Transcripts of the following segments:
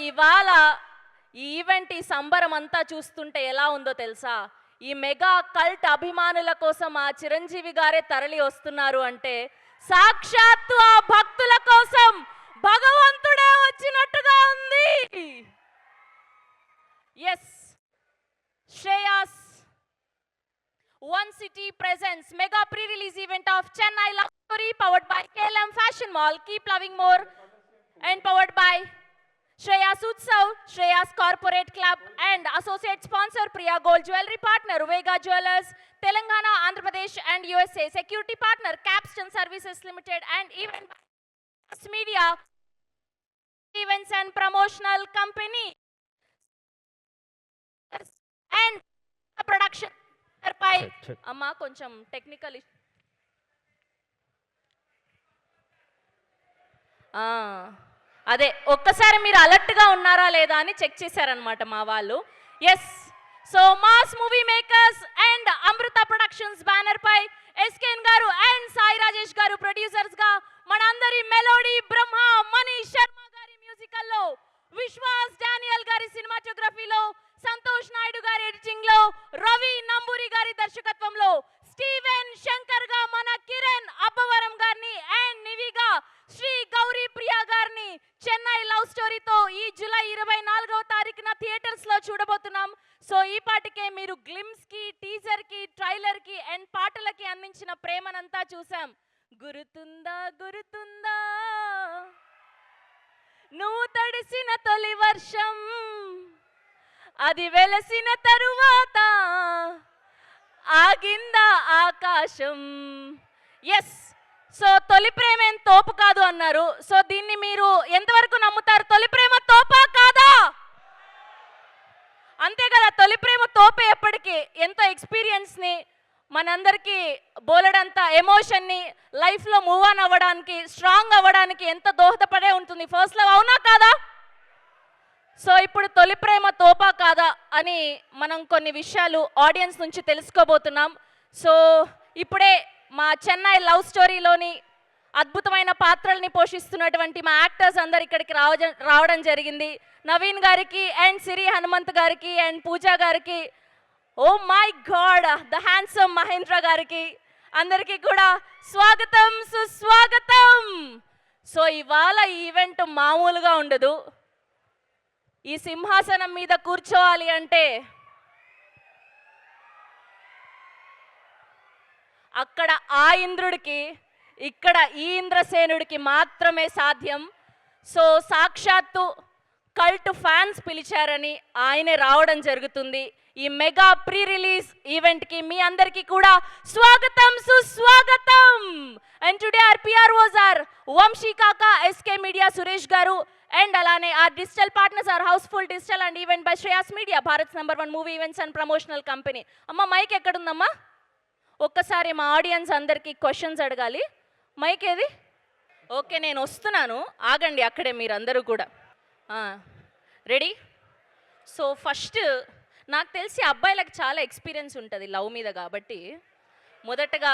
ఇవాళ ఈ ఈవెంట్, ఈ సంబరం అంతా చూస్తుంటే ఎలా ఉందో తెలుసా? ఈ మెగా కల్ట్ అభిమానుల కోసం ఆ చిరంజీవి గారే తరలి వస్తున్నారు అంటే సాక్షాత్తు ఆ భక్తుల కోసం భగవంతుడే వచ్చినట్టుగా ఉంది. Yes, Shreyas One City presents mega pre-release event of Chennai Love Story powered by KLM Fashion Mall. Keep loving more and powered by Shreyas Utsav, Shreyas Corporate Club and associate sponsor Priya Gold Jewelry partner Vega Jewelers, Telangana, Andhra Pradesh and USA. Security partner Capstan Services Limited and even media events and promotional company and production పై అమ్మా కొంచెం technical అదే ఒక్కసారి మీరు అలర్ట్గా ఉన్నారా లేదా అని check చేశారనమాట మా వాళ్ళు. Yes, so mass movie makers and Amrutha productions banner పై ఎస్కేఎన్ గారు అండ్ సాయి రాజేష్ గారు ప్రొడ్యూసర్స్ గా మనందరి మెలోడీ బ్రహ్మ మనీష్ శర్మ గారి మ్యూజికల్లో, విశ్వాస్ డానియల్ గారి సినిమాటోగ్రఫీలో, సంతోష్ నాయుడు గారి ఎడిటింగ్ లో, రవి నంబూరి గారి దర్శకత్వంలో, స్టీవెన్ శంకర్ గా మన కిరణ్ అబ్బవరం గారిని అండ్ నివిగా శ్రీ గౌరీ ప్రియా గారిని చెన్నై లవ్ స్టోరీతో ఈ జూలై 24వ తారీఖున థియేటర్స్ లో చూడబోతున్నాం. సో ఈ పాటికే మీరు గ్లిమ్స్ కి, టీజర్ కి, ట్రైలర్ కి అండ్ పాటలకి అందించిన ప్రేమనంతా చూసాం. గురుతుందా గురుతుందా నువ్వు తడిసిన తొలి వర్షం, అది వెలసిన తరువాత ఆగిందా ఆకాశం. ఎస్, సో తొలి ప్రేమ ఏం తోపు కాదు అన్నారు. సో దీన్ని మీరు ఎంతవరకు నమ్ముతారు? తొలి ప్రేమ తోపా కాదా? అంతే కదా, తొలి ప్రేమ తోపే. ఎప్పటికీ ఎంతో ఎక్స్పీరియన్స్ని, మనందరికీ బోలెడంత ఎమోషన్ని లైఫ్లో మూవ్ ఆన్ అవ్వడానికి, స్ట్రాంగ్ అవ్వడానికి ఎంత దోహదపడే ఉంటుంది ఫస్ట్ లవ్, అవునా కాదా? సో ఇప్పుడు తొలి ప్రేమ తోపా కాదా అని మనం కొన్ని విషయాలు ఆడియన్స్ నుంచి తెలుసుకోబోతున్నాం. సో ఇప్పుడే మా చెన్నై లవ్ స్టోరీలోని అద్భుతమైన పాత్రల్ని పోషిస్తున్నటువంటి మా యాక్టర్స్ అందరు ఇక్కడికి రావడం జరిగింది. నవీన్ గారికి అండ్ సిరి హనుమంత్ గారికి అండ్ పూజా గారికి, oh my god, the handsome Mahendra గారికి, అందరికీ కూడా స్వాగతం, సుస్వాగతం. సో ఇవాళ ఈవెంట్ మామూలుగా ఉండదు. ఈ సింహాసనం మీద కూర్చోవాలి అంటే అక్కడ ఆ ఇంద్రుడికి, ఇక్కడ ఈ ఇంద్రసేనుడికి మాత్రమే సాధ్యం. సో సాక్షాత్తు కల్ట్ ఫ్యాన్స్ పిలిచారని ఆయనే రావడం జరుగుతుంది. ఈ మెగా ప్రీ రిలీజ్ ఈవెంట్కి మీ అందరికీ కూడా స్వాగతం, సుస్వాగతం. And today are PROs are Vamsi Kaka, SK media Suresh గారు, అండ్ అలానే ఆ digital partners are Housefull Digital and event by Shreyas media, Bharat #1 movie events and promotional company. అమ్మ మైక్ ఎక్కడుందమ్మా? ఒక్కసారి మా ఆడియన్స్ అందరికీ క్వశ్చన్స్ అడగాలి. మైక్ ఏది? ఓకే, నేను వస్తున్నాను, ఆగండి అక్కడే మీరందరూ కూడా. రెడీ? సో ఫస్ట్ నాకు తెలిసి అబ్బాయిలకు చాలా ఎక్స్పీరియన్స్ ఉంటుంది లవ్ మీద, కాబట్టి మొదటగా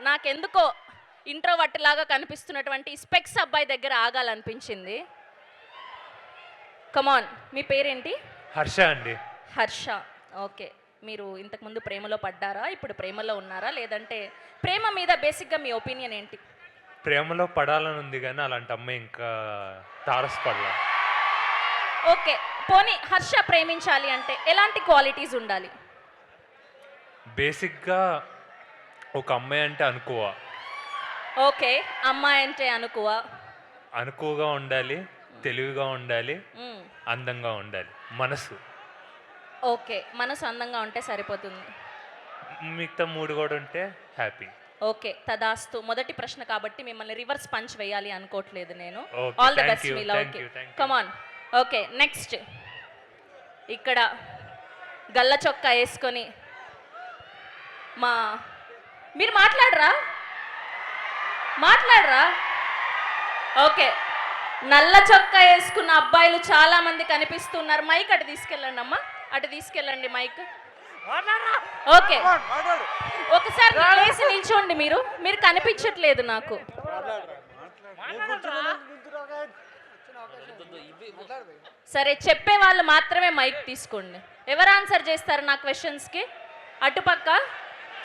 నాకెందుకో ఇంట్రోవర్ట్ లాగా కనిపిస్తున్నటువంటి స్పెక్స్ అబ్బాయి దగ్గర ఆగాలనిపించింది. కమాన్, మీ పేరేంటి? హర్ష అండి. హర్ష, ఓకే. మీరు ఇంతకుముందు ప్రేమలో పడ్డారా? ఇప్పుడు ప్రేమలో ఉన్నారా? లేదంటే ప్రేమ మీద బేసిక్గా మీ ఒపీనియన్ ఏంటి? ప్రేమలో పడాలని ఉంది కానీ అలాంటి అమ్మాయి ఇంకా తారసపడలా. ఓకే, పోనీ హర్ష ప్రేమించాలి అంటే ఎలాంటి క్వాలిటీస్ ఉండాలి? బేసిక్గా ఒక అమ్మాయి అంటే అనుకువ. ఓకే, అమ్మాయి అంటే అనుకువగా ఉండాలి, తెలివిగా ఉండాలి, అందంగా ఉండాలి, మనసు. ఓకే, మనసు అందంగా ఉంటే సరిపోతుంది. మిగతా 3 కూడా ఉంటే హ్యాపీ. ఓకే, తదాస్తు. మొదటి ప్రశ్న కాబట్టి మిమ్మల్ని రివర్స్ పంచ్ వేయాలి అనుకోవట్లేదు నేను. ఆల్ ది బెస్ట్ మీ లవ్ కి. Come on. ఓకే, నెక్స్ట్ ఇక్కడ గల్ల చొక్కా వేసుకొని మీరు మాట్లాడరా? ఓకే, నల్ల చొక్కా వేసుకున్న అబ్బాయిలు చాలా మంది కనిపిస్తున్నారు. మైక్ అటు తీసుకెళ్ళండి అమ్మా, అటు తీసుకెళ్ళండి మైక్. ఓకే, ఒకసారి లేచి నిల్చోండి. మీరు కనిపించట్లేదు నాకు. సరే చెప్పే వాళ్ళు మాత్రమే మైక్ తీసుకోండి. ఎవరు ఆన్సర్ చేస్తారు నా క్వశ్చన్స్కి? అటుపక్క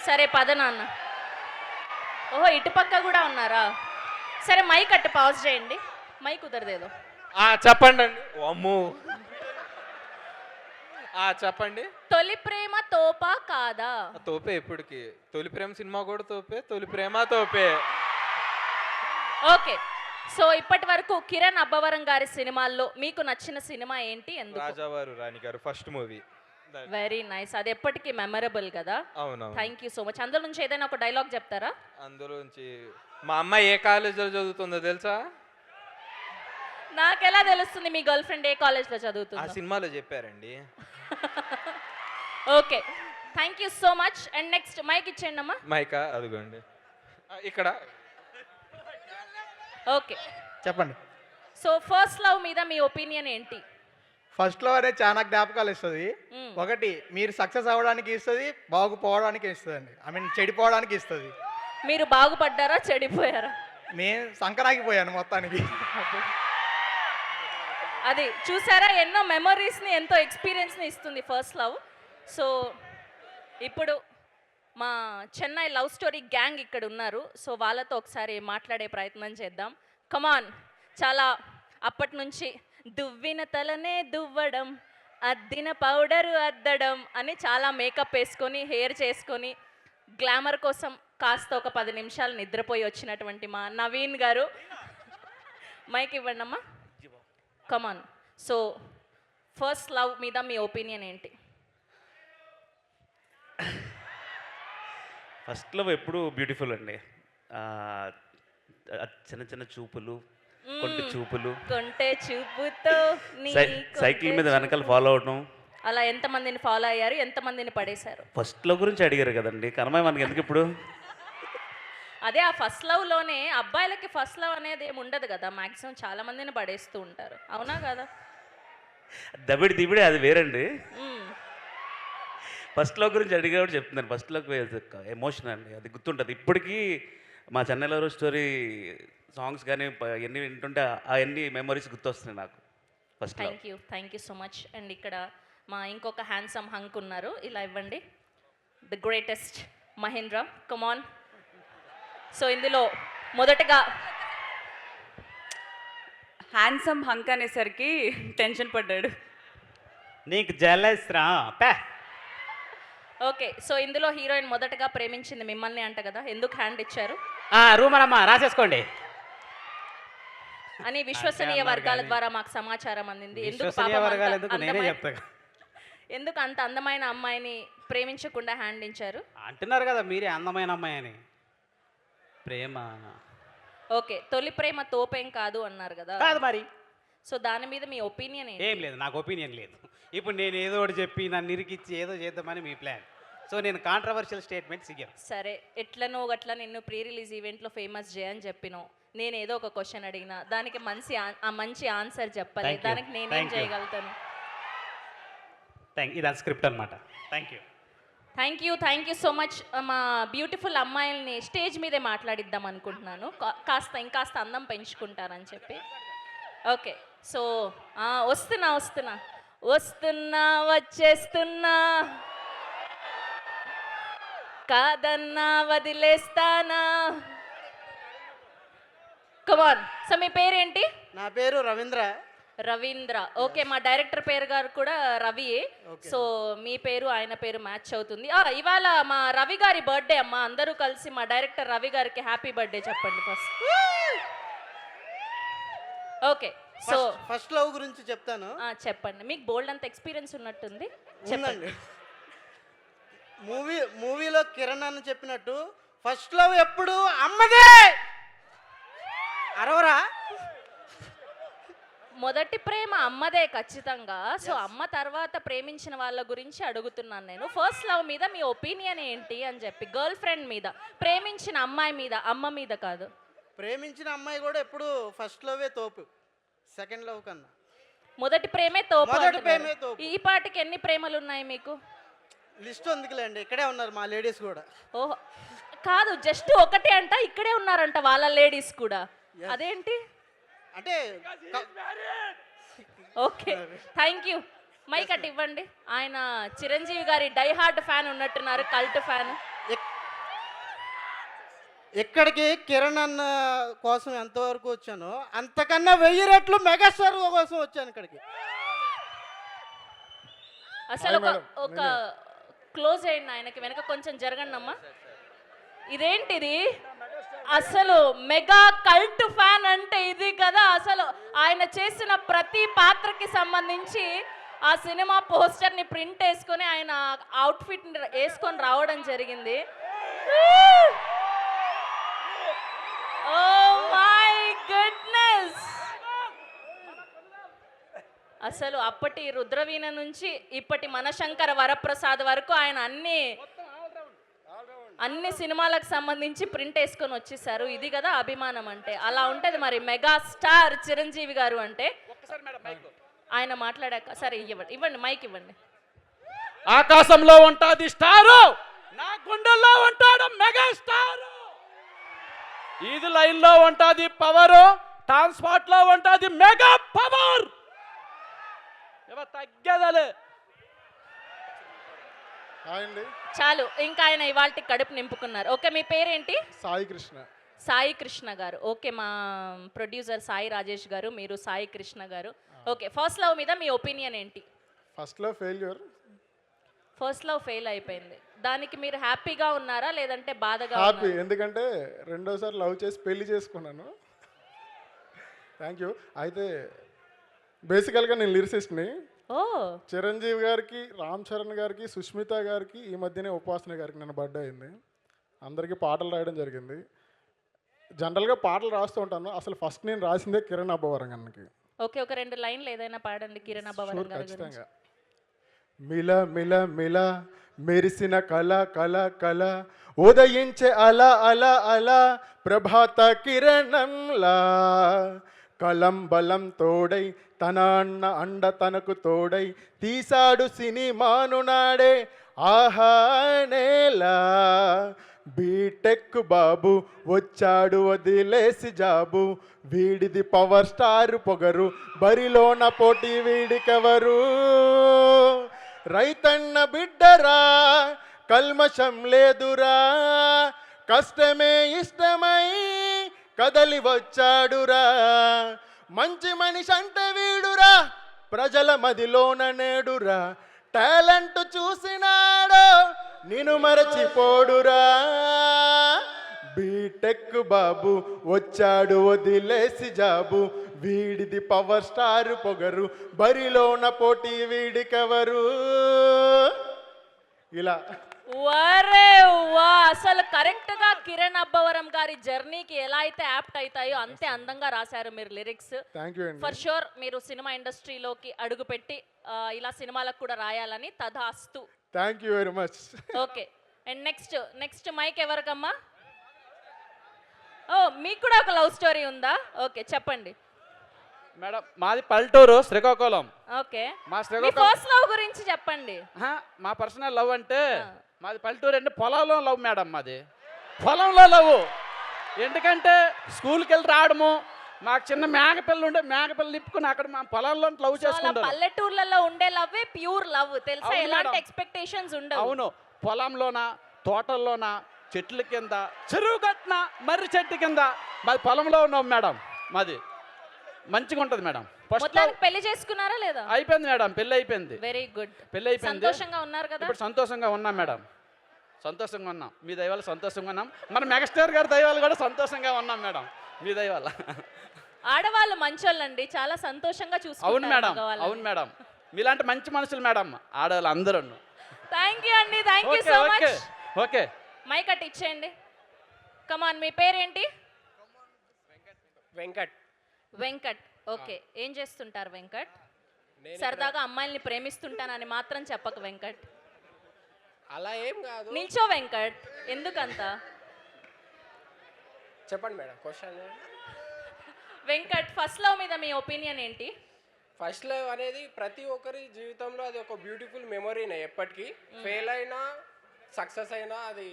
సరే పద నాన్న. ఓహో ఇటుపక్క కూడా ఉన్నారా? సరే మైక్ అట్టు పాజ్ చేయండి, మైక్ కుదరదేదో. చెప్పండి అండి. అమ్మో చెప్పండి. తొలి ప్రేమ తోపా కాదా? తోపే ఎప్పటికి. తొలి ప్రేమ సినిమా కూడా తోపే, తొలి ప్రేమ తోపే. ఓకే, సో ఇప్పటి వరకు కిరణ్ అబ్బవరం గారి సినిమాల్లో మీకు నచ్చిన సినిమా ఏంటి, ఎందుకు? రాజావారు రాణి గారు ఫస్ట్ మూవీ. వెరీ నైస్, అది ఎప్పటికీ మెమరబుల్ కదా. అవును. Thank you so much. అందులో నుంచి ఏదైనా ఒక డైలాగ్ చెప్తారా? అందులోంచి మా అమ్మాయి ఏ కాలేజీలో చదువుతుందో తెలుసా? నాకెలా తెలుస్తుంది మీ గర్ల్ ఫ్రెండ్ ఏ కాలేజ్లో ఆ చదువుతుందో? సినిమాలో చెప్పారండి. Okay, thank you so much. And next mike ఇచ్చేయండి అమ్మా. మైకా అదిగోండి ఇక్కడ. ఓకే చెప్పండి. సో ఫస్ట్ లవ్ మీద మీ ఒపీనియన్ ఏంటి? ఫస్ట్లో అనేది చాలా జ్ఞాపకాలు ఇస్తుంది. ఒకటి మీరు సక్సెస్ అవ్వడానికి ఇస్తుంది, బాగుపోవడానికి ఇస్తుంది అండి. ఐ మీన్ చెడిపోవడానికి ఇస్తుంది. మీరు బాగుపడ్డారా చెడిపోయారా? నేను సంకరాగిపోయాను మొత్తానికి. అది చూసారా, ఎన్నో మెమరీస్ని ఎంతో ఎక్స్పీరియన్స్ని ఇస్తుంది ఫస్ట్ లవ్. సో ఇప్పుడు మా చెన్నై లవ్ స్టోరీ గ్యాంగ్ ఇక్కడ ఉన్నారు. సో వాళ్ళతో ఒకసారి మాట్లాడే ప్రయత్నం చేద్దాం. కమాన్. చాలా అప్పటి నుంచి దువ్విన తలనే దువ్వడం, అద్దిన పౌడరు అద్దడం అని చాలా మేకప్ వేసుకొని హెయిర్ చేసుకొని గ్లామర్ కోసం కాస్త ఒక 10 నిమిషాలు నిద్రపోయి వచ్చినటువంటి మా నవీన్ గారు, మైక్ ఇవ్వండి అమ్మా. కమాన్. సో ఫస్ట్ లవ్ మీద మీ ఒపీనియన్ ఏంటి? ఫస్ట్ లవ్ ఎప్పుడు బ్యూటిఫుల్ అండి. చిన్న చిన్న చూపులు, కొంటి చూపులు, కొంటే చూపుతో సైకిల్ మీద వెనకాల ఫాలో అవడం. అలా ఎంతమందిని ఫాలో అయ్యారు, ఎంతమందిని పడేశారు? ఫస్ట్ లవ్ గురించి అడిగారు కదండి, కనమాయి మనకి ఎందుకు ఇప్పుడు? అదే ఆ ఫస్ట్ లవ్లోనే అబ్బాయిలకి ఫస్ట్ లవ్ అనేది ఏమి ఉండదు కదా, మ్యాక్సిమం చాలా మందిని పడేస్తూ ఉంటారు, అవునా కదా? దిబిడి అది వేరండి. ఫస్ట్ లవ్ గురించి అడిగేవాడు చెప్తున్నాను. ఫస్ట్ లవ్ ఎమోషన్ అండి, అది గుర్తుంటుంది ఇప్పటికీ. మా చెన్నైలో స్టోరీ సాంగ్స్ కానీ ఎన్ని వింటుంటే అవన్నీ మెమరీస్ గుర్తొస్తున్నాయి నాకు. First love. Thank you so much. And ఇక్కడ మా ఇంకొక హ్యాండ్సమ్ హంక్ ఉన్నారు, ఇలా ఇవ్వండి. The greatest Mahendra, come on. So ఇందులో మొదటగా హ్యాండ్సమ్ హంక్ అనేసరికి టెన్షన్ పడ్డాడు. నీకు జలస్ రా పే. ఓకే, సో ఇందులో హీరోయిన్ మొదటగా ప్రేమించింది మిమ్మల్ని అంట కదా, ఎందుకు హ్యాండ్ ఇచ్చారు రూమనమ్మా రాసేసుకోండి అని విశ్వసనీయ వర్గాల ద్వారా మాకు సమాచారం అందింది. ఎందుకు అంత అందమైన అమ్మాయిని ప్రేమించకుండా హ్యాండ్ ఇచ్చారు అంటున్నారు కదా మీరే, అందమైన అమ్మాయి అని. ప్రేమ ఓకే, తొలి ప్రేమ తోపేం కాదు అన్నారు కదా. కాదు మరి. సో దాని మీద మీ ఒపీనియన్ ఏం లేదు, నాకు ఒపీనియన్ లేదు. ఇప్పుడు నేను ఏదో ఒకటి చెప్పి నన్ను నిరికిచ్చి ఏదో చేద్దామని మీ ప్లాన్. సో నేను కాంట్రవర్షియల్ స్టేట్మెంట్స్ ఇయ్యను. సరే, ఎట్లనో గట్లా నిన్ను ప్రీ రిలీజ్ ఈవెంట్లో ఫేమస్ చేయని చెప్పినావు. నేను ఏదో ఒక క్వశ్చన్ అడిగినా దానికి మంచి ఆన్సర్ చెప్పాలి, దానికి నేనేం చేయగలుగుతాను? ఇది స్క్రిప్ట్ అనమాట. Thank you so much. మా బ్యూటిఫుల్ అమ్మాయిల్ని స్టేజ్ మీదే మాట్లాడిద్దాం అనుకుంటున్నాను, ఇంకాస్త అందం పెంచుకుంటారని చెప్పి. ఓకే, సో వస్తున్నా వచ్చేస్తున్నా, కాదన్నా వదిలేస్తానా. కమాన్. సో మీ పేరేంటి? నా పేరు రవీంద్ర. ఓకే, మా డైరెక్టర్ పేరు గారు కూడా రవియే. సో మీ పేరు ఆయన పేరు మ్యాచ్ అవుతుంది. ఇవాళ మా రవి గారి బర్త్డే అమ్మా, అందరూ కలిసి మా డైరెక్టర్ రవి గారికి హ్యాపీ బర్త్డే చెప్పండి first. Okay, so first love గురించి చెప్తాను. చెప్పండి, మీకు బోల్డ్ అంత ఎక్స్పీరియన్స్ ఉన్నట్టుంది, చెప్పండి. మూవీలో కిరణ్ అన్న చెప్పినట్టు ఫస్ట్ లవ్ ఎప్పుడు అమ్మదే. అరవరా? మొదటి ప్రేమ అమ్మదే ఖచ్చితంగా. సో అమ్మ తర్వాత ప్రేమించిన వాళ్ళ గురించి అడుగుతున్నాను నేను. ఫస్ట్ లవ్ మీద మీ ఒపీనియన్ ఏంటి అని చెప్పి, గర్ల్ ఫ్రెండ్ మీద, ప్రేమించిన అమ్మాయి మీద, అమ్మ మీద కాదు. ప్రేమించిన అమ్మాయి కూడా ఎప్పుడు ఫస్ట్ లవే తోపు, సెకండ్ లవ్ కన్నా. మొదటి ప్రేమే తోపు. మొదటి ప్రేమే తోపు. ఈ పాటికి ఎన్ని ప్రేమలు ఉన్నాయి మీకు? లిస్ట్ ఎందుకులేండి, ఇక్కడే ఉన్నారు మా లేడీస్ కూడా. ఓహో, కాదు, జస్ట్ ఒకటే అంట, ఇక్కడే ఉన్నారంట వాళ్ళ లేడీస్ కూడా. అదేంటి? అంటే ఓకే థ్యాంక్ యూ మైక్ అటు ఇవ్వండి. ఆయన చిరంజీవి గారి డై హార్డ్ ఫ్యాన్ ఉన్నట్టున్నారు, కల్ట్ ఫ్యాన్. ఇక్కడికి కిరణ్ అన్న కోసం ఎంతవరకు వచ్చానో అంతకన్నా 1000 రెట్లు మెగాస్టార్ కోసం వచ్చాను ఇక్కడికి. అసలు ఒక క్లోజ్ అయ్యింది ఆయనకి, వెనక కొంచెం జరగండి అమ్మా. ఇదేంటిది అసలు మెగా కల్ట్ ఫ్యాన్ అంటే ఇది కదా. అసలు ఆయన చేసిన ప్రతి పాత్రకి సంబంధించి ఆ సినిమా పోస్టర్ని ప్రింట్ వేసుకొని ఆయన అవుట్ఫిట్ వేసుకొని రావడం జరిగింది. Oh my goodness. అసలు అప్పటి రుద్రవీణ నుంచి ఇప్పటి మనశంకర వరప్రసాద్ వరకు ఆయన అన్ని సినిమాలకు సంబంధించి ప్రింట్ వేసుకొని వచ్చేసారు. ఇది కదా అభిమానం అంటే. అలా ఉంటుంది మరి మెగా స్టార్ చిరంజీవి గారు అంటే. ఆయన మాట్లాడాక సరే ఇవ్వండి మైక్ ఇవ్వండి. ఆకాశంలో ఉంటుంది స్టారు, నా గుండెల్లో ఉంటాడు మెగా స్టారు. ఇది లైన్లో ఉంటుంది పవర్, ట్రాన్స్పోర్ట్ లో ఉంటుంది మెగా పవర్. తగ్గదలే. చాలు, ఇంకా ఆయన ఇవాళ కడుపు నింపుకున్నారు. ఓకే, మీ పేరేంటి? సాయి కృష్ణ. సాయి కృష్ణ గారు. ఓకే, మా ప్రొడ్యూసర్ సాయి రాజేష్ గారు, మీరు సాయి కృష్ణ గారు. ఓకే, ఫస్ట్ లవ్ మీద మీ ఒపీనియన్ ఏంటి? First love failure. First love fail అయిపోయింది, దానికి మీరు హ్యాపీగా ఉన్నారా లేదంటే బాధగా? హ్యాపీ, ఎందుకంటే రెండోసారి లవ్ చేసి పెళ్లి చేసుకున్నాను. Thank you. అయితే బేసికల్గా నేను లిరిసిస్ట్ని. ఓ, చిరంజీవి గారికి, రామ్ చరణ్ గారికి, సుష్మిత గారికి, ఈ మధ్యనే ఉపాసన గారికి నేను బర్త్డే అయింది. అందరికీ పాటలు రాయడం జరిగింది. జనరల్గా పాటలు రాస్తూ ఉంటాను. అసలు ఫస్ట్ నేను రాసిందే కిరణ్ అబ్బవరం గారికి. ఓకే, ఒక 2 లైన్లు ఏదైనా పాడండి కిరణ్ అబ్బవరం గారి గురించి. ఖచ్చితంగా. మిల మిల మిల మెరిసిన కళ కళ కళ ఉదయించే అల అల అల ప్రభాత కిరణంలా కలం బలం తోడై తన అన్న అండ తనకు తోడై తీసాడు సినిమాను నాడే ఆహానేలా బీటెక్ బాబు వచ్చాడు వదిలేసి జాబు వీడిది పవర్ స్టార్ పొగరు బరిలోన పోటీ వీడికెవరు రైతన్న బిడ్డరా కల్మషం లేదురా కష్టమే ఇష్టమై కదలి వచ్చాడురా మంచి మనిషి అంటే వీడురా ప్రజల మదిలోన నేడురా టాలెంట్ చూసినాడో నిన్ను మరచిపోడురా బీటెక్ బాబు వచ్చాడు వదిలేసి జాబు వీడిది పవర్ స్టార్ పొగరు బరిలోన పోటీ వీడికెవరు ఇలా. వరే వా, అసలు కరెక్ట్ గా కిరణ్ అబ్బవరం గారి జర్నీకి ఎలా అయితే యాప్ట్ అవుతాయో అంతే అందంగా రాశారు మీరు లిరిక్స్. థ్యాంక్ యూ అండి. ఫర్ షూర్ మీరు సినిమా ఇండస్ట్రీలోకి అడుగుపెట్టి ఇలా సినిమాలకు కూడా రాయాలని తదాస్తు. Thank you very much. Okay, and next mike ఎవరికమ్మా? ఓ, మీకు కూడా ఒక లవ్ స్టోరీ ఉందా? ఓకే, చెప్పండి మేడం. మాది పల్లెటూరు శ్రీకాకుళం. ఓకే, మా మీ శ్రీకాకుళం ఫస్ట్ లవ్ గురించి చెప్పండి. మా పర్సనల్ లవ్ అంటే మాది పల్లెటూరు అంటే పొలంలో లవ్ మేడం. మాది పొలంలో లవ్. ఎందుకంటే స్కూల్కి వెళ్ళి రావడము, మాకు చిన్న మేకపిల్ల ఉండే మేకపిల్ల నిప్పుకుని అక్కడ మా పొలంలో లవ్ చేసుకుంటాం. పల్లెటూర్లలో ఉండే లవ్ ప్యూర్ లవ్, తెలుసా? ఎలాంటి ఎక్స్పెక్టేషన్స్ ఉండవు. అవును, పొలంలోన తోటల్లోన చెట్ల కింద చెరువు కట్టిన మర్రి చెట్టు కింద మాది పొలంలో ఉన్నాం మేడం. మాది మంచిగా ఉంటుంది మేడం. ఫస్ట్ పెళ్లి చేసుకున్నారా లేదా? అయిపోయింది మేడం, పెళ్లి అయిపోయింది. Very good. పెళ్లి అయిపోయింది. సంతోషంగా ఉన్నారు కదా? ఇప్పుడు సంతోషంగా ఉన్నాం మేడం, సంతోషంగా ఉన్నాం. మీ దయవల్ల సంతోషంగా ఉన్నాం. మన మెగాస్టార్ గారి దయవల్ల కూడా సంతోషంగా ఉన్నాం మేడం, మీ దయవల్ల. ఆడవాళ్ళు మంచోళ్ళండి, చాలా సంతోషంగా చూసుకుంటారు. అవును మేడం, అవును మేడం, మీలాంటి మంచి మనుషులు మేడం ఆడవాళ్ళు అందరూ. థ్యాంక్ యూ అండి, thank you so much. Okay, mike అట్ ఇచ్చేయండి. కమాన్, మీ పేరేంటి? వెంకట్. వెంకట్. ఓకే, ఏం చేస్తుంటారు వెంకట్? సరదాగా అమ్మాయిల్ని ప్రేమిస్తుంటానని మాత్రం చెప్పక వెంకట్. అలా ఏం కాదు. నిల్చో వెంకట్, ఎందుకంత? చెప్పండి madam question. Venkat, first love మీద మీ ఒపీనియన్ ఏంటి? ఫస్ట్ లవ్ అనేది ప్రతి ఒక్కరి జీవితంలో అది ఒక బ్యూటిఫుల్ మెమొరీనే. ఎప్పటికీ ఫెయిల్ అయినా సక్సెస్ అయినా అది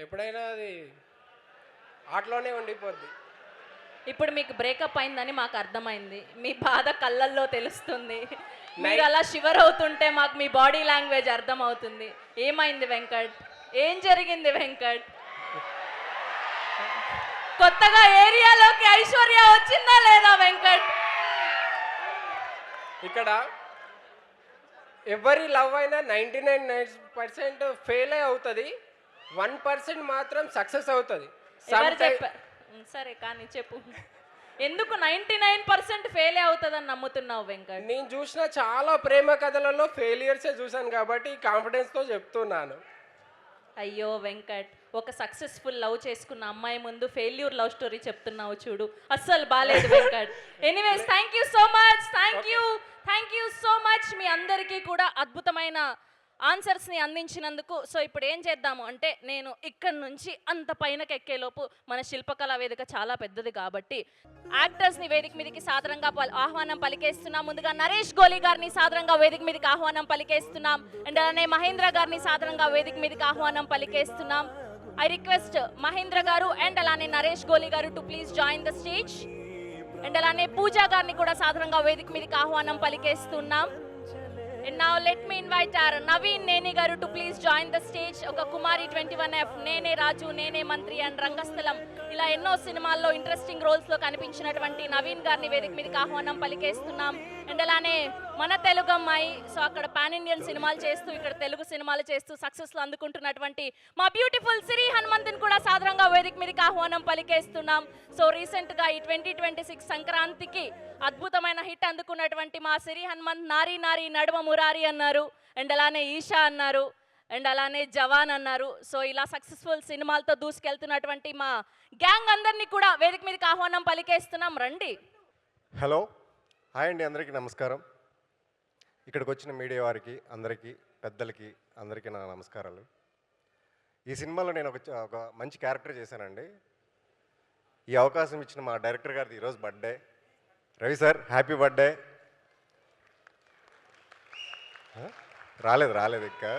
ఎప్పుడైనా అది ఆటలోనే ఉండిపోద్ది. ఇప్పుడు మీకు బ్రేకప్ అయిందని మాకు అర్థమైంది. మీ బాధ కళ్ళల్లో తెలుస్తుంది. మీరు అలా షివర్ అవుతుంటే మాకు మీ బాడీ లాంగ్వేజ్ అర్థమవుతుంది. ఏమైంది వెంకట్? ఏం జరిగింది వెంకట్? కొత్తగా ఏరియాలోకి ఐశ్వర్య వచ్చిందా లేదా వెంకట్? ఇక్కడ ఎవరి లవ్ అయినా 99% ఫెయిల్ అవుతుంది, 1% మాత్రం సక్సెస్ అవుతుంది. ఎవరు చెప్పారు? సరే కానీ చెప్పు, ఎందుకు 99% ఫెయిల్ అవుతుందని నమ్ముతున్నావు వెంకట్? నేను చూసిన చాలా ప్రేమ కథలలో ఫెయిలియర్సే చూశాను కాబట్టి కాన్ఫిడెన్స్తో చెప్తున్నాను. అయ్యో వెంకట్, ఒక సక్సెస్ఫుల్ లవ్ చేసుకున్న అమ్మాయి ముందు ఫెయిల్యూర్ లవ్ స్టోరీ చెప్తున్నావు చూడు, అస్సలు బాలేదు Venkat. Anyways thank you so much, thank you so much మీ అందరికీ కూడా అద్భుతమైన ఆన్సర్స్ని అందించినందుకు. సో ఇప్పుడు ఏం చేద్దాము అంటే, నేను ఇక్కడ నుంచి అంత పైనకి ఎక్కేలోపు మన శిల్పకళా వేదిక చాలా పెద్దది కాబట్టి యాక్టర్స్ని వేదిక మీదకి సాదరంగా ఆహ్వానం పలికేస్తున్నాం. ముందుగా నరేష్ గోలి గారిని సాదరంగా వేదిక మీదకి ఆహ్వానం పలికేస్తున్నాం. అండ్ అలానే మహేంద్ర గారిని సాదరంగా వేదిక మీదకి ఆహ్వానం పలికేస్తున్నాం. ఐ రిక్వెస్ట్ మహేంద్ర గారు అండ్ అలానే నరేష్ గోలి గారు to please join the stage. And అలానే పూజా గారిని కూడా సాదరంగా వేదిక మీదకి ఆహ్వానం పలికేస్తున్నాం. And now let me invite our Naveen Nene garu to please join the stage. Oka Kumari 21F, Nene Raju, Nene Mantri and Rangasthalam ila enno సినిమాల్లో interesting roles లో కనిపించినటువంటి నవీన్ గారిని వేదిక మీదకి ఆహ్వానం పలికేస్తున్నాం. అండ్ అలానే మన తెలుగు అమ్మాయి, సో అక్కడ పాన్ ఇండియన్ సినిమాలు చేస్తూ ఇక్కడ తెలుగు సినిమాలు చేస్తూ సక్సెస్లు అందుకుంటున్నటువంటి మా బ్యూటిఫుల్ సిరి హనుమంతుని కూడా సాదరంగా వేదిక మీదకి ఆహ్వానం పలికేస్తున్నాం. సో రీసెంట్గా ఈ 2026 సంక్రాంతికి అద్భుతమైన హిట్ అందుకున్నటువంటి మా సిరి హనుమంత్ నారీ నారీ నడుమ మురారి అన్నారు, అండ్ అలానే ఈషా అన్నారు, అండ్ అలానే జవాన్ అన్నారు. సో ఇలా సక్సెస్ఫుల్ సినిమాలతో దూసుకెళ్తున్నటువంటి మా గ్యాంగ్ అందరినీ కూడా వేదిక మీదకి ఆహ్వానం పలికేస్తున్నాం. రండి. హలో, హాయ్ అండి, అందరికీ నమస్కారం. ఇక్కడికి వచ్చిన మీడియా వారికి, అందరికీ, పెద్దలకి అందరికీ నా నమస్కారాలు. ఈ సినిమాలో నేను ఒక మంచి క్యారెక్టర్ చేశానండి. ఈ అవకాశం ఇచ్చిన మా డైరెక్టర్ గారిది ఈరోజు birthday. Ravi sir, happy birthday. రాలేదు ఇంకా,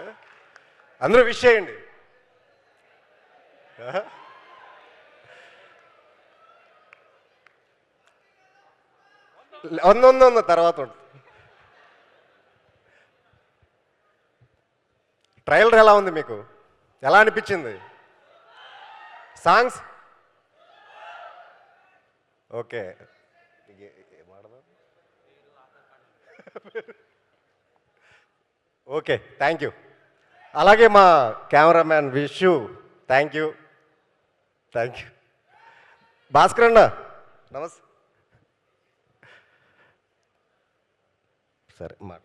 అందరూ విష్ చేయండి. వంద తర్వాత ఉంటుంది. ట్రైలర్ ఎలా ఉంది మీకు? ఎలా అనిపించింది? Songs okay. Okay, thank you. అలాగే మా cameraman Vishu, thank you. Bhaskar అన్న నమస్తే. సరే మాట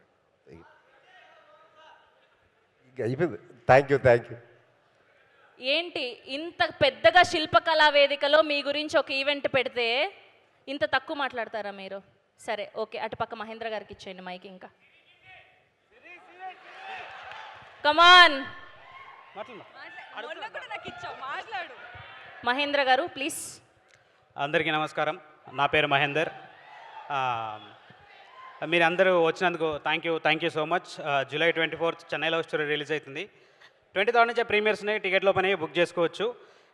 అయిపోయింది. Thank you. ఏంటి ఇంత పెద్దగా శిల్పకళా వేదికలో మీ గురించి ఒక ఈవెంట్ పెడితే ఇంత తక్కువ మాట్లాడతారా మీరు? సరే ఓకే, అటుపక్క మహేంద్ర గారికి ఇచ్చేయండి మైక్. ఇంకా కమాన్ మహేంద్ర గారు ప్లీజ్. అందరికీ నమస్కారం, నా పేరు మహేందర్. మీరు అందరూ వచ్చినందుకు thank you so much. July 24th Chennai love story release అవుతుంది. 23rd నుంచే ప్రీమియర్స్ ఉన్నాయి, టికెట్లు ఓపెన్ అయ్యి బుక్ చేసుకోవచ్చు.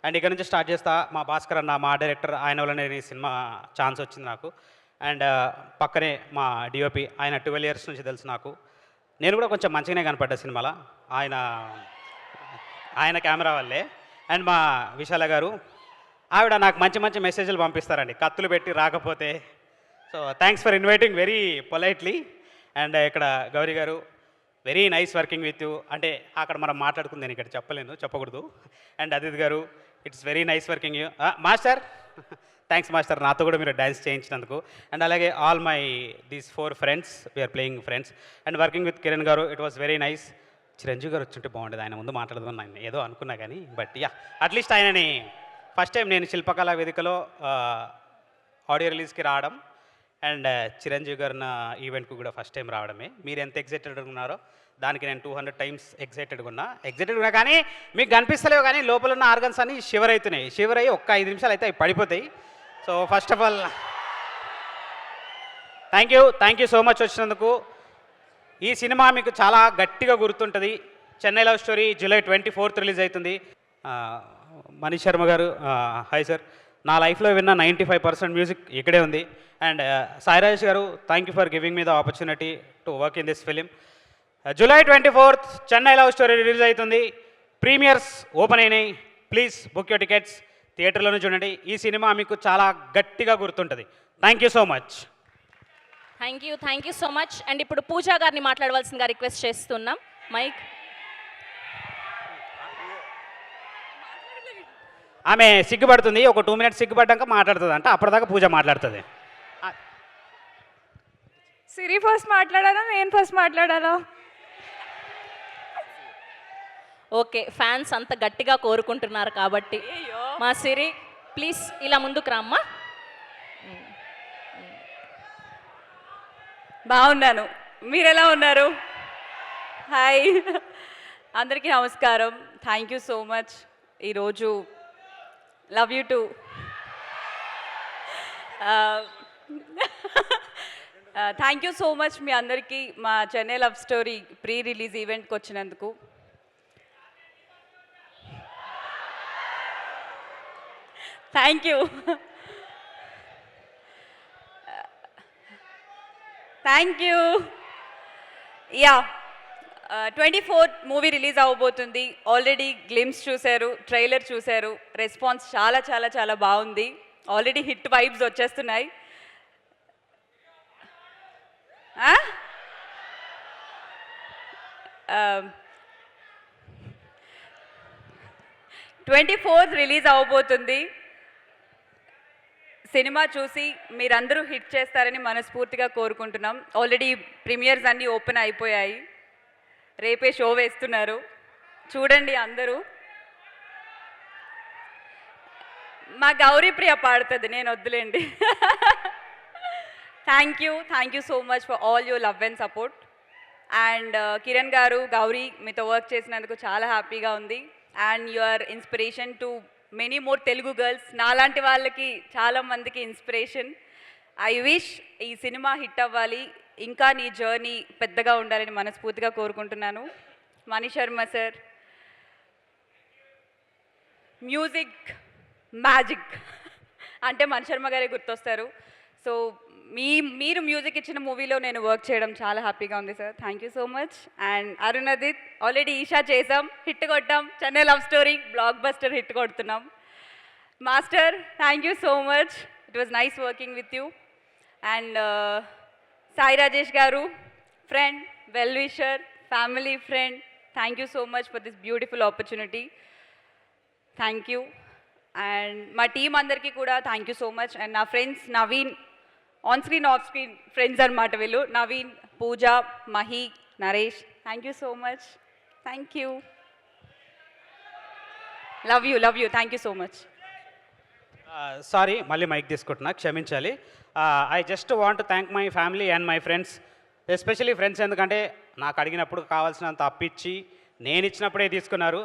అండ్ ఇక్కడ నుంచి స్టార్ట్ చేస్తా. మా భాస్కర్ అన్న, మా డైరెక్టర్, ఆయన వల్లనే ఈ సినిమా ఛాన్స్ వచ్చింది నాకు. అండ్ పక్కనే మా డిఓపి, ఆయన 12 years నుంచి తెలుసు నాకు. నేను కూడా కొంచెం మంచిగానే కనపడ్డా సినిమాలో, ఆయన కెమెరా వల్లే. అండ్ మా విశాల గారు, ఆవిడ నాకు మంచి మెసేజ్లు పంపిస్తారండి, కత్తులు పెట్టి రాకపోతే. So thanks for inviting very politely. And ఇక్కడ గౌరీ గారు, very nice working with you. అంటే అక్కడ మనం మాట్లాడుకుంది, నేను ఇక్కడ చెప్పకూడదు. And Adith garu, it's very nice working you. Master, thanks master, నాతో కూడా మీరు డ్యాన్స్ చేయించినందుకు. అండ్ అలాగే all my these 4 friends, we are playing friends. And working with Kiran garu, it was very nice. Chiranjeevi garu వచ్చుంటే బాగుండేది, ఆయన ముందు మాట్లాడదామని నేను ఏదో అనుకున్నా కానీ, బట్ యా అట్లీస్ట్ ఆయనని ఫస్ట్ టైం నేను శిల్పకళా వేదికలో ఆడియో రిలీజ్కి రావడం, అండ్ చిరంజీవి గారు నా ఈవెంట్కి కూడా ఫస్ట్ టైం రావడమే. మీరు ఎంత ఎగ్జైటెడ్గా ఉన్నారో దానికి నేను 200 times ఎగ్జైటెడ్గా ఉన్నా కానీ మీకు కనిపిస్తలేవు, కానీ లోపల ఉన్న ఆర్గన్స్ అన్నీ షివర్ అయ్యి ఒక్క 5 నిమిషాలు అయితే అవి పడిపోతాయి. So first of all thank you so much వచ్చినందుకు. ఈ సినిమా మీకు చాలా గట్టిగా గుర్తుంటుంది. Chennai love story July 24th release అవుతుంది. మనీష్ శర్మ గారు, హాయ్ సార్. నా లైఫ్లో విన్న 95% మ్యూజిక్ ఇక్కడే ఉంది. And Sairaj garu, thank you for giving me the opportunity to work in this film. July 24th Chennai love story release అవుతుంది. ప్రీమియర్స్ ఓపెన్ అయినాయి. Please book your tickets. థియేటర్లోనే చూడండి. ఈ సినిమా మీకు చాలా గట్టిగా గుర్తుంటుంది. Thank you so much. Thank you so much. And ఇప్పుడు పూజా గారిని మాట్లాడవలసిందిగా రిక్వెస్ట్ చేస్తున్నాం. మైక్. ఆమె సిగ్గుపడుతుంది. ఒక 2 minutes సిగ్గుపడ్డాక మాట్లాడుతుంది అంట. అప్పటిదాకా పూజ మాట్లాడుతుంది. సిరి ఫస్ట్ మాట్లాడాలా, నేను ఫస్ట్ మాట్లాడాలా? ఓకే, ఫ్యాన్స్ అంత గట్టిగా కోరుకుంటున్నారు కాబట్టి మా సిరి ప్లీజ్ ఇలా ముందుకు రామ్మా. బాగున్నాను, మీరు ఎలా ఉన్నారు? హాయ్ అందరికీ నమస్కారం. Thank you so much. ఈరోజు love you too thank you so much మీ అందరికీ మా Chennai love story pre release ఈవెంట్కి వచ్చినందుకు. Thank you. Thank you. Yeah 24th movie release అవ్వబోతుంది. ఆల్రెడీ గ్లిమ్స్ చూశారు, ట్రైలర్ చూశారు. రెస్పాన్స్ చాలా చాలా చాలా బాగుంది. ఆల్రెడీ హిట్ వైబ్స్ వచ్చేస్తున్నాయి. 24th రిలీజ్ అవ్వబోతుంది. సినిమా చూసి మీరందరూ హిట్ చేస్తారని మనస్ఫూర్తిగా కోరుకుంటున్నాం. ఆల్రెడీ ప్రీమియర్స్ అన్నీ ఓపెన్ అయిపోయాయి. రేపే షో వేస్తున్నారు, చూడండి అందరూ. మా గౌరీప్రియ పాడుతుంది, నేను వద్దులేండి. Thank you so much for all your love and support. And Kiran గారు, గౌరీ మీతో వర్క్ చేసినందుకు చాలా హ్యాపీగా ఉంది. And your inspiration to many more Telugu girls. నాలాంటి వాళ్ళకి చాలామందికి ఇన్స్పిరేషన్. ఐ విష్ ఈ సినిమా హిట్ అవ్వాలి, ఇంకా నీ జర్నీ పెద్దగా ఉండాలని మనస్ఫూర్తిగా కోరుకుంటున్నాను. Mani Sharma sir, music magic అంటే మణి శర్మ గారే గుర్తొస్తారు. సో మీరు మ్యూజిక్ ఇచ్చిన మూవీలో నేను వర్క్ చేయడం చాలా హ్యాపీగా ఉంది sir. Thank you so much. And Arunadith, already Eesha చేసాం, హిట్ కొట్టాం. Chennai love story blockbuster hit కొడుతున్నాం. Master, thank you so much. It was nice working with you. And Sai Rajesh garu, friend, well wisher, family friend, thank you so much for this beautiful opportunity. Thank you. And మా team అందరికీ కూడా thank you so much. And నా friends Naveen, on screen off screen friends అనమాట వీళ్ళు. Naveen, Pooja, Mahi, Naresh, thank you so much. Thank you. Love you. Thank you so much. Sorry, మళ్ళీ mike తీసుకుంటున్నా, క్షమించాలి. I just want to thank my family and my friends, especially friends. ఎందుకంటే నాకు అడిగినప్పుడు కావాల్సినంత అప్పిచ్చి నేను ఇచ్చినప్పుడే తీసుకున్నారు.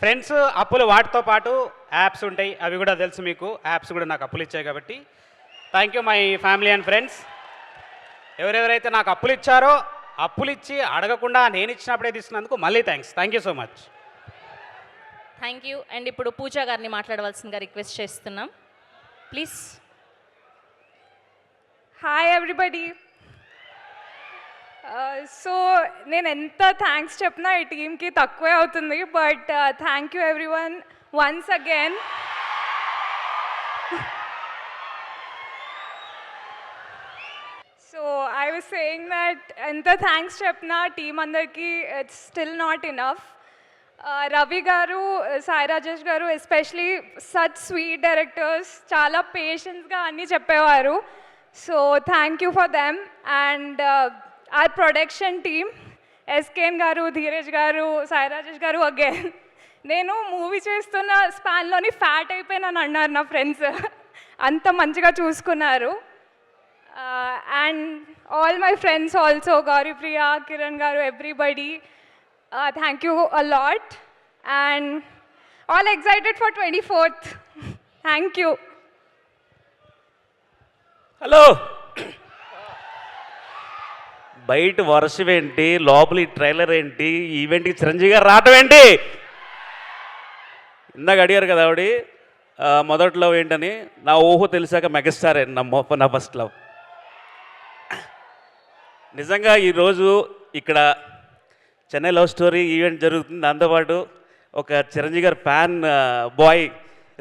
ఫ్రెండ్స్ అప్పులు వాటితో పాటు యాప్స్ ఉంటాయి, అవి కూడా తెలుసు మీకు. యాప్స్ కూడా నాకు అప్పులు ఇచ్చాయి కాబట్టి thank you my family and friends. ఎవరెవరైతే నాకు అప్పులు ఇచ్చారో, అప్పులు ఇచ్చి అడగకుండా నేను ఇచ్చినప్పుడే తీసుకున్నందుకు మళ్ళీ thank you so much. Thank you. And ఇప్పుడు పూజా గారిని మాట్లాడవలసిందిగా రిక్వెస్ట్ చేస్తున్నాం. ప్లీజ్. Hi everybody. సో నేను ఎంత థ్యాంక్స్ చెప్పినా ఈ టీమ్కి తక్కువే అవుతుంది. But thank you every one once again. So I was saying that ఎంత థ్యాంక్స్ చెప్పినా టీం అందరికీ it's still not enough. Ravi గారు, సాయి రాజేష్ గారు ఎస్పెషలీ సచ్ స్వీట్ డైరెక్టర్స్, చాలా పేషెన్స్గా అన్నీ చెప్పేవారు. So thank you for them. And our production team, SKN గారు, ధీరజ్ గారు, సాయి రాజేష్ గారు అగైన్. నేను మూవీ చేస్తున్న స్పాన్లోని ఫ్యాట్ అయిపోయినాను అన్నారు నా ఫ్రెండ్స్, అంత మంచిగా చూసుకున్నారు. And all my friends also, Gauripriya, Kiran garu, everybody, thank you a lot. And all excited for 24th. Thank you. Hello, బయట వర్షం ఏంటి, లోపల ఈ ట్రైలర్ ఏంటి, ఈవెంట్కి చిరంజీవి గారు రావటం ఏంటి? ఇందాక అడిగారు కదా ఆవిడ, మొదటి లవ్ ఏంటని నా ఊహో తెలిసాక మెగాస్టార్ నా ఫస్ట్ లవ్. నిజంగా ఈరోజు ఇక్కడ చెన్నై లవ్ స్టోరీ ఈవెంట్ జరుగుతుంది. దాంతోపాటు ఒక చిరంజీవి గారు ఫ్యాన్ బాయ్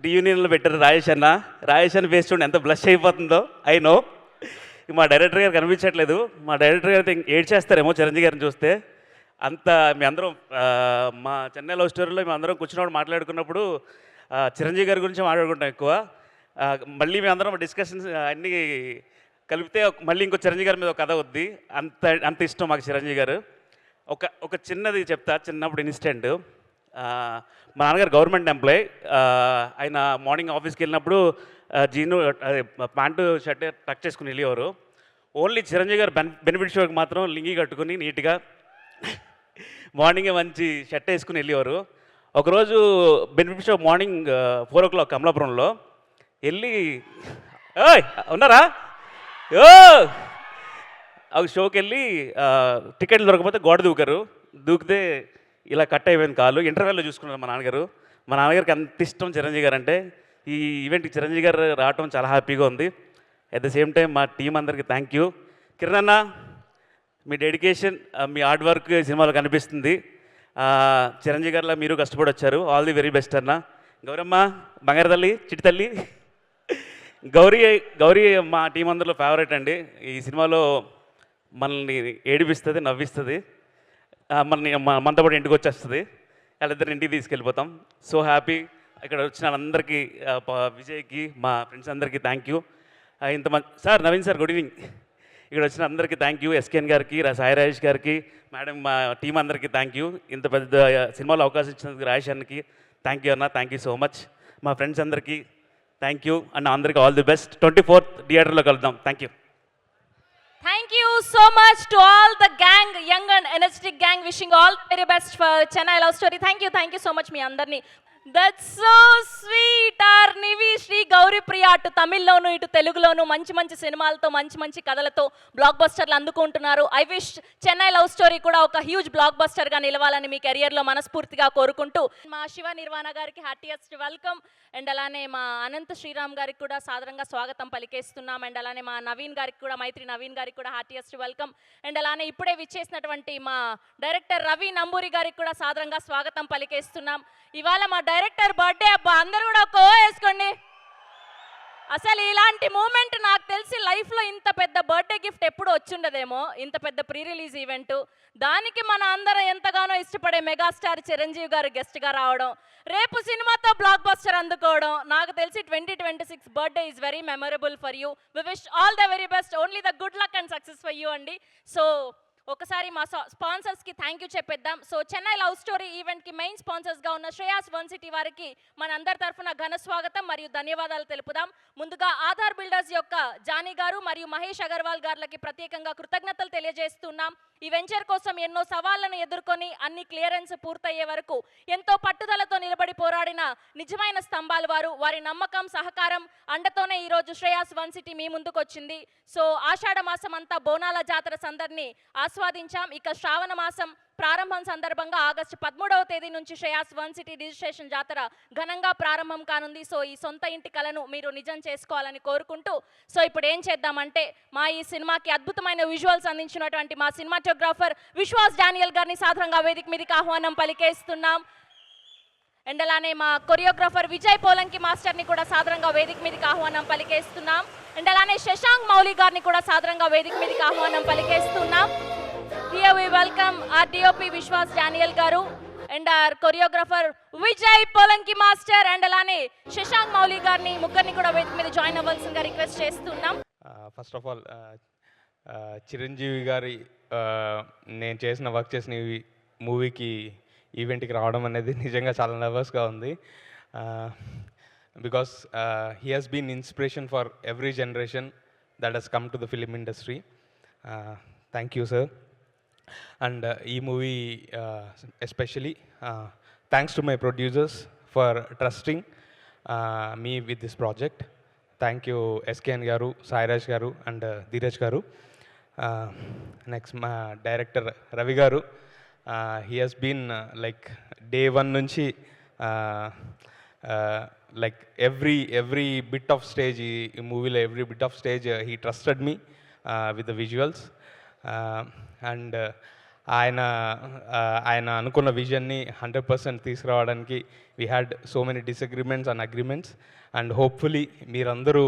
రీయూనియన్లో పెట్టారు రాజేష్ అన్న ఫేస్ చూడండి ఎంత బ్లష్ అయిపోతుందో. ఐ నో మా డైరెక్టర్ గారు కనిపించట్లేదు. మా డైరెక్టర్ గారు అయితే ఏడ్చేస్తారేమో చిరంజీవి గారిని చూస్తే. అంత మీ అందరం మా చెన్నై లవ్ స్టోరీలో మేము అందరం కూర్చున్నప్పుడు మాట్లాడుకున్నప్పుడు చిరంజీవి గారి గురించి మాట్లాడుకుంటాం ఎక్కువ. మళ్ళీ మేము అందరం డిస్కషన్స్ అన్నీ కలిపితే మళ్ళీ ఇంకో చిరంజీవి గారి మీద ఒక కథ వద్ది. అంత ఇష్టం మాకు చిరంజీవి గారు. ఒక చిన్నది చెప్తా, చిన్నప్పుడు ఇన్సిడెంట్. మా నాన్నగారు గవర్నమెంట్ ఎంప్లాయ్. ఆయన మార్నింగ్ ఆఫీస్కి వెళ్ళినప్పుడు జీను అదే ప్యాంటు షర్ట్ టక్ చేసుకుని వెళ్ళేవారు. ఓన్లీ చిరంజీవి గారు బెనిఫిట్ షోకి మాత్రం లింగి కట్టుకుని నీట్గా మార్నింగే మంచి షర్ట్ వేసుకుని వెళ్ళేవారు. ఒకరోజు బెనిఫిట్ షో మార్నింగ్ 4 o'clock కమలాపురంలో వెళ్ళి ఓయ్ ఉన్నారా ఒక షోకి వెళ్ళి టికెట్లు దొరకకపోతే గోడ దూకితే ఇలా కట్ అయిపోయింది కాలు. ఇంటర్వెల్లో చూసుకున్నారు మా నాన్నగారికి అంత ఇష్టం చిరంజీవి గారు అంటే. ఈ ఈవెంట్కి చిరంజీవి గారు రావటం చాలా హ్యాపీగా ఉంది. అట్ ద సేమ్ టైం మా టీం అందరికీ థ్యాంక్ యూ. కిరణ్ అన్న, మీ డెడికేషన్, మీ హార్డ్ వర్క్ సినిమాలో కనిపిస్తుంది. చిరంజీవి గారిలా మీరు కష్టపడి వచ్చారు. ఆల్ ది వెరీ బెస్ట్ అన్న. గౌరమ్మ, బంగారు తల్లి, చిట్టి తల్లి, గౌరీ మా టీం అందరిలో ఫేవరెట్ అండి. ఈ సినిమాలో మనల్ని ఏడిపిస్తుంది, నవ్విస్తుంది, మనతో పాటు ఇంటికి వచ్చేస్తుంది. వాళ్ళిద్దరు ఇంటికి తీసుకెళ్ళిపోతాం. So happy. ఇక్కడ వచ్చిన అందరికీ, విజయ్కి, మా ఫ్రెండ్స్ అందరికీ థ్యాంక్ యూ. ఇంతమంది sir, Naveen sir good evening. ఇక్కడ వచ్చిన అందరికీ థ్యాంక్ యూ. ఎస్కేఎన్ గారికి, సాయి రాజేష్ గారికి, మేడం, మా టీం అందరికీ థ్యాంక్ యూ. ఇంత పెద్ద సినిమాలో అవకాశం ఇచ్చినందుకు రాజేష్ అన్నకి థ్యాంక్ యూ అన్న. Thank you so much. మా ఫ్రెండ్స్ అందరికీ థ్యాంక్ యూ అన్న. అందరికీ ఆల్ ది బెస్ట్. 24th థియేటర్లో కలుద్దాం. Thank you. Thank you so much to all the gang, young and energetic gang, wishing all the very best for Chennai Love Story. Thank you so much మీ అందరినీ. That's so sweet. నివి Shri Gauri ప్రియ అటు తమిళ్లోను ఇటు తెలుగులోను మంచి మంచి సినిమాలతో మంచి కథలతో బ్లాక్ బస్టర్లు అందుకుంటున్నారు. I wish Chennai love story కూడా ఒక హ్యూజ్ బ్లాక్ బస్టర్గా నిలవాలని మీ కెరియర్లో మనస్ఫూర్తిగా కోరుకుంటూ మా శివ నిర్వాణ గారికి హ్యాపీయెస్ట్ వెల్కమ్. అండ్ అలానే మా అనంత శ్రీరామ్ గారికి కూడా సాదరంగా స్వాగతం పలికేస్తున్నాం. అండ్ అలానే మా నవీన్ గారికి కూడా, మైత్రి నవీన్ గారికి కూడా హ్యాపీయెస్ట్ వెల్కమ్. అండ్ అలానే ఇప్పుడే విచ్చేసినటువంటి మా డైరెక్టర్ రవి నంబూరి గారికి కూడా సాదరంగా స్వాగతం పలికేస్తున్నాం. ఇవాళ మా డైరెక్టర్ బర్త్డే. అబ్బా, అందరూ కూడా ఒక వేసుకోండి. అసలు ఇలాంటి మూమెంట్ నాకు తెలిసి లైఫ్లో ఇంత పెద్ద బర్త్డే గిఫ్ట్ ఎప్పుడు వచ్చిండదేమో, ఇంత పెద్ద ప్రీ రిలీజ్ ఈవెంట్. దానికి మన అందరం ఎంతగానో ఇష్టపడే మెగాస్టార్ చిరంజీవి గారు గెస్ట్గా రావడం, రేపు సినిమాతో బ్లాక్ బస్టర్ అందుకోవడం, నాకు తెలిసి 2026 birthday is very memorable for you. We wish all the very best. Only the good luck and success for you అండి. సో ఒకసారి మా స్పాన్సర్స్కి థ్యాంక్ యూ చెప్పేద్దాం. సో చెన్నై లవ్ స్టోరీ ఈవెంట్కి మెయిన్ స్పాన్సర్స్గా ఉన్న శ్రేయాస్ వన్ సిటీ వారికి మన అందరి తరఫున ఘన స్వాగతం మరియు ధన్యవాదాలు తెలుపుదాం. ముందుగా ఆధార్ బిల్డర్స్ యొక్క జానీ గారు మరియు మహేష్ అగర్వాల్ గారులకి ప్రత్యేకంగా కృతజ్ఞతలు తెలియజేస్తున్నాం. ఈ వెంచర్ కోసం ఎన్నో సవాళ్లను ఎదుర్కొని అన్ని క్లియరెన్స్ పూర్తయ్యే వరకు ఎంతో పట్టుదలతో నిలబడి పోరాడిన నిజమైన స్తంభాలు వారు. వారి నమ్మకం, సహకారం, అండతోనే ఈరోజు శ్రేయాస్ వన్ సిటీ మీ ముందుకు వచ్చింది. సో ఆషాఢ మాసం అంతా బోనాల జాతర సందర్ని ఆస్వాదించాం. ఇక శ్రావణ మాసం ప్రారంభం సందర్భంగా ఆగస్టు 13వ తేదీ నుంచి శ్రేయాస్ వన్ సిటీ రిజిస్ట్రేషన్ జాతర ఘనంగా ప్రారంభం కానుంది. సో ఈ సొంత ఇంటి కలను మీరు నిజం చేసుకోవాలని కోరుకుంటూ, సో ఇప్పుడు ఏం చేద్దామంటే మా ఈ సినిమాకి అద్భుతమైన విజువల్స్ అందించినటువంటి మా సినిమాటోగ్రాఫర్ విశ్వాస్ డానియల్ గారిని సాధారణంగా వేదిక మీదకి ఆహ్వానం పలికేస్తున్నాం. అండ్ అలానే మా కొరియోగ్రాఫర్ విజయ్ పోలంకి మాస్టర్ని కూడా సాధారణంగా వేదిక మీదకి ఆహ్వానం పలికేస్తున్నాం. అండ్ అలానే శశాంక్ మౌలి గారిని కూడా సాధారణంగా వేదిక మీదకి ఆహ్వానం పలికేస్తున్నాం. Here we welcome our DOP Vishwas Daniel garu and our choreographer Vijay Polanki master and alane Shashank Mauli garni muggarni kuda vedika meeda join avvalsinదిగా రిక్వెస్ట్ చేస్తున్నాం. ఫస్ట్ ఆఫ్ ఆల్ చిరంజీవి గారి నేను వర్క్ చేసిన మూవీకి ఈవెంట్కి రావడం అనేది నిజంగా చాలా నర్వస్గా ఉంది. Because he has been inspiration for every generation that has come to the film industry. Thank you sir. And ఈ movie especially thanks to my producers for trusting me with this project. Thank you SKN గారు, సాయిరాజ్ గారు and Dheeraj గారు. Next మా director Ravi గారు. He has been like day 1 నుంచి like every bit of stage ఈ మూవీలో every bit of stage he trusted me with the visuals and ఆయన అనుకున్న విజన్ని 100% తీసుకురావడానికి we had so many disagreements and agreements and hopefully మీరందరూ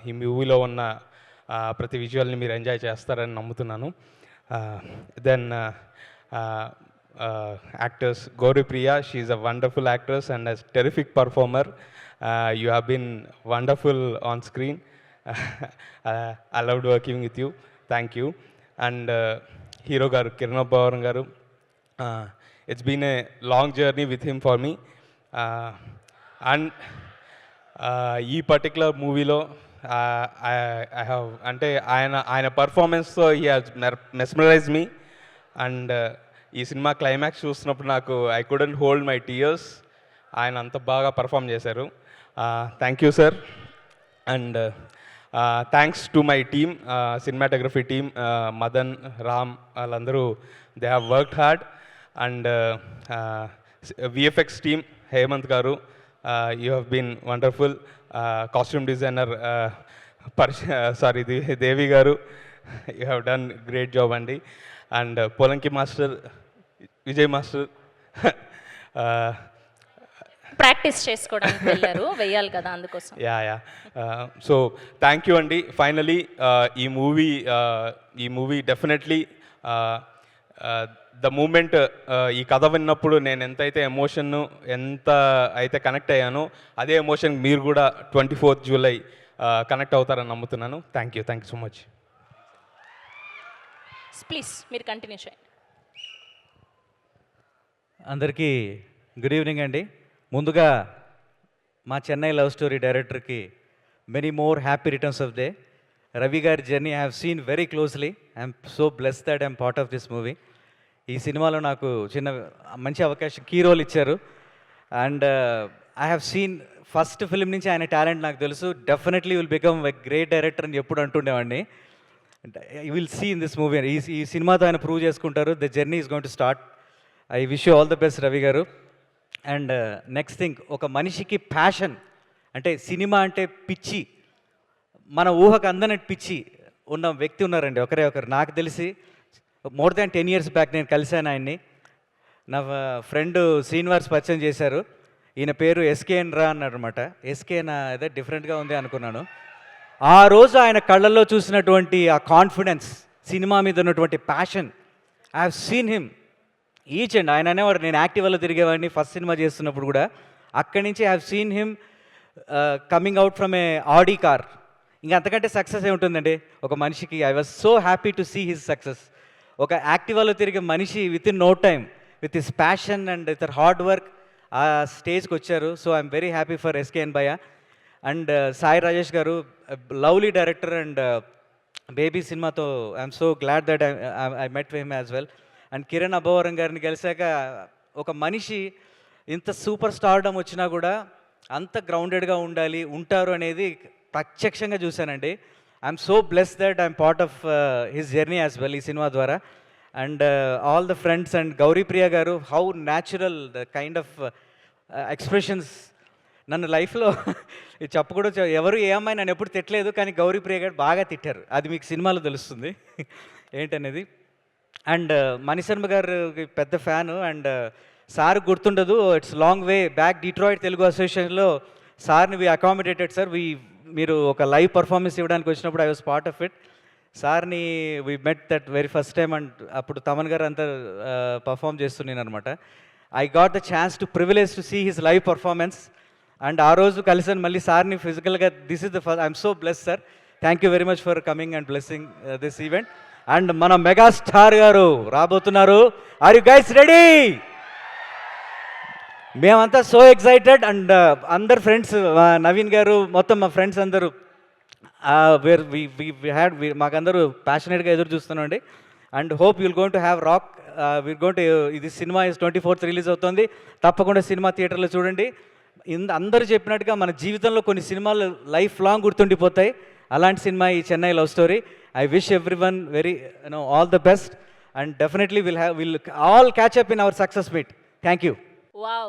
ఈ మూవీలో ఉన్న ప్రతి విజువల్ని మీరు ఎంజాయ్ చేస్తారని నమ్ముతున్నాను. Then actors Gauripriya, she is a wonderful actress and a terrific performer. You have been wonderful on screen. I loved working with you. Thank you. And hero garu Kiran Abbavaram garu, it's been a long journey with him for me. And ఈ particular మూవీలో I have అంటే ఆయన పర్ఫార్మెన్స్తో he has mesmerize me. And ఈ cinema climax చూస్తున్నప్పుడు నాకు I couldn't hold my tears. ఆయన అంత బాగా పర్ఫామ్ చేశారు. Thank you sir. And thanks to my team, cinematography team, Madan, Ram, వాళ్ళందరూ they have worked hard. And VFX team, Hemanth garu, you have been wonderful. Costume designer Devi garu, you have done great job అండి. And Polanki master, Vijay master, practice చేసుకోవడానికి వెళ్ళారు, వెయ్యాలి కదా అందుకోసం. Yeah so thank you అండి. Finally ఈ movie definitely the moment, ఈ కథ విన్నప్పుడు నేను ఎంత అయితే కనెక్ట్ అయ్యానో అదే ఎమోషన్ మీరు కూడా 24th జూలై కనెక్ట్ అవుతారని నమ్ముతున్నాను. Thank you so much. Please మీరు కంటిన్యూ చేయండి. అందరికీ గుడ్ ఈవినింగ్ అండి. ముందుగా మా చెన్నై లవ్ స్టోరీ డైరెక్టర్కి many more happy returns of the. Day Ravi journey I have seen very closely. I'm so bless that I'm part of this movie. ఈ సినిమాలో నాకు మంచి అవకాశం, కీ రోల్ ఇచ్చారు. And I have seen first film నుంచి ఆయన talent నాకు తెలుసు. Definitely will become a great director అని ఎప్పుడు అంటుండేవాడిని. You will see in this movie. ఈ సినిమాతో ఆయన ప్రూవ్ చేసుకుంటారు. The journey is going to start. I wish you all the best Ravi garu. And next thing, ఒక మనిషికి ప్యాషన్ అంటే సినిమా అంటే పిచ్చి, మన ఊహకు అందనట్టు పిచ్చి ఉన్న వ్యక్తి ఉన్నారండి, ఒకరు. నాకు తెలిసి మోర్ దాన్ 10 years బ్యాక్ నేను కలిశాను ఆయన్ని. నా ఫ్రెండ్ శ్రీనివాస్ పరిచయం చేశారు. ఈయన పేరు ఎస్కేఎన్ రా అన్నాడు అనమాట. ఎస్కేఎన్ అదే డిఫరెంట్గా ఉంది అనుకున్నాను. ఆ రోజు ఆయన కళ్ళల్లో చూసినటువంటి ఆ కాన్ఫిడెన్స్, సినిమా మీద ఉన్నటువంటి passion, I have seen him each and ఆయన అనేవాడు నేను యాక్టివాలో తిరిగేవాడిని ఫస్ట్ సినిమా చేస్తున్నప్పుడు కూడా. అక్కడి నుంచి I have seen him coming out from a Audi car. ఇంకా అంతకంటే సక్సెస్ ఏముంటుందండి ఒక మనిషికి. I was so happy to see his success. ఒక యాక్టివాలో తిరిగే మనిషి with in no time with his passion and with hard work ఆ స్టేజ్కి వచ్చారు. So I'm very happy for SKN భయ్య. అండ్ సాయి రాజేష్ గారు, లవ్లీ డైరెక్టర్. అండ్ బేబీ సినిమాతో I'm so glad that I met him as well. And Kiran Abbavaram గారిని కలిసాక ఒక మనిషి ఇంత సూపర్ స్టార్డమ్ వచ్చినా కూడా అంత గ్రౌండెడ్గా ఉంటారు అనేది ప్రత్యక్షంగా చూశానండి. I'm so bless that I'm part of his journey as well ఈ సినిమా ద్వారా. And all the friends and Gauripriya garu, how natural the kind of expressions. నన్ను లైఫ్లో ఇది చెప్పకూడదు, ఎవరు ఏ అమ్మాయి నన్ను ఎప్పుడు తిట్టలేదు, కానీ గౌరీప్రియ గారు బాగా తిట్టారు. అది మీకు సినిమాలో తెలుస్తుంది ఏంటనేది. అండ్ మణిశర్మ గారికి పెద్ద ఫ్యాను. అండ్ సార్ గుర్తుండదు, it's long way back Detroit Telugu అసోసియేషన్లో సార్ని వి అకామిడేటెడ్ సార్. మీరు ఒక లైవ్ పర్ఫార్మెన్స్ ఇవ్వడానికి వచ్చినప్పుడు I was part of it. సార్ని we met that very first time. And అప్పుడు తమన్ గారు అంతా పర్ఫామ్ చేస్తున్నాను అనమాట. I got the chance to privilege to see his live performance. And ఆ రోజు కలిసాను మళ్ళీ సార్ని ఫిజికల్గా. This is the first. I'm so bless sir. Thank you very much for coming and blessing this event. And మన megastar garu రాబోతున్నారు. Are you guys ready? మేమంతా so excited. And అందరు ఫ్రెండ్స్, నవీన్ గారు, మొత్తం మా ఫ్రెండ్స్ అందరూ మాకందరూ ప్యాషనేట్గా ఎదురు చూస్తున్నామండి. And hope will going to have rock. Will going to ఇది సినిమా 24th రిలీజ్ అవుతుంది. తప్పకుండా సినిమా థియేటర్లో చూడండి. అందరూ చెప్పినట్టుగా మన జీవితంలో కొన్ని సినిమాలు లైఫ్ లాంగ్ గుర్తుండిపోతాయి. అలాంటి సినిమా ఈ Chennai love story. I wish everyone all the best, and definitely we'll all catch up in our success meet. Thank you. Wow.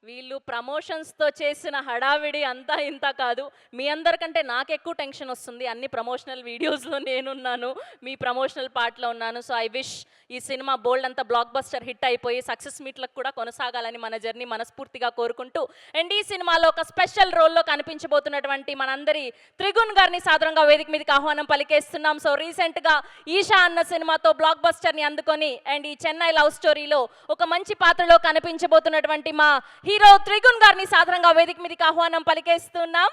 వీళ్ళు ప్రమోషన్స్తో చేసిన హడావిడి అంతా ఇంత కాదు. మీ అందరికంటే నాకు ఎక్కువ టెన్షన్ వస్తుంది. అన్ని ప్రమోషనల్ వీడియోస్లో నేనున్నాను, మీ ప్రమోషనల్ పార్ట్లో ఉన్నాను. సో ఐ విష్ ఈ సినిమా బోల్డ్ అంతా బ్లాక్ బస్టర్ హిట్ అయిపోయి సక్సెస్ మీట్లకు కూడా కొనసాగాలని మన జర్నీ మనస్ఫూర్తిగా కోరుకుంటూ, అండ్ ఈ సినిమాలో ఒక స్పెషల్ రోల్లో కనిపించబోతున్నటువంటి మనందరి త్రిగుణ్ గారిని సాదరంగా వేదిక మీదకి ఆహ్వానం పలికేస్తున్నాం. సో రీసెంట్గా ఈషా అన్న సినిమాతో బ్లాక్ బస్టర్ని అందుకొని అండ్ ఈ చెన్నై లవ్ స్టోరీలో ఒక మంచి పాత్రలో కనిపించబోతున్నటువంటి మా హీరో త్రిగుణ్ గారిని సాధారణంగా వేదిక మీదకి ఆహ్వానం పలికేస్తున్నాం.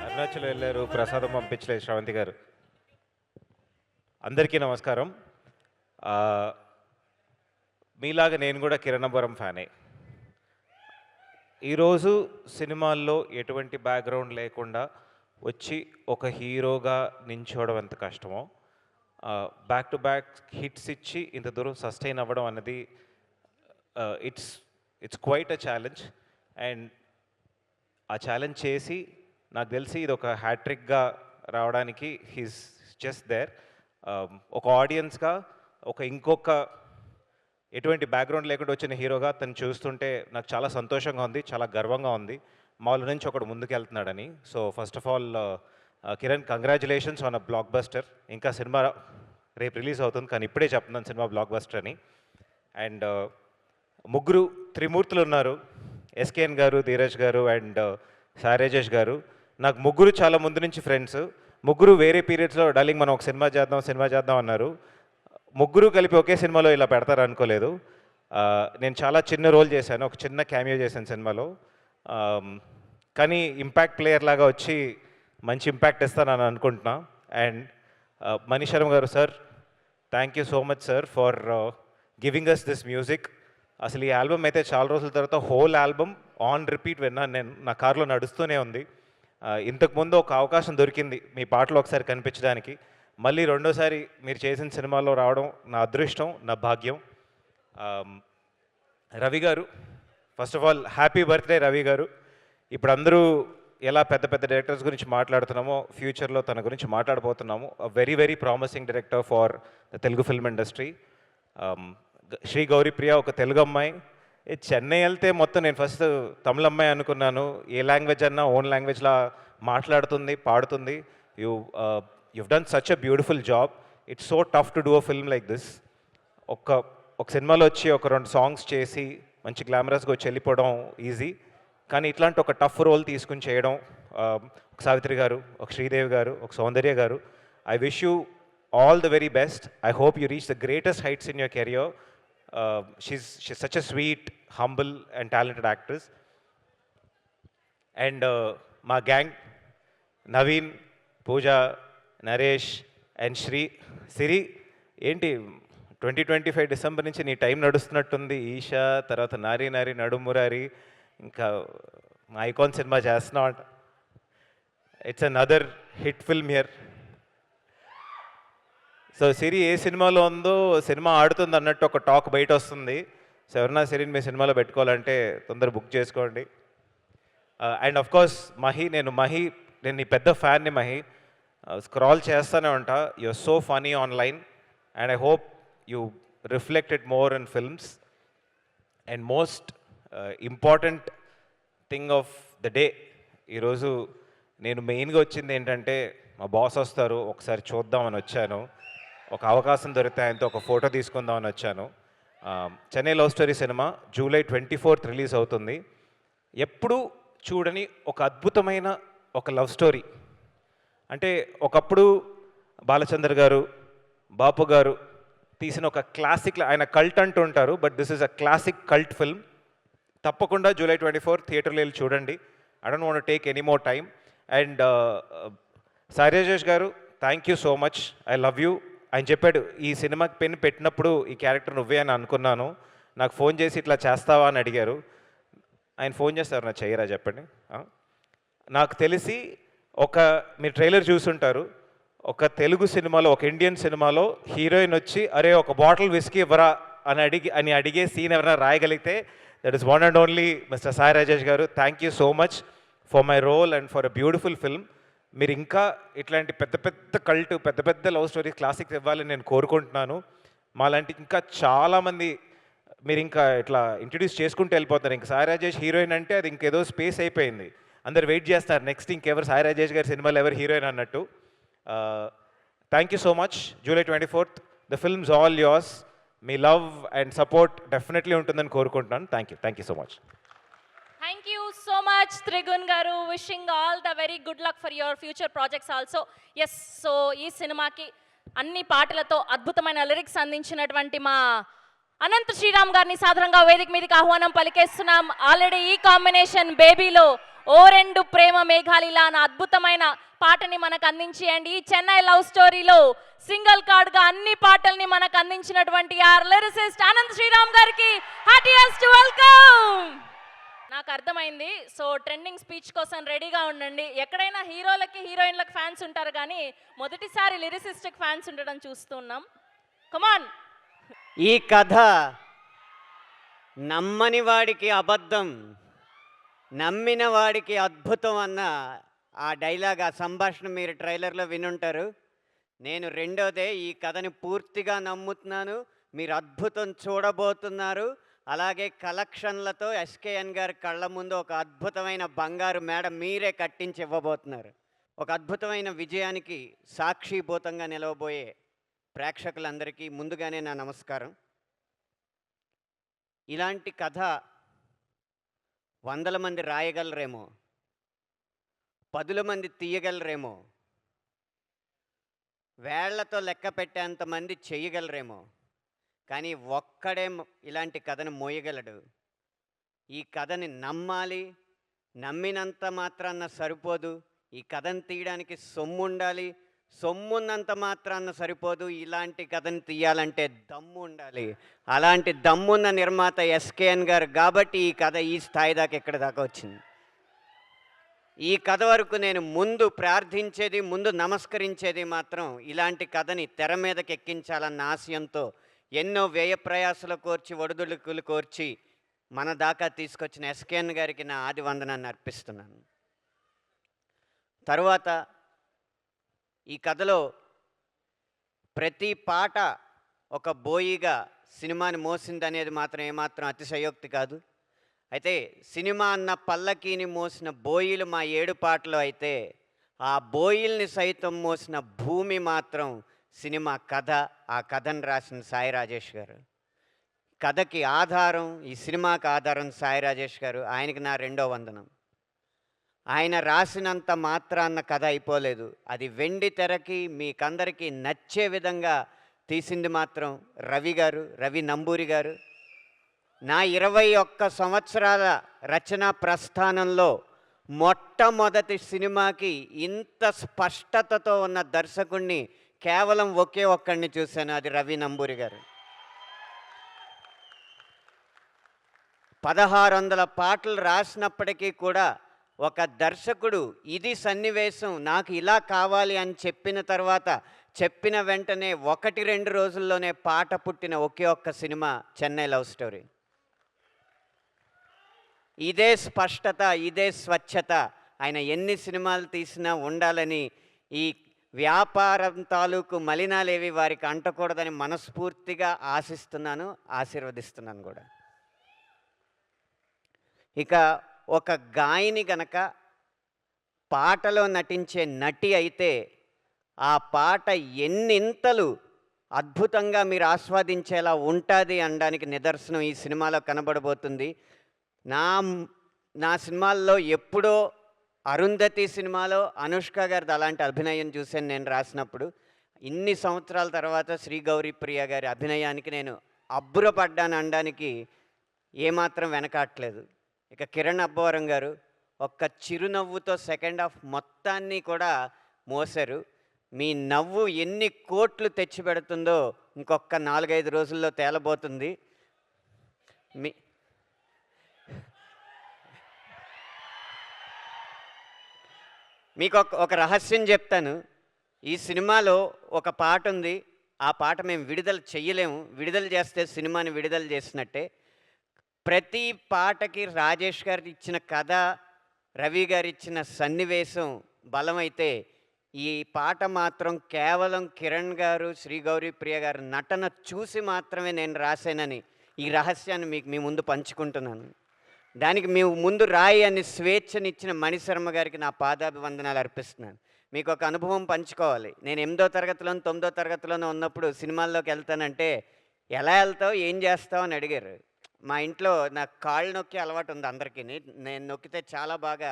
అరుణాచల్ వెళ్ళారు, ప్రసాదం పంపించలేదు శ్రవంతి గారు. అందరికీ నమస్కారం. మీలాగా నేను కూడా కిరణబరం ఫ్యానే. ఈరోజు సినిమాల్లో ఎటువంటి బ్యాక్గ్రౌండ్ లేకుండా వచ్చి ఒక హీరోగా నించోవడం ఎంత కష్టమో, బ్యాక్ టు బ్యాక్ హిట్స్ ఇచ్చి ఇంత దూరం సస్టైన్ అవ్వడం అన్నది it's quite a challenge. And ఆ ఛాలెంజ్ చేసి నాకు తెలిసి ఇది ఒక హ్యాట్రిక్గా రావడానికి హీస్ జస్ట్ దేర్. ఒక ఆడియన్స్గా ఇంకొక ఎటువంటి బ్యాక్గ్రౌండ్ లేకుండా వచ్చిన హీరోగా తను చూస్తుంటే నాకు చాలా సంతోషంగా ఉంది, చాలా గర్వంగా ఉంది. మాలో నుంచి ఒకడు ముందుకు వెళ్తున్నాడని. So first of all Kiran, congratulations on a blockbuster. ఇంకా సినిమా రేపు రిలీజ్ అవుతుంది, కానీ ఇప్పుడే చెప్తున్నాను సినిమా బ్లాక్ బస్టర్ అని. అండ్ ముగ్గురు త్రిమూర్తులు ఉన్నారు, ఎస్కేఎన్ గారు, ధీరజ్ గారు అండ్ సాయి రాజేష్ గారు. నాకు ముగ్గురు చాలా ముందు నుంచి ఫ్రెండ్స్. ముగ్గురు వేరే పీరియడ్స్లో డార్లింగ్ మనం ఒక సినిమా చేద్దాం అన్నారు. ముగ్గురు కలిపి ఒకే సినిమాలో ఇలా పెడతారు అనుకోలేదు. నేను చాలా చిన్న రోల్ చేశాను, ఒక చిన్న క్యామియో చేశాను సినిమాలో. కానీ ఇంపాక్ట్ ప్లేయర్ లాగా వచ్చి మంచి ఇంపాక్ట్ ఇస్తానని అనుకుంటున్నా. అండ్ మణి శర్మ గారు, sir thank you so much sir for giving us this music. అసలు ఈ ఆల్బమ్ అయితే చాలా రోజుల తర్వాత హోల్ ఆల్బమ్ ఆన్ రిపీట్ విన్నాను నేను, నా కార్లో నడుస్తూనే ఉంది. ఇంతకుముందు ఒక అవకాశం దొరికింది మీ పాటలు ఒకసారి కనిపించడానికి. మళ్ళీ రెండోసారి మీరు చేసిన సినిమాలో రావడం నా అదృష్టం, నా భాగ్యం. రవి గారు, first of all happy birthday Ravi గారు. ఇప్పుడు అందరూ ఎలా పెద్ద పెద్ద డైరెక్టర్స్ గురించి మాట్లాడుతున్నామో, ఫ్యూచర్లో తన గురించి మాట్లాడబోతున్నాము. Very very promising director for the Telugu film industry. Sri Gouripriya ఒక తెలుగు అమ్మాయి. చెన్నై వెళ్తే మొత్తం నేను ఫస్ట్ తమిళ అమ్మాయి అనుకున్నాను. ఏ లాంగ్వేజ్ అన్నా ఓన్ లాంగ్వేజ్లా మాట్లాడుతుంది, పాడుతుంది. you've done such a beautiful job. It's so tough to do a film like this. ఒక సినిమాలో వచ్చి ఒక 2 సాంగ్స్ చేసి మంచి గ్లామరస్గా వచ్చి వెళ్ళిపోవడం ఈజీ, కానీ ఇట్లాంటి ఒక టఫ్ రోల్ తీసుకుని చేయడం, ఒక సావిత్రి గారు, ఒక శ్రీదేవి గారు, ఒక సౌందర్య గారు, I wish you all the very best. I hope you reach the greatest heights in your career. She's such a sweet, humble and talented actress. And మా గ్యాంగ్ నవీన్, పూజ, నరేష్ అండ్ సిరి. ఏంటి 2025 డిసెంబర్ నుంచి నీ టైం నడుస్తున్నట్టుంది. ఈషా తర్వాత నారీ నడుమురారి, ఇంకా మా ఐకాన్ సినిమా చేస్తున్నావు అంట. It's another hit film here. So Siri ఏ సినిమాలో ఉందో సినిమా ఆడుతుంది అన్నట్టు ఒక టాక్ బయట వస్తుంది. సో ఎవరన్నా సిరిని మీ సినిమాలో పెట్టుకోవాలంటే తొందర బుక్ చేసుకోండి. అండ్ ఆఫ్ కోర్స్ నేను నీ పెద్ద ఫ్యాన్ని మహి. స్క్రాల్ చేస్తూనే ఉంటా. You are so funny online and I hope you reflect it more in films. And most important thing of the day, ఈరోజు నేను మెయిన్గా వచ్చింది ఏంటంటే మా బాస్ వస్తారు, ఒకసారి చూద్దామని వచ్చాను. ఒక అవకాశం దొరికితే ఆయనతో ఒక ఫోటో తీసుకుందామని వచ్చాను. Chennai love story cinema July 24th release అవుతుంది. ఎప్పుడూ చూడని ఒక అద్భుతమైన ఒక లవ్ స్టోరీ. అంటే ఒకప్పుడు బాలచంద్ర గారు, బాపు గారు తీసిన ఒక క్లాసిక్, ఆయన కల్ట్ అంటూ ఉంటారు, but this is a classic cult film. తప్పకుండా జూలై 24 థియేటర్లో వెళ్ళి చూడండి. I don't want take any more time. And Sai Rajesh garu, thank you so much, I love you. ఆయన చెప్పాడు ఈ సినిమాకి పెన్ పెట్టినప్పుడు ఈ క్యారెక్టర్ నువ్వే అని అనుకున్నాను, నాకు ఫోన్ చేసి ఇట్లా చేస్తావా అని అడిగారు. ఆయన ఫోన్ చేస్తారు, నా చెయ్యరా చెప్పండి. నాకు తెలిసి మీరు ట్రైలర్ చూసుంటారు, ఒక తెలుగు సినిమాలో, ఒక ఇండియన్ సినిమాలో హీరోయిన్ వచ్చి అరే ఒక బాటిల్ విస్కీ ఇవ్వరా అని అడిగే సీన్ ఎవరైనా రాయగలిగితే that is one and only mister Sai Rajesh garu. Thank you so much for my role and for a beautiful film. మీరు ఇంకా ఇట్లాంటి పెద్ద పెద్ద కల్ట్, పెద్ద పెద్ద లవ్ స్టోరీస్, క్లాసిక్స్ ఇవ్వాలని నేను కోరుకుంటున్నాను. మాలాంటి ఇంకా చాలామంది మీరు ఇంకా ఇట్లా ఇంట్రడ్యూస్ చేసుకుంటూ వెళ్ళిపోతారు. ఇంకా సాయి రాజేష్ హీరోయిన్ అంటే అది ఇంకేదో స్పేస్ అయిపోయింది. అందరు వెయిట్ చేస్తారు నెక్స్ట్ ఇంకెవరు సాయి రాజేష్ గారి సినిమాలో ఎవరు హీరోయిన్ అన్నట్టు. Thank you so much. July 24th the films all yours. మీ లవ్ అండ్ సపోర్ట్ డెఫినెట్లీ ఉంటుందని కోరుకుంటున్నాను. Thank you so much. Thank you so much Trigun garu. Wishing all the very good luck for your future projects also. Yes, so ఈ సినిమాకి అన్ని పాటలతో అద్భుతమైన lyrics అందించినటువంటి మా అనంత్ శ్రీరామ్ గారిని సాధారణంగా వేదిక మీదకి ఆహ్వానం పలికేస్తున్నాం. ఆల్రెడీ ఈ కాంబినేషన్ బేబీలో ఓ రెండు ప్రేమ మేఘాలిలా అన్న అద్భుతమైన పాటని మనకు అందించి అండ్ ఈ చెన్నై లవ్ స్టోరీలో సింగిల్ కార్డ్గా అన్ని పాటల్ని మనకు అందించినటువంటి ఆర్ లిరిసిస్ట్ అనంత్ శ్రీరామ్ గారికి హార్టియెస్ట్ వెల్కమ్. నాకు అర్థమైంది. సో ట్రెండింగ్ స్పీచ్ కోసం రెడీగా ఉండండి. ఎక్కడైనా హీరోలకి హీరోయిన్లకు ఫ్యాన్స్ ఉంటారు కానీ మొదటిసారి లిరిసిస్ట్కి ఫ్యాన్స్ ఉండడం చూస్తున్నాం. కమాన్. ఈ కథ నమ్మని వాడికి అబద్ధం, నమ్మిన వాడికి అద్భుతం అన్న ఆ డైలాగ్, ఆ సంభాషణ మీరు ట్రైలర్లో వినుంటారు. నేను రెండోదే ఈ కథని పూర్తిగా నమ్ముతున్నాను. మీరు అద్భుతం చూడబోతున్నారు. అలాగే కలెక్షన్లతో ఎస్కేఎన్ గారి కళ్ళ ముందు ఒక అద్భుతమైన బంగారు మేడ మీరే కట్టించి ఇవ్వబోతున్నారు. ఒక అద్భుతమైన విజయానికి సాక్షిభూతంగా నిలవబోయే ప్రేక్షకులందరికీ ముందుగానే నా నమస్కారం. ఇలాంటి కథ 100 మంది రాయగలరేమో, 10 మంది తీయగలరేమో, వేళ్లతో లెక్క పెట్టేంతమంది చేయగలరేమో, కానీ ఒక్కడే ఇలాంటి కథను మోయగలడు. ఈ కథని నమ్మాలి. నమ్మినంత మాత్రాన్న సరిపోదు. ఈ కథను తీయడానికి సొమ్ము ఉండాలి. సొమ్మున్నంత మాత్రాన్న సరిపోదు. ఇలాంటి కథను తీయాలంటే దమ్ము ఉండాలి. అలాంటి దమ్మున్న నిర్మాత ఎస్కేఎన్ గారు కాబట్టి ఈ కథ ఈ స్థాయి దాకా ఎక్కడ దాకా వచ్చింది. ఈ కథ వరకు నేను ముందు ప్రార్థించేది, ముందు నమస్కరించేది మాత్రం ఇలాంటి కథని తెర మీదకి ఎక్కించాలన్న ఆశయంతో ఎన్నో వ్యయ ప్రయాసాలు కోర్చి, ఒడిదుడుకులు కోర్చి మన దాకా తీసుకొచ్చిన ఎస్కేఎన్ గారికి నా ఆది వందనాన్ని అర్పిస్తున్నాను. తరువాత ఈ కథలో ప్రతి పాట ఒక బోయిగా సినిమాని మోసిందనేది మాత్రం ఏమాత్రం అతిశయోక్తి కాదు. అయితే సినిమా అన్న పల్లకీని మోసిన బోయిలు మా 7 పాటలు అయితే ఆ బోయిల్ని సైతం మోసిన భూమి మాత్రం సినిమా కథ. ఆ కథను రాసిన సాయి రాజేష్ గారు. కథకి ఆధారం, ఈ సినిమాకి ఆధారం సాయి రాజేష్ గారు. ఆయనకి నా 2వ వందనం. ఆయన రాసినంత మాత్రాన్న కథ అయిపోలేదు. అది వెండి తెరకి మీకందరికీ నచ్చే విధంగా తీసింది మాత్రం రవి గారు, రవి నంబూరి గారు. నా 21 సంవత్సరాల రచనా ప్రస్థానంలో మొట్టమొదటి సినిమాకి ఇంత స్పష్టతతో ఉన్న దర్శకుణ్ణి కేవలం ఒకే ఒక్కడిని చూశాను. అది రవి నంబూరి గారు. 1600 పాటలు రాసినప్పటికీ కూడా ఒక దర్శకుడు ఇది సన్నివేశం, నాకు ఇలా కావాలి అని చెప్పిన తర్వాత చెప్పిన వెంటనే 1-2 రోజుల్లోనే పాట పుట్టిన ఒకే ఒక్క సినిమా చెన్నై లవ్ స్టోరీ. ఇదే స్పష్టత, ఇదే స్వచ్ఛత ఆయన ఎన్ని సినిమాలు తీసినా ఉండాలని, ఈ వ్యాపారం తాలూకు మలినాలేవి వారికి అంటకూడదని మనస్ఫూర్తిగా ఆశిస్తున్నాను, ఆశీర్వదిస్తున్నాను కూడా. ఇక ఒక గాయని గనక పాటలో నటించే నటి అయితే ఆ పాట ఎన్నింతలు అద్భుతంగా మీరు ఆస్వాదించేలా ఉంటుంది అనడానికి నిదర్శనం ఈ సినిమాలో కనబడబోతుంది. నా సినిమాల్లో ఎప్పుడో అరుంధతి సినిమాలో అనుష్క గారిది అలాంటి అభినయం చూశాను నేను రాసినప్పుడు. ఇన్ని సంవత్సరాల తర్వాత శ్రీ గౌరీ ప్రియ గారి అభినయానికి నేను అబ్బురపడ్డాను అనడానికి ఏమాత్రం వెనకాట్లేదు. ఇక కిరణ్ అబ్బవరం గారు ఒక్క చిరునవ్వుతో సెకండ్ హాఫ్ మొత్తాన్ని కూడా మోసారు. మీ నవ్వు ఎన్ని కోట్లు తెచ్చిపెడుతుందో ఇంకొక 4-5 రోజుల్లో తేలబోతుంది. మీకు ఒక రహస్యం చెప్తాను. ఈ సినిమాలో ఒక పాట ఉంది. ఆ పాట మేము విడుదల చెయ్యలేము. విడుదల చేస్తే సినిమాని విడుదల చేసినట్టే. ప్రతి పాటకి రాజేష్ గారు ఇచ్చిన కథ, రవి గారు ఇచ్చిన సన్నివేశం బలమైతే ఈ పాట మాత్రం కేవలం కిరణ్ గారు, శ్రీ గౌరీ ప్రియ గారు నటన చూసి మాత్రమే నేను రాశానని ఈ రహస్యాన్ని మీకు మీ ముందు పంచుకుంటున్నాను. దానికి మేము ముందు రాయి అని స్వేచ్ఛనిచ్చిన మణిశర్మ గారికి నా పాదాభివందనాలు అర్పిస్తున్నాను. మీకు ఒక అనుభవం పంచుకోవాలి. నేను 8వ తరగతిలోనూ 9వ తరగతిలోనూ ఉన్నప్పుడు సినిమాల్లోకి వెళ్తానంటే ఎలా వెళ్తావు, ఏం చేస్తావు అని అడిగారు. మా ఇంట్లో నాకు కాళ్ళు నొక్కే అలవాటు ఉంది అందరికీ. నేను నొక్కితే చాలా బాగా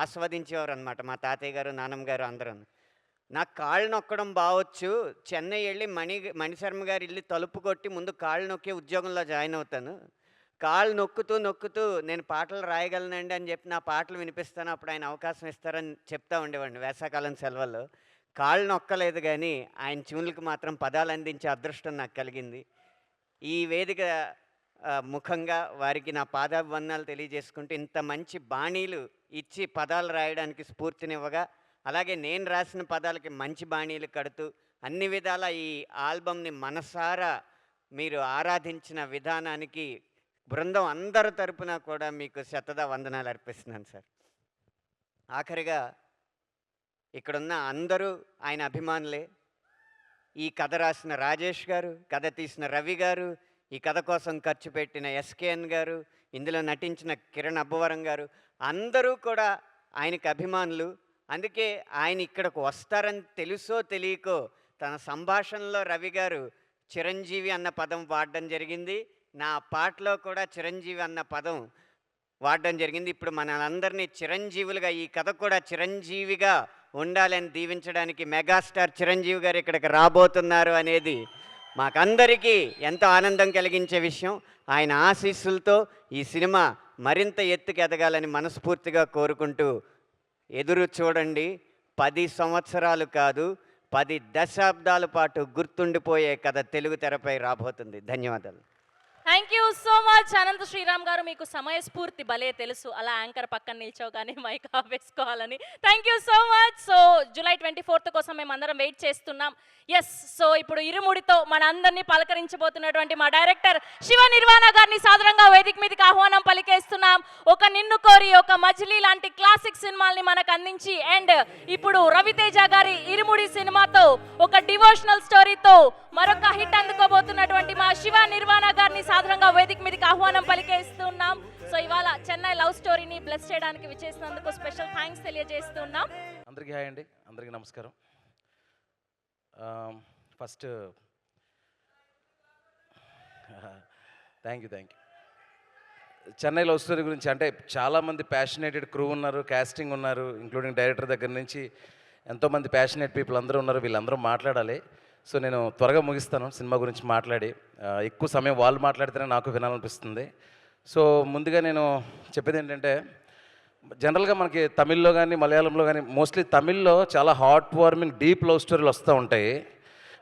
ఆస్వాదించేవారు అనమాట మా తాతయ్య గారు, నాన్నమ్మ గారు అందరూ. నాకు కాళ్ళు నొక్కడం బావచ్చు, చెన్నై వెళ్ళి మణిశర్మ గారు ఇల్లు తలుపు కొట్టి ముందు కాళ్ళు నొక్కే ఉద్యోగంలో జాయిన్ అవుతాను, కాళ్ళు నొక్కుతూ నేను పాటలు రాయగలనండి అని చెప్పి నా పాటలు వినిపిస్తాను, అప్పుడు ఆయన అవకాశం ఇస్తారని చెప్తా ఉండేవాడిని వేసవకాలం సెలవుల్లో. కాళ్ళు నొక్కలేదు కానీ ఆయన ట్యూన్లకు మాత్రం పదాలు అందించే అదృష్టం నాకు కలిగింది. ఈ వేదిక ముఖంగా వారికి నా పాదాభివందనాలు తెలియజేసుకుంటూ, ఇంత మంచి బాణీలు ఇచ్చి పదాలు రాయడానికి స్ఫూర్తినివ్వగా, అలాగే నేను రాసిన పదాలకి మంచి బాణీలు కడుతూ అన్ని విధాల ఈ ఆల్బమ్ని మనసారా మీరు ఆరాధించిన విధానానికి బృందం అందరి తరపున కూడా మీకు శతదా వందనాలు అర్పిస్తున్నాను సార్. ఆఖరిగా ఇక్కడున్న అందరూ ఆయన అభిమానులే. ఈ కథ రాసిన రాజేష్ గారు, కథ తీసిన రవి గారు, ఈ కథ కోసం ఖర్చు పెట్టిన ఎస్కేఎన్ గారు, ఇందులో నటించిన కిరణ్ అబ్బవరం గారు, అందరూ కూడా ఆయనకి అభిమానులు. అందుకే ఆయన ఇక్కడికి వస్తారని తెలుసో తెలియకో తన సంభాషణలో రవి గారు చిరంజీవి అన్న పదం వాడడం జరిగింది. నా పాటలో కూడా చిరంజీవి అన్న పదం వాడడం జరిగింది. ఇప్పుడు మనందరినీ చిరంజీవులుగా, ఈ కథ కూడా చిరంజీవిగా ఉండాలని దీవించడానికి మెగాస్టార్ చిరంజీవి గారు ఇక్కడికి రాబోతున్నారు అనేది మాకందరికీ ఎంతో ఆనందం కలిగించే విషయం. ఆయన ఆశీస్సులతో ఈ సినిమా మరింత ఎత్తుకు ఎదగాలని మనస్ఫూర్తిగా కోరుకుంటూ, ఎదురు చూడండి. 10 సంవత్సరాలు కాదు, 10 దశాబ్దాల పాటు గుర్తుండిపోయే కథ తెలుగు తెరపై రాబోతుంది. ధన్యవాదాలు. Thank you so much Anantha Sriram గారు. మీకు సమయస్ఫూర్తి భలే తెలుసు, అలా యాంకర్ పక్కన నిల్చోగానే మైక్ ఆఫ్ వేసుకోవాలని. Thank you so much. So July 24th కోసం మేము అందరం వెయిట్ చేస్తున్నాం. ఎస్, సో ఇప్పుడు ఇరుముడితో మన అందరినీ పలకరించబోతున్నటువంటి మా డైరెక్టర్ శివ నిర్వాణ గారిని సాదరంగా వేదిక మీదకి ఆహ్వానం పలికేస్తున్నాం. ఒక నిన్ను కోరి, ఒక మజిలీ లాంటి క్లాసిక్ సినిమాల్ని మనకు అందించి, అండ్ ఇప్పుడు రవితేజ గారి ఇరుముడి సినిమాతో ఒక డివోషనల్ స్టోరీతో మరొక హిట్ అందుకోబోతున్నటువంటి మా శివ నిర్వాణ గారిని సాధారణంగా వేదిక మీదకి ఆహ్వానం పలికేస్తున్నాం. సో ఇవాళ చెన్నై లవ్ స్టోరీని బ్లెస్ చేయడానికి విచ్చేసినందుకు స్పెషల్ థ్యాంక్స్ తెలియజేస్తున్నాం. అందరికీ హాయ్ అండి, అందరికీ నమస్కారం. First thank you. Chennai love story గురించి అంటే చాలామంది ప్యాషనేటెడ్ క్రూ ఉన్నారు, కాస్టింగ్ ఉన్నారు, ఇంక్లూడింగ్ డైరెక్టర్ దగ్గర నుంచి ఎంతోమంది ప్యాషనేట్ పీపుల్ అందరూ ఉన్నారు. వీళ్ళందరూ మాట్లాడాలి. సో నేను త్వరగా ముగిస్తాను సినిమా గురించి మాట్లాడి. ఎక్కువ సమయం వాళ్ళు మాట్లాడితేనే నాకు వినాలనిపిస్తుంది. సో ముందుగా నేను చెప్పేది ఏంటంటే, జనరల్గా మనకి తమిళ్లో కానీ మలయాళంలో కానీ, మోస్ట్లీ తమిళ్లో చాలా హార్ట్ వార్మింగ్ డీప్ లవ్ స్టోరీలు వస్తూ ఉంటాయి.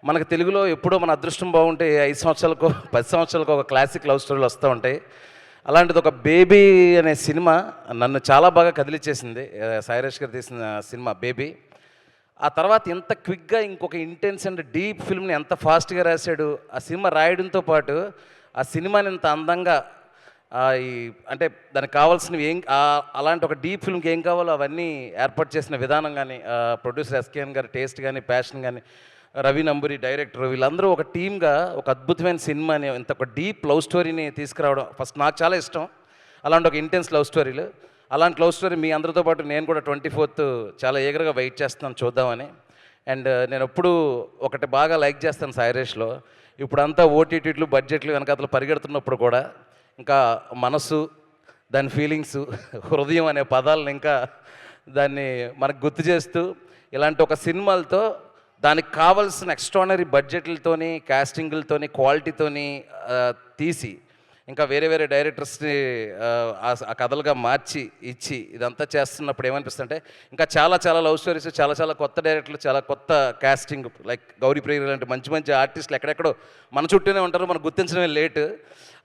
మనకు తెలుగులో ఎప్పుడో మన అదృష్టం బాగుంటే 5 సంవత్సరాలకు 10 సంవత్సరాలకు ఒక క్లాసిక్ లవ్ స్టోరీలు వస్తూ ఉంటాయి. అలాంటిది ఒక బేబీ అనే సినిమా నన్ను చాలా బాగా కదిలిచ్చేసింది. సాయిరాజ్ గారు తీసిన సినిమా బేబీ. ఆ తర్వాత ఎంత క్విక్గా ఇంకొక ఇంటెన్స్ అండ్ డీప్ ఫిల్మ్ని ఎంత ఫాస్ట్గా రాశాడు. ఆ సినిమా రాయడంతో పాటు ఆ సినిమాని ఇంత అందంగా అంటే దానికి కావాల్సినవి అలాంటి ఒక డీప్ ఫిల్మ్కి ఏం కావాలో అవన్నీ ఏర్పాటు చేసిన విధానం కానీ, ప్రొడ్యూసర్ ఎస్కేఎన్ గారి టేస్ట్ కానీ, ప్యాషన్ కానీ, రవి నంబూరి డైరెక్టర్, వీళ్ళందరూ ఒక టీమ్గా ఒక అద్భుతమైన సినిమాని, ఇంత ఒక డీప్ లవ్ స్టోరీని తీసుకురావడం ఫస్ట్ నాకు చాలా ఇష్టం. అలాంటి ఒక ఇంటెన్స్ లవ్ స్టోరీలు, అలాంటి లవ్ స్టోరీ మీ అందరితో పాటు నేను కూడా 24th చాలా ఈగర్గా వెయిట్ చేస్తున్నాను చూద్దామని. అండ్ నేను ఎప్పుడు ఒకటి బాగా లైక్ చేస్తాను సాయిరేష్లో, ఇప్పుడంతా ఓటీటీలు బడ్జెట్లు వెనకాతలు పరిగెడుతున్నప్పుడు కూడా ఇంకా మనసు, దాని ఫీలింగ్స్, హృదయం అనే పదాలను ఇంకా దాన్ని మనకు గుర్తు చేస్తూ ఇలాంటి ఒక సినిమాలతో దానికి కావాల్సిన ఎక్స్ట్రానరీ బడ్జెట్లతోని, కాస్టింగ్లతోని, క్వాలిటీతోని తీసి ఇంకా వేరే వేరే డైరెక్టర్స్ని ఆ కథలుగా మార్చి ఇచ్చి ఇదంతా చేస్తున్నప్పుడు ఏమనిపిస్తుంటే, ఇంకా చాలా చాలా లవ్ స్టోరీస్, చాలా చాలా కొత్త డైరెక్టర్లు, చాలా కొత్త కాస్టింగ్, లైక్ గౌరీ ప్రియ లాంటి మంచి మంచి ఆర్టిస్టులు ఎక్కడెక్కడో మన చుట్టూనే ఉంటారు, మనం గుర్తించడమే లేట్.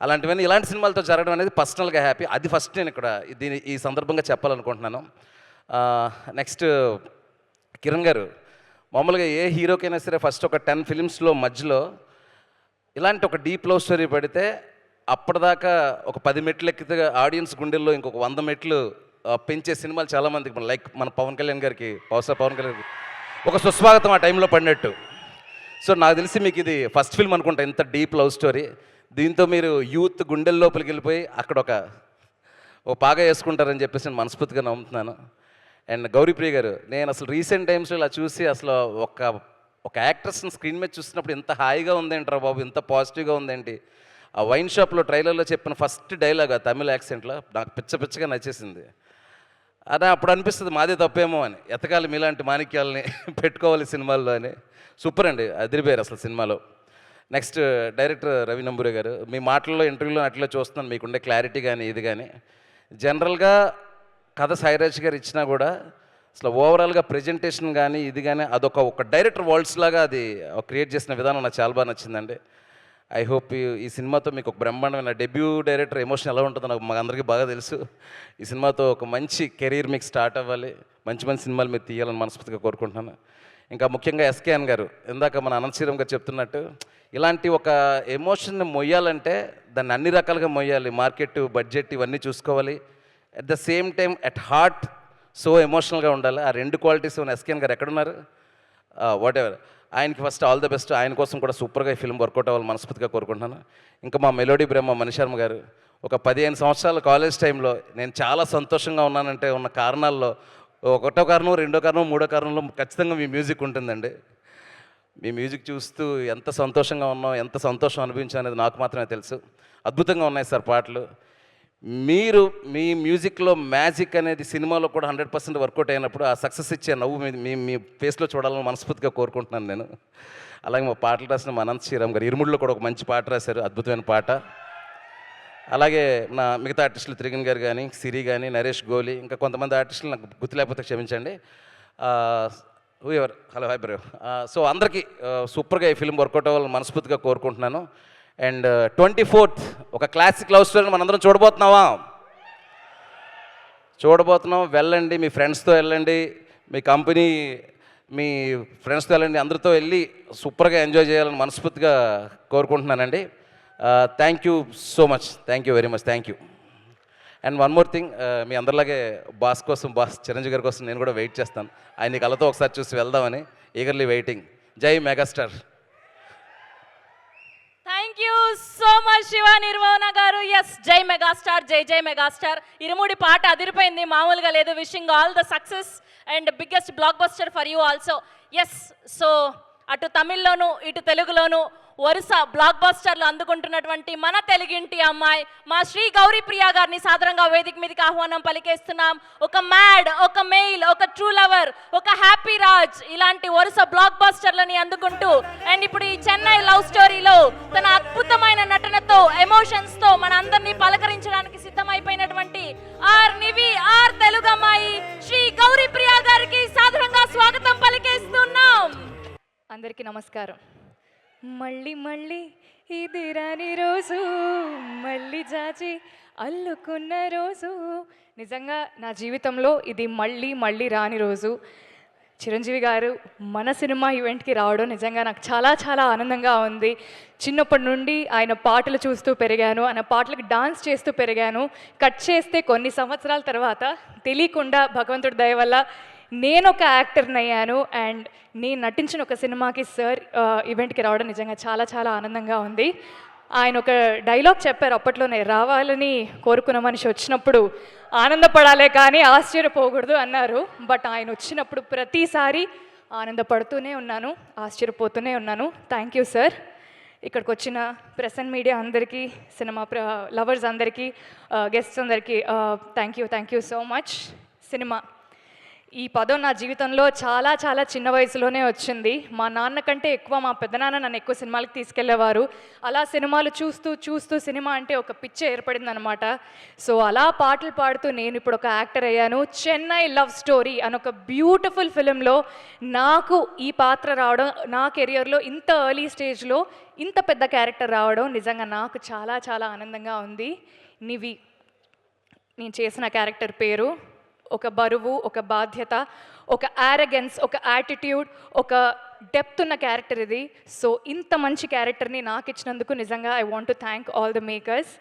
అలాంటివన్నీ ఇలాంటి సినిమాలతో జరగడం అనేది పర్సనల్గా హ్యాపీ. అది ఫస్ట్ నేను ఇక్కడ ఈ సందర్భంగా చెప్పాలనుకుంటున్నాను. నెక్స్ట్ కిరణ్ గారు, మామూలుగా ఏ హీరోకైనా సరే ఫస్ట్ ఒక 10 ఫిలిమ్స్లో మధ్యలో ఇలాంటి ఒక డీప్ లవ్ స్టోరీ పడితే అప్పటిదాకా ఒక 10 మెట్లు ఎక్కితే ఆడియన్స్ గుండెల్లో ఇంకొక 100 మెట్లు పెంచే సినిమాలు చాలామందికి, లైక్ మన పవన్ కళ్యాణ్ గారికి, పవన్ కళ్యాణ్ గారికి ఒక సుస్వాగతం ఆ టైంలో పడినట్టు. సో నాకు తెలిసి మీకు ఇది ఫస్ట్ ఫిల్మ్ అనుకుంటా ఇంత డీప్ లవ్ స్టోరీ. దీంతో మీరు యూత్ గుండెల లోపలికి వెళ్ళిపోయి అక్కడ ఓ పాగా వేసుకుంటారని చెప్పేసి నేను మనస్ఫూర్తిగా నమ్ముతున్నాను. అండ్ గౌరీప్రియ గారు, నేను అసలు రీసెంట్ టైమ్స్లో ఇలా చూసి అసలు ఒక యాక్ట్రెస్ని స్క్రీన్ మీద చూసినప్పుడు ఇంత హాయిగా ఉందేంట్రా బాబు, ఇంత పాజిటివ్గా ఉందేంటి. ఆ వైన్ షాప్లో ట్రైలర్లో చెప్పిన ఫస్ట్ డైలాగ్ ఆ తమిళ యాక్సెంట్లో నాకు పిచ్చగా నచ్చేసింది. అదే అప్పుడు అనిపిస్తుంది మాదే తప్పేమో అని, ఎతకాలి మీలాంటి మాణిక్యాలని పెట్టుకోవాలి సినిమాల్లో అని. సూపర్ అండి, అదిరిపోయారు అసలు సినిమాలో. నెక్స్ట్ డైరెక్టర్ రవి నంబూరే గారు, మీ మాటల్లో ఇంటర్వ్యూలో అట్లా చూస్తున్నాను మీకుండే క్లారిటీ కానీ ఇది కానీ. జనరల్గా కథ సాయిరాజ్ గారు ఇచ్చినా కూడా అసలు ఓవరాల్గా ప్రజెంటేషన్ కానీ ఇది కానీ అదొక డైరెక్టర్ వరల్డ్స్ లాగా అది క్రియేట్ చేసిన విధానం నాకు చాలా బాగా నచ్చిందండి. ఐ హోప్ ఈ సినిమాతో మీకు ఒక బ్రహ్మాండమైన డెబ్యూ డైరెక్టర్ ఎమోషన్ ఎలా ఉంటుందో నాకు మాకు అందరికీ బాగా తెలుసు. ఈ సినిమాతో ఒక మంచి కెరీర్ మీకు స్టార్ట్ అవ్వాలి, మంచి మంచి సినిమాలు మీరు తీయాలని మనస్ఫూర్తిగా కోరుకుంటున్నాను. ఇంకా ముఖ్యంగా ఎస్కేఎన్ గారు, ఇందాక మన అనంతశ్రీరామ్ గారు చెప్తున్నట్టు ఇలాంటి ఒక ఎమోషన్ని మొయ్యాలంటే దాన్ని అన్ని రకాలుగా మొయ్యాలి. మార్కెట్, బడ్జెట్ ఇవన్నీ చూసుకోవాలి. At the same time at heart so ఎమోషనల్గా ఉండాలి. ఆ రెండు క్వాలిటీస్ ఉన్న ఎస్కేఎన్ గారు ఎక్కడున్నారు? వాట్ ఎవర్, ఆయనకి ఫస్ట్ ఆల్ ద బెస్ట్. ఆయన కోసం కూడా సూపర్గా ఈ ఫిల్మ్ వర్కౌట్ అవ్వాలి మనస్ఫూర్తిగా కోరుకుంటున్నాను. ఇంకా మా మెలోడీ బ్రహ్మ మణిశర్మ గారు, ఒక 15 సంవత్సరాల కాలేజ్ టైంలో నేను చాలా సంతోషంగా ఉన్నానంటే ఉన్న కారణాల్లో ఒకటో కారణం, రెండో కారణం, మూడో కారణంలో ఖచ్చితంగా మీ మ్యూజిక్ ఉంటుందండి. మీ మ్యూజిక్ చూస్తూ ఎంత సంతోషంగా ఉన్నాం, ఎంత సంతోషం అనిపించాం అనేది నాకు మాత్రమే తెలుసు. అద్భుతంగా ఉన్నాయి సార్ పాటలు. మీరు మీ మ్యూజిక్లో మ్యాజిక్ అనేది సినిమాలో కూడా 100% వర్కౌట్ అయినప్పుడు ఆ సక్సెస్ ఇచ్చే నవ్వు మీ ఫేస్లో చూడాలని మనస్ఫూర్తిగా కోరుకుంటున్నాను నేను. అలాగే మా పాటలు రాసిన మా అనంత శ్రీరామ్ గారు ఇరుముడిలో కూడా ఒక మంచి పాట రాశారు, అద్భుతమైన పాట. అలాగే నా మిగతా ఆర్టిస్టులు త్రిగన్ గారు కానీ, సిరి కానీ, నరేష్ గోలి, ఇంకా కొంతమంది ఆర్టిస్టులు నాకు గుర్తు లేకపోతే క్షమించండి. ఎవరు హలో హాయ్ బ్రో. సో అందరికీ సూపర్గా ఈ ఫిల్మ్ వర్కౌట్ అవ్వాలని మనస్ఫూర్తిగా కోరుకుంటున్నాను. అండ్ 24th ఒక క్లాసిక్ లవ్ స్టోరీని మనందరం చూడబోతున్నాం. వెళ్ళండి, మీ ఫ్రెండ్స్తో వెళ్ళండి, మీ కంపెనీ మీ ఫ్రెండ్స్తో వెళ్ళండి, అందరితో వెళ్ళి సూపర్గా ఎంజాయ్ చేయాలని మనస్ఫూర్తిగా కోరుకుంటున్నానండి. Thank you so much, thank you very much, thank you. And one more thing, మీ అందరిలాగే బాస్ చిరంజీవి గారి కోసం నేను కూడా వెయిట్ చేస్తాను. ఆయన కళ్ళతో ఒకసారి చూసి వెళ్దామని ఈగర్లీ వెయిటింగ్. జై megastar. Thank you so much Shiva నిర్వహణ గారు. ఎస్, జై మెగాస్టార్, జై జై మెగాస్టార్. ఇరుముడి పాట అదిరిపోయింది, మామూలుగా లేదు. Wishing all the success and biggest blockbuster for you also. Yes, so అటు తమిళ్లోను ఇటు తెలుగులోను వరుస బ్లాక్ బస్టర్లు అందుకుంటున్నటువంటి మన తెలుగింటి అమ్మాయి మా శ్రీ గౌరీప్రియ గారిని సాదరంగా వేదిక మీదకి ఆహ్వానం పలికేస్తున్నాం. ఒక మ్యాడ్, ఒక మెయిల్, ఒక ట్రూ లవర్, ఒక హ్యాపీ రాజ్, ఇలాంటి వరుస బ్లాక్ బస్టర్లని అందుకుంటూ అండ్ ఇప్పుడు ఈ చెన్నై లవ్ స్టోరీలో తన అద్భుతమైన నటనతో, ఎమోషన్స్ తో మన అందరినీ పలకరించడానికి సిద్ధమైపోయినటువంటి నివి తెలుగు అమ్మాయి శ్రీ గౌరీప్రియ గారికి సాదరంగా స్వాగతం పలికేస్తున్నాం. అందరికీ నమస్కారం. మళ్ళీ మళ్ళీ ఇది రాని రోజు, మళ్ళీ జాచి అల్లుకున్న రోజు. నిజంగా నా జీవితంలో ఇది మళ్ళీ మళ్ళీ రాని రోజు. చిరంజీవి గారు మన సినిమా ఈవెంట్కి రావడం నిజంగా నాకు చాలా చాలా ఆనందంగా ఉంది. చిన్నప్పటి నుండి ఆయన పాటలు చూస్తూ పెరిగాను, ఆయన పాటలకు డాన్స్ చేస్తూ పెరిగాను. కట్ చేస్తే కొన్ని సంవత్సరాల తర్వాత తెలియకుండా భగవంతుడి దయ వల్ల నేను ఒక యాక్టర్ని అయ్యాను. అండ్ నేను నటించిన ఒక సినిమాకి సార్ ఈవెంట్కి రావడం నిజంగా చాలా చాలా ఆనందంగా ఉంది. ఆయన ఒక డైలాగ్ చెప్పారు అప్పట్లోనే, రావాలని కోరుకున్న మనిషి వచ్చినప్పుడు ఆనందపడాలే కానీ ఆశ్చర్యపోకూడదు అన్నారు. బట్ ఆయన వచ్చినప్పుడు ప్రతిసారి ఆనందపడుతూనే ఉన్నాను, ఆశ్చర్యపోతూనే ఉన్నాను. Thank you sir. ఇక్కడికి వచ్చిన ప్రెస్ అండ్ మీడియా అందరికీ, సినిమా లవర్స్ అందరికీ, గెస్ట్స్ అందరికీ thank you so much. Cinema ఈ పదం నా జీవితంలో చాలా చాలా చిన్న వయసులోనే వచ్చింది. మా నాన్న కంటే ఎక్కువ మా పెద్దనాన్న నన్ను ఎక్కువ సినిమాలకు తీసుకెళ్లేవారు. అలా సినిమాలు చూస్తూ చూస్తూ సినిమా అంటే ఒక పిచ్చి ఏర్పడింది అనమాట. సో అలా పాటలు పాడుతూ నేను ఇప్పుడు ఒక యాక్టర్ అయ్యాను. చెన్నై లవ్ స్టోరీ అని ఒక బ్యూటిఫుల్ ఫిలింలో నాకు ఈ పాత్ర రావడం, నా కెరియర్లో ఇంత ఎర్లీ స్టేజ్లో ఇంత పెద్ద క్యారెక్టర్ రావడం నిజంగా నాకు చాలా చాలా ఆనందంగా ఉంది. నివి నేను చేసిన క్యారెక్టర్ పేరు. ఒక బరువు, ఒక బాధ్యత, ఒక యారగెన్స్, ఒక యాటిట్యూడ్, ఒక డెప్త్ ఉన్న క్యారెక్టర్ ఇది. సో ఇంత మంచి క్యారెక్టర్ని నాకు ఇచ్చినందుకు నిజంగా I want to thank all the makers.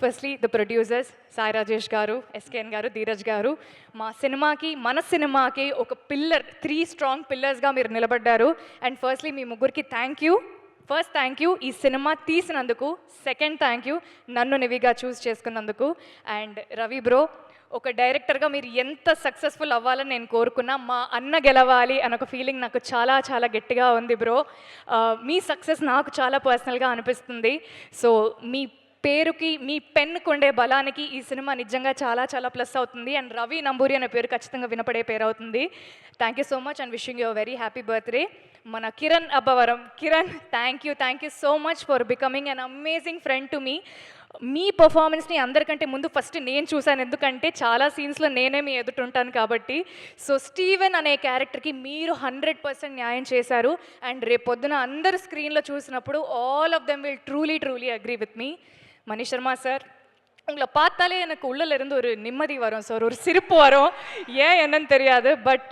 Firstly the producers Sai Rajesh గారు, ఎస్కేఎన్ గారు, ధీరజ్ గారు. మన సినిమాకి ఒక పిల్లర్, 3 స్ట్రాంగ్ పిల్లర్స్గా మీరు నిలబడ్డారు. అండ్ ఫస్ట్లీ మీ ముగ్గురికి thank you. First thank you ఈ సినిమా తీసినందుకు, సెకండ్ థ్యాంక్ యూ నన్ను నివిగా చూస్ చేసుకున్నందుకు. అండ్ రవి బ్రో, ఒక డైరెక్టర్గా మీరు ఎంత సక్సెస్ఫుల్ అవ్వాలని నేను కోరుకున్నా, మా అన్న గెలవాలి అన్న ఒక ఫీలింగ్ నాకు చాలా చాలా గట్టిగా ఉంది బ్రో. మీ సక్సెస్ నాకు చాలా పర్సనల్గా అనిపిస్తుంది. సో మీ పేరుకి, మీ పెన్నుకు ఉండే బలానికి ఈ సినిమా నిజంగా చాలా చాలా ప్లస్ అవుతుంది. అండ్ రవి నంబూరి అనే పేరు ఖచ్చితంగా వినపడే పేరు అవుతుంది. Thank you so much and wishing you very happy birthday. మన Kiran Abbavaram, Kiran thank you so much for becoming an amazing friend to me. మీ పర్ఫార్మెన్స్ని అందరికంటే ముందు ఫస్ట్ నేను చూశాను, ఎందుకంటే చాలా సీన్స్లో నేనే మీ ఎదుటుంటాను కాబట్టి. సో స్టీవెన్ అనే క్యారెక్టర్కి మీరు 100% న్యాయం చేశారు. అండ్ రేపు పొద్దున అందరు స్క్రీన్లో చూసినప్పుడు all of them will truly agree with me. Mani Sharma sir, உங்களை பார்த்தாலே எனக்கு உள்ளிருந்து ஒரு நிம்மதி வரும் சார், ஒரு சிரிப்பு வரும். ஏன் என்னன்னு தெரியாது, బట్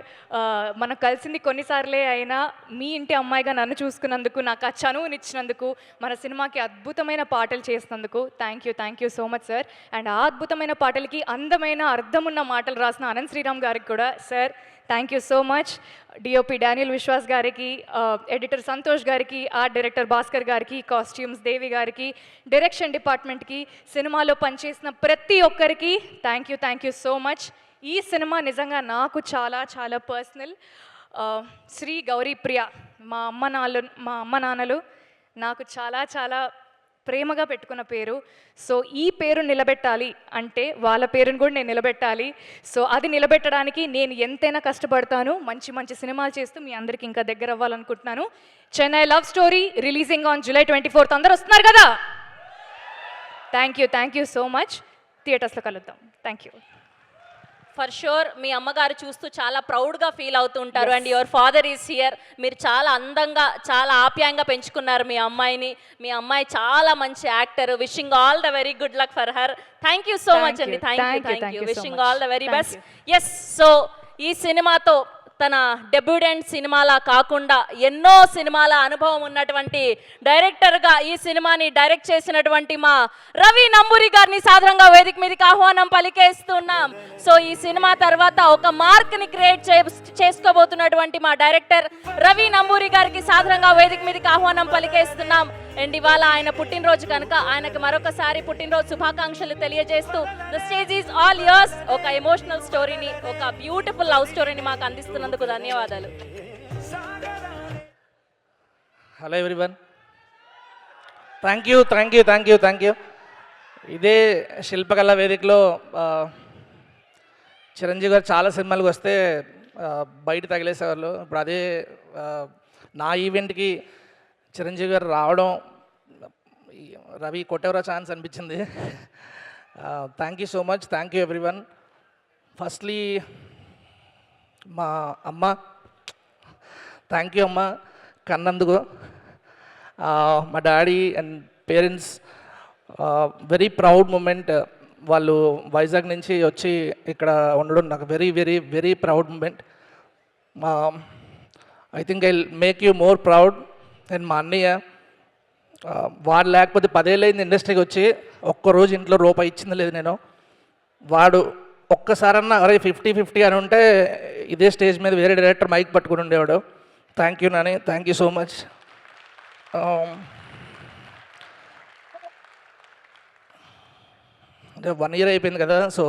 మనం కలిసింది కొన్నిసార్లే అయినా మీ ఇంటి అమ్మాయిగా నన్ను చూసుకున్నందుకు, నాకు ఆ చనువునిచ్చినందుకు, మన సినిమాకి అద్భుతమైన పాటలు చేసినందుకు thank you so much sir. And ఆ అద్భుతమైన పాటలకి అందమైన అర్థమున్న మాటలు రాసిన అనంత్ శ్రీరామ్ గారికి కూడా sir thank you so much. DOP Daniel Vishwas గారికి, ఎడిటర్ సంతోష్ గారికి, ఆర్ట్ డైరెక్టర్ భాస్కర్ గారికి, కాస్ట్యూమ్స్ దేవి గారికి, డైరెక్షన్ డిపార్ట్మెంట్కి, సినిమాలో పనిచేసిన ప్రతి ఒక్కరికి థ్యాంక్ యూ సో మచ్. ఈ సినిమా నిజంగా నాకు చాలా చాలా పర్సనల్. శ్రీ గౌరీ ప్రియ, మా అమ్మ నాన్నలు నాకు చాలా చాలా ప్రేమగా పెట్టుకున్న పేరు. సో ఈ పేరు నిలబెట్టాలి అంటే వాళ్ళ పేరుని కూడా నేను నిలబెట్టాలి. సో అది నిలబెట్టడానికి నేను ఎంతైనా కష్టపడతాను. మంచి సినిమాలు చేస్తూ మీ అందరికీ ఇంకా దగ్గర అవ్వాలనుకుంటున్నాను. Chennai love story releasing on July 24th. అందరూ వస్తున్నారు కదా? Thank you so much. థియేటర్స్లో కలుద్దాం. Thank you. ఫర్ షూర్ మీ అమ్మగారు చూస్తూ చాలా ప్రౌడ్గా ఫీల్ అవుతూ ఉంటారు. And your father is here. మీరు చాలా అందంగా, చాలా ఆప్యాయంగా పెంచుకున్నారు మీ అమ్మాయిని. మీ అమ్మాయి చాలా మంచి actor. Wishing all the very good luck for her. Thank you so much అండి. Thank you. Wishing all the very best. Yes, so ఈ సినిమాతో తన డెబ్యూటెంట్ సినిమాలా కాకుండా ఎన్నో సినిమాల అనుభవం ఉన్నటువంటి డైరెక్టర్గా ఈ సినిమాని డైరెక్ట్ చేసినటువంటి మా రవి నంబూరి గారిని సాధారణంగా వేదిక మీదకి ఆహ్వానం పలికేస్తున్నాం. సో ఈ సినిమా తర్వాత ఒక మార్క్ని క్రియేట్ చేసుకోబోతున్నటువంటి మా డైరెక్టర్ రవి నంబూరి గారికి సాధారణంగా వేదిక మీదకి ఆహ్వానం పలికేస్తున్నాం. అండ్ ఇవాళ ఆయన పుట్టినరోజు కనుక ఆయనకు మరొకసారి పుట్టినరోజు శుభాకాంక్షలు తెలియజేస్తూ the stage is all yours. ఒక ఎమోషనల్ స్టోరీని, ఒక బ్యూటిఫుల్ లవ్ స్టోరీని మాకు అందిస్తున్నందుకు ధన్యవాదాలు. Hello everyone, thank you. ఇదే శిల్పకళ వేదికలో చిరంజీవి గారు చాలా సినిమాలకు వస్తే బయట తగిలేసేవాళ్ళు. ఇప్పుడు అదే నా ఈవెంట్కి చిరంజీవి గారు రావడం, రవి కొట్టెవరా ఛాన్స్ అనిపించింది. Thank you so much. Thank you everyone. Firstly మా అమ్మ, థ్యాంక్ యూ అమ్మ కన్నందుకు. మా daddy and parents, very proud moment. వాళ్ళు వైజాగ్ నుంచి వచ్చి ఇక్కడ ఉండడం నాకు very proud moment. I think I make you more proud. And మా అన్నయ్య, వాడు లేకపోతే 10 ఏళ్ళైంది ఇండస్ట్రీకి వచ్చి, ఒక్కరోజు ఇంట్లో రూపాయి ఇచ్చింది లేదు నేను. వాడు ఒక్కసారన్నా అరే 50-50 అని ఉంటే ఇదే స్టేజ్ మీద వేరే డైరెక్టర్ మైక్ పట్టుకుని ఉండేవాడు. Thank you Nani, thank you so much. అంటే 1 year అయిపోయింది కదా, సో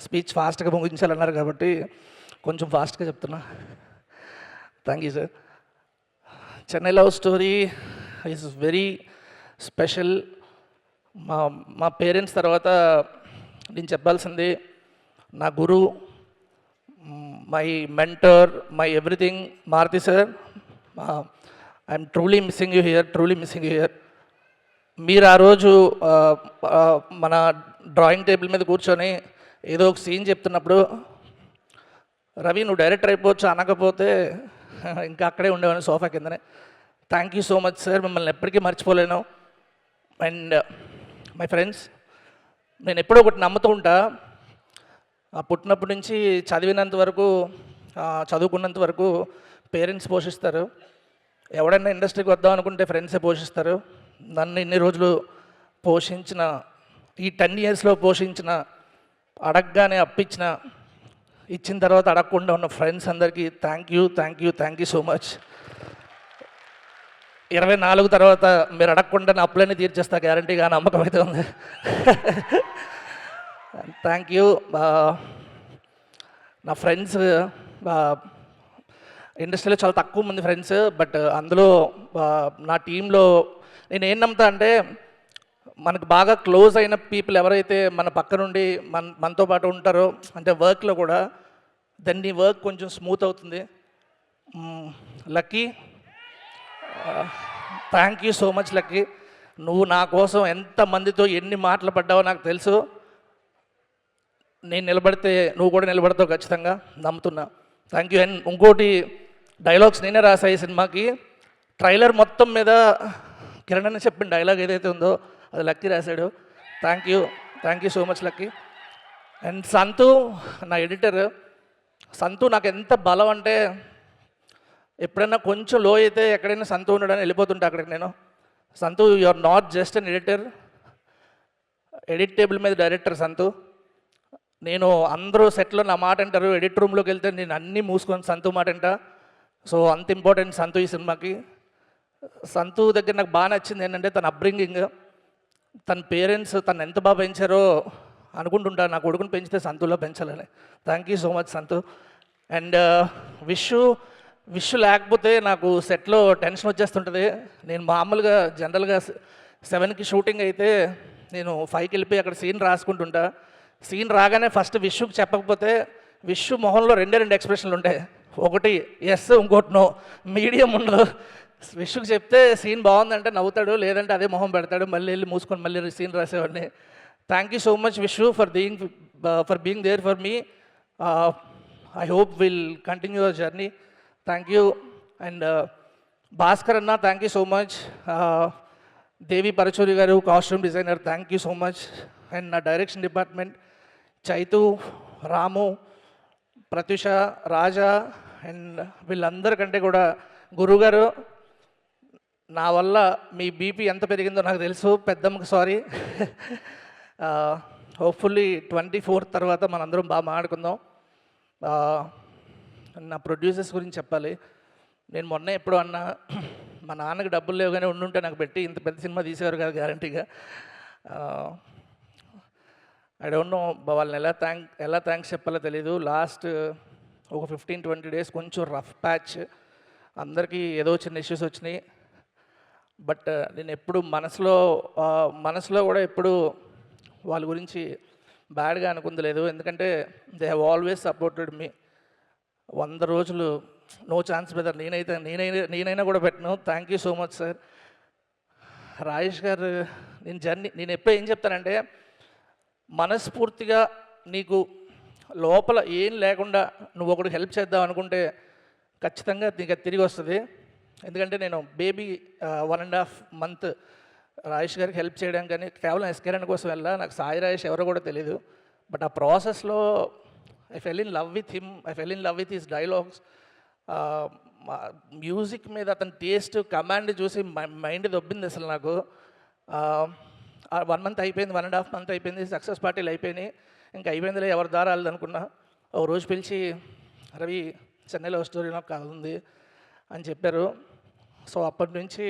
స్పీచ్ ఫాస్ట్గా ముగించాలన్నారు కాబట్టి కొంచెం ఫాస్ట్గా చెప్తున్నా. Thank you sir. Chennai love story is very special. మా పేరెంట్స్ తర్వాత నేను చెప్పాల్సింది నా గురు, my mentor, my everything Maruthi sir. I'm truly missing you here. మీరు ఆ రోజు మన డ్రాయింగ్ టేబుల్ మీద కూర్చొని ఏదో ఒక సీన్ చెప్తున్నప్పుడు, రవి నువ్వు డైరెక్టర్ అయిపోవచ్చు అనకపోతే ఇంకా అక్కడే ఉండేవాడిని సోఫా కిందనే. Thank you so much sir, మిమ్మల్ని ఎప్పటికీ మర్చిపోలేను. అండ్ మై ఫ్రెండ్స్, నేను ఎప్పుడో ఒకటి నమ్ముతూ ఉంటా, పుట్టినప్పటి నుంచి చదివినంత వరకు, చదువుకున్నంత వరకు పేరెంట్స్ పోషిస్తారు. ఎవడైనా ఇండస్ట్రీకి వద్దాం అనుకుంటే ఫ్రెండ్సే పోషిస్తారు. నన్ను ఇన్ని రోజులు పోషించిన, ఈ 10 yearsలో పోషించిన, అడగగానే అప్పించిన, ఇచ్చిన తర్వాత అడగకుండా ఉన్న ఫ్రెండ్స్ అందరికీ థ్యాంక్ యూ సో మచ్. 24 తర్వాత మీరు అడగకుండా నా అప్పులన్నీ తీర్చేస్తా గ్యారంటీగా నమ్మకం అయితే ఉంది. Thank you. నా ఫ్రెండ్స్ ఇండస్ట్రీలో చాలా తక్కువ మంది ఫ్రెండ్స్, బట్ అందులో నా టీంలో నేను ఏం నమ్ముతా అంటే మనకు బాగా క్లోజ్ అయిన పీపుల్ ఎవరైతే మన పక్క నుండి మనతో పాటు ఉంటారో అంటే వర్క్లో కూడా దెన్ నీ వర్క్ కొంచెం స్మూత్ అవుతుంది. Lucky, thank you so much lucky. నువ్వు నా కోసం ఎంతమందితో ఎన్ని మాటలు పడ్డావో నాకు తెలుసు. నేను నిలబడితే నువ్వు కూడా నిలబడతావు ఖచ్చితంగా నమ్ముతున్నా. Thank you. అండ్ ఇంకోటి, డైలాగ్స్ నేనే రాసా ఈ సినిమాకి. ట్రైలర్ మొత్తం మీద కిరణ్ అని చెప్పిన డైలాగ్ ఏదైతే ఉందో అది లక్కీ రాశాడు. Thank you so much lucky. And సంతు నా ఎడిటర్. సంతు నాకు ఎంత బలం అంటే ఎప్పుడైనా కొంచెం లో అయితే ఎక్కడైనా సంతు ఉండడానికి వెళ్ళిపోతుంటా అక్కడికి నేను. Santhu, you are not just an editor, edit table మీద డైరెక్టర్ సంతు. నేను అందరూ సెట్లో నా మాట అంటారు, ఎడిట్ రూమ్లోకి వెళ్తే నేను అన్నీ మూసుకొని సంతు మాట అంటా. సో అంత ఇంపార్టెంట్ సంతు ఈ సినిమాకి. సంతు దగ్గర నాకు బాగా నచ్చింది ఏంటంటే తన అప్బ్రింగింగ్, తన పేరెంట్స్ తను ఎంత బాగా పెంచారో అనుకుంటుంటా. నా కొడుకుని పెంచితే సంతులో పెంచాలని. Thank you so much Santhu. And wish లేకపోతే నాకు సెట్లో టెన్షన్ వచ్చేస్తుంటుంది. నేను మామూలుగా జనరల్గా 7కి షూటింగ్ అయితే నేను 5కి వెళ్ళిపోయి అక్కడ సీన్ రాసుకుంటుంటా. సీన్ రాగానే ఫస్ట్ విష్కి చెప్పకపోతే విష్ మొహంలో 2 ఎక్స్ప్రెషన్లు ఉంటాయి. ఒకటి ఎస్, ఇంకోటి నో, మీడియం ఉండదు. విష్కి చెప్తే సీన్ బాగుందంటే నవ్వుతాడు, లేదంటే అదే మొహం పెడతాడు, మళ్ళీ వెళ్ళి మూసుకొని మళ్ళీ సీన్ రాసేవాడిని. Thank you so much wish for being there for me. I hope will continue your journey. Thank you. And Bhaskar అన్న, thank you so much. Devi Paruchuri garu costume designer, thank you so much. And నా direction department Chaitu, Ramu, Prathyusha, Raja and వీళ్ళందరికంటే కూడా గురుగారు, నా వల్ల మీ BP ఎంత పెరిగిందో నాకు తెలుసు. పెద్దమ్మకి సారీ. హోప్ఫుల్లీ 24th తర్వాత మనందరం బాగా మాట్లాడుకుందాం. నా ప్రొడ్యూసర్స్ గురించి చెప్పాలి. నేను మొన్న ఎప్పుడు అన్నా మా నాన్నకి డబ్బులు లేవు కానీ ఉండుంటే నాకు పెట్టి ఇంత పెద్ద సినిమా తీసేవారు కదా గ్యారంటీగా. ఐ డోంట్ నో వాళ్ళని ఎలా థ్యాంక్స్ చెప్పాలో తెలీదు. లాస్ట్ ఒక 15-20 డేస్ కొంచెం రఫ్ ప్యాచ్, అందరికీ ఏదో చిన్న ఇష్యూస్ వచ్చినాయి. బట్ నేను ఎప్పుడు మనసులో కూడా ఎప్పుడు వాళ్ళ గురించి బ్యాడ్గా అనుకుంది లేదు. ఎందుకంటే they have always supported me. 100 రోజులు నో ఛాన్స్ బ్రదర్ నేనైనా కూడా పెట్టను. Thank you so much sir. Rajesh గారు, నేను ఎప్పుడు ఏం చెప్తానంటే మనస్ఫూర్తిగా నీకు లోపల ఏం లేకుండా నువ్వు ఒకటి హెల్ప్ చేద్దాం అనుకుంటే ఖచ్చితంగా నీకు అది తిరిగి వస్తుంది. ఎందుకంటే నేను బేబీ 1.5 month రాజేష్ గారికి హెల్ప్ చేయడం కానీ కేవలం ఎస్కేరన్ కోసం వెళ్ళా. నాకు సాయి రాజేష్ ఎవరో కూడా తెలీదు. బట్ ఆ ప్రాసెస్లో I fell in love with him, I fell in love with his dialogues. Music మీద అతని టేస్ట్, కమాండ్ చూసి మైండ్ దొబ్బింది అసలు నాకు. 1 month అయిపోయింది, 1.5 month అయిపోయింది, సక్సెస్ పార్టీలు అయిపోయినాయి. ఇంకా అయిపోయిందిలే, ఎవరి దారాలు అనుకున్నా. ఒక రోజు పిలిచి రవి చెన్నైలో స్టోరీ నాకు కావాలి అని చెప్పారు. సో అప్పటి నుంచి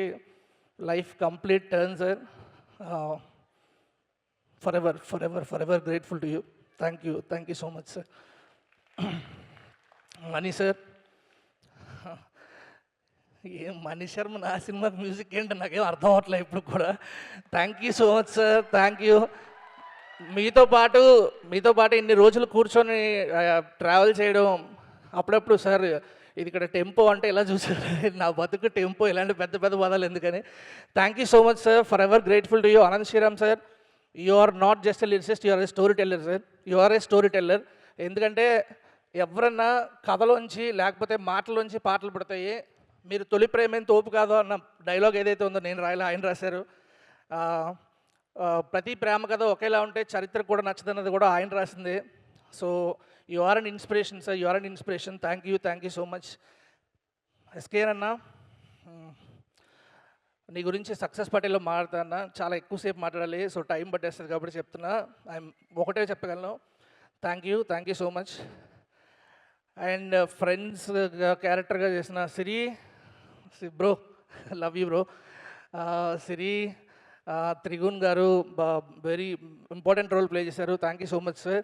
life complete turn sir. Forever grateful to you. Thank you so much sir. Money sir, ఏం మనీ శర్మ నా సినిమా మ్యూజిక్ ఏంటో నాకేం అర్థం అవ్వట్లేదు ఇప్పుడు కూడా. Thank you so much sir, thank you. మీతో పాటు ఇన్ని రోజులు కూర్చొని ట్రావెల్ చేయడం, అప్పుడప్పుడు సార్ ఇది ఇక్కడ టెంపో అంటే ఎలా చూసారు, నా బతుకు టెంపో, ఇలాంటి పెద్ద పెద్ద పదాలు ఎందుకని. Thank you so much sir. Forever grateful to you. Anand Sriram sir, you are not just a lyricist, you are a storyteller sir. You are a storyteller. ఎందుకంటే ఎవరన్నా కథలోంచి లేకపోతే మాటలోంచి పాటలు పడతాయి. మీరు తొలి ప్రేమేం తోపు కాదు అన్న డైలాగ్ ఏదైతే ఉందో నేను రాయలే, ఆయన రాశారు. ప్రతి ప్రేమ కథ ఒకేలా ఉంటే చరిత్ర కూడా నచ్చదన్నది కూడా ఆయన రాసింది. So you are an inspiration sir, you are an inspiration. Thank you so much. SKN అన్న, నీ గురించి సక్సెస్ పార్టీలో మాట్లాడుతున్నా, చాలా ఎక్కువసేపు మాట్లాడాలి, సో టైం పట్టేస్తుంది కాబట్టి చెప్తున్నా. ఒకటే చెప్పగలను, thank you so much. And friends క్యారెక్టర్గా చేసిన Siri bro, love you bro. Siri Trigun garu very important role play చేశారు. Thank you so much sir.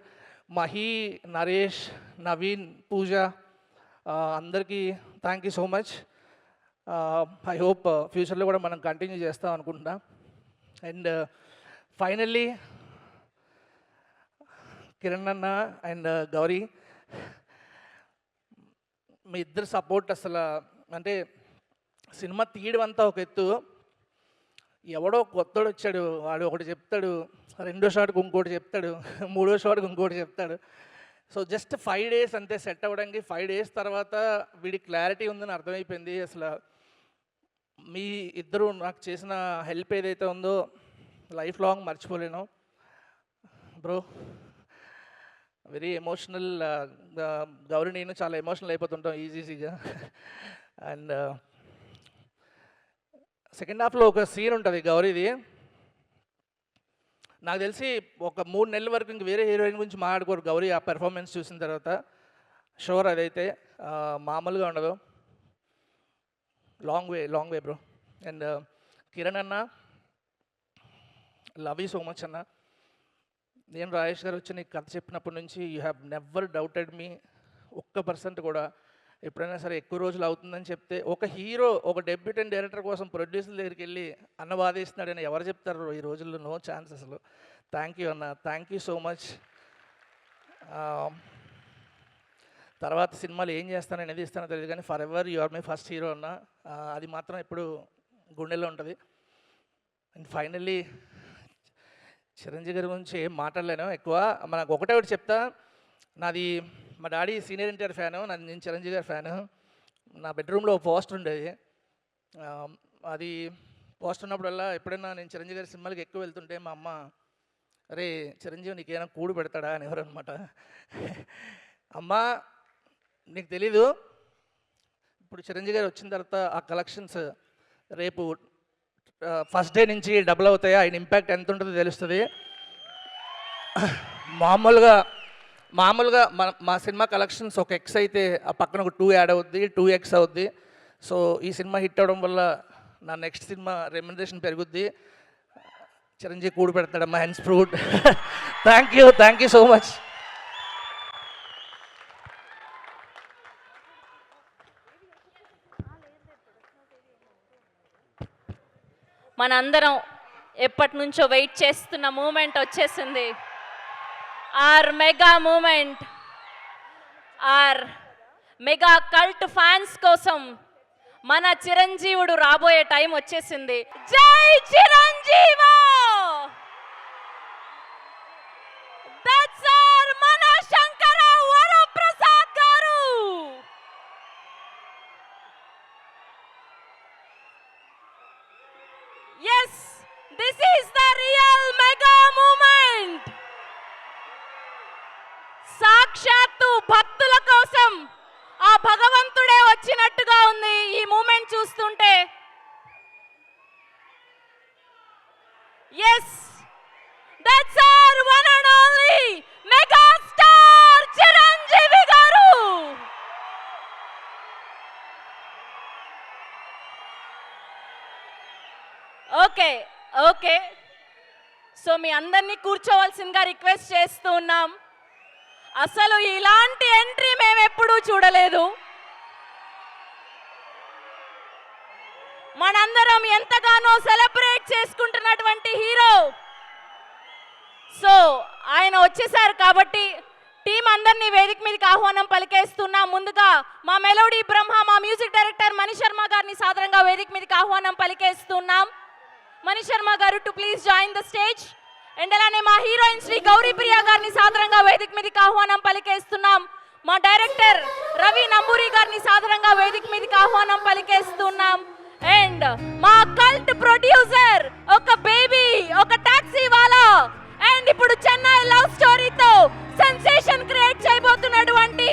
Mahi, Naresh, Naveen, Pooja అందరికీ thank you so much. I hope ఫ్యూచర్లో కూడా మనం కంటిన్యూ చేస్తాం అనుకుంటున్నా. అండ్ ఫైనల్లీ కిరణ్ అన్న అండ్ గౌరీ, మీ ఇద్దరు సపోర్ట్ అసలు అంటే సినిమా తీయడం అంతా ఒక ఎత్తు, ఎవడో కొత్తడు వచ్చాడు వాడు ఒకటి చెప్తాడు, రెండో షాట్కి ఇంకోటి చెప్తాడు, మూడో షాట్కి ఇంకోటి చెప్తాడు. సో జస్ట్ 5 days అంతే సెట్ అవ్వడానికి. 5 days తర్వాత వీడి క్లారిటీ ఉందని అర్థమైపోయింది. అసలు మీ ఇద్దరు నాకు చేసిన హెల్ప్ ఏదైతే ఉందో లైఫ్ లాంగ్ మర్చిపోలేను బ్రో. Very emotional. గౌరీ నేను చాలా ఎమోషనల్ అయిపోతుంటాం ఈజీగా. అండ్ సెకండ్ హాఫ్లో ఒక సీన్ ఉంటుంది గౌరీది, నాకు తెలిసి ఒక 3 నెలల వరకు ఇంక వేరే హీరోయిన్ గురించి మాట్లాడుకోరు గౌరీ ఆ పెర్ఫార్మెన్స్ చూసిన తర్వాత. షూర్ అదైతే మామూలుగా ఉండదు. Long way bro. And Kiran అన్న, లవ్ యూ సో మచ్ అన్న. నేను రాజేష్ గారు వచ్చి నీకు కథ చెప్పినప్పటి నుంచి యూ హ్యావ్ నెవర్ డౌటెడ్ మీ 1% కూడా. ఎప్పుడైనా సరే ఎక్కువ రోజులు అవుతుందని చెప్తే ఒక హీరో ఒక డెబ్యూటెంట్ డైరెక్టర్ కోసం ప్రొడ్యూసర్ దగ్గరికి వెళ్ళి అన్న వాదిస్తున్నాడని ఎవరు చెప్తారు ఈ రోజుల్లో? నో ఛాన్స్ అసలు. థ్యాంక్ యూ అన్న, థ్యాంక్ యూ సో మచ్. తర్వాత సినిమాలు ఏం చేస్తాను అనేది ఇస్తానో తెలియదు కానీ forever you are my first hero అన్న, అది మాత్రం ఎప్పుడు గుండెల్లో ఉంటుంది. అండ్ ఫైనల్లీ చిరంజీవి గారి గురించి ఏం మాట్లాడలేను ఎక్కువ. మనకు ఒకటే ఒకటి చెప్తా, నాది మా డాడీ సీనియర్ ఎన్టీఆర్ ఫ్యాను, నేను చిరంజీవి గారి ఫ్యాను. నా బెడ్రూమ్లో పోస్టర్ ఉండేది. అది పోస్టర్ ఉన్నప్పుడల్లా ఎప్పుడైనా నేను చిరంజీవి గారి సినిమాలకి ఎక్కువ వెళ్తుంటే మా అమ్మ, అరే చిరంజీవి నీకేమైనా కూడు పెడతాడా అని ఎవరనమాట. అమ్మ నీకు తెలీదు, ఇప్పుడు చిరంజీవి గారు వచ్చిన తర్వాత ఆ కలెక్షన్స్ రేపు ఫస్ట్ డే నుంచి డబుల్ అవుతాయి. ఆయన ఇంపాక్ట్ ఎంత ఉంటుందో తెలుస్తుంది. మామూలుగా మా సినిమా కలెక్షన్స్ ఒక X అయితే ఆ పక్కన ఒక 2 యాడ్ అవుద్ది, 2X అవుద్ది. సో ఈ సినిమా హిట్ అవ్వడం వల్ల నా నెక్స్ట్ సినిమా రెమ్యునరేషన్ పెరుగుద్ది. చిరంజీవి కూడి పెడతాడమ్మా, hence proved. Thank you so much. మనందరం ఎప్పటి నుంచో వెయిట్ చేస్తున్న మూమెంట్ వచ్చేసింది. Our mega moment, our mega cult fans కోసం మన చిరంజీవుడు రాబోయే టైం వచ్చేసింది. జై చిరంజీవో! దట్స్ ఆర్ మన శంకర వరప్రసాద్ గారు. Yes, this is the real mega moment. సాక్షాత్తు భక్తుల కోసం ఆ భగవంతుడే వచ్చినట్టుగా ఉంది ఈ మూమెంట్ చూస్తుంటే. Yes, that's our one and only mega star Chiranjeevi garu. Okay so మీ అందరినీ కూర్చోవలసిందిగా రిక్వెస్ట్ చేస్తూ ఉన్నాం. అసలు ఇలాంటి ఎంట్రీ మేము ఎప్పుడూ చూడలేదు. మనందరం ఎంతగానో సెలబ్రేట్ చేసుకుంటున్నటువంటి హీరో. సో ఆయన వచ్చేసారు కాబట్టి టీం అందరినీ వేదిక మీదకి ఆహ్వానం పలికేస్తున్నాం. ముందుగా మా మెలోడీ బ్రహ్మ, మా మ్యూజిక్ డైరెక్టర్ మణి శర్మ గారిని సాదరంగా వేదిక మీదకి ఆహ్వానం పలికేస్తున్నాం. మణి శర్మ గారు to please join the stage. And అలానే మా హీరోయిన్ శ్రీ గౌరీ ప్రియ గారిని సాదరంగా వేదిక మీదకి ఆహ్వానం పలికేస్తున్నాం. మా డైరెక్టర్ రవి నంబూరి గారిని సాదరంగా వేదిక మీదకి ఆహ్వానం పలికేస్తున్నాం. అండ్ మా కల్ట్ ప్రొడ్యూసర్, ఒక బేబీ, ఒక టాక్సీ వాలా, అండ్ ఇప్పుడు చెన్నై లవ్ స్టోరీతో సెన్సేషన్ క్రియేట్ చేయబోతున్నటువంటి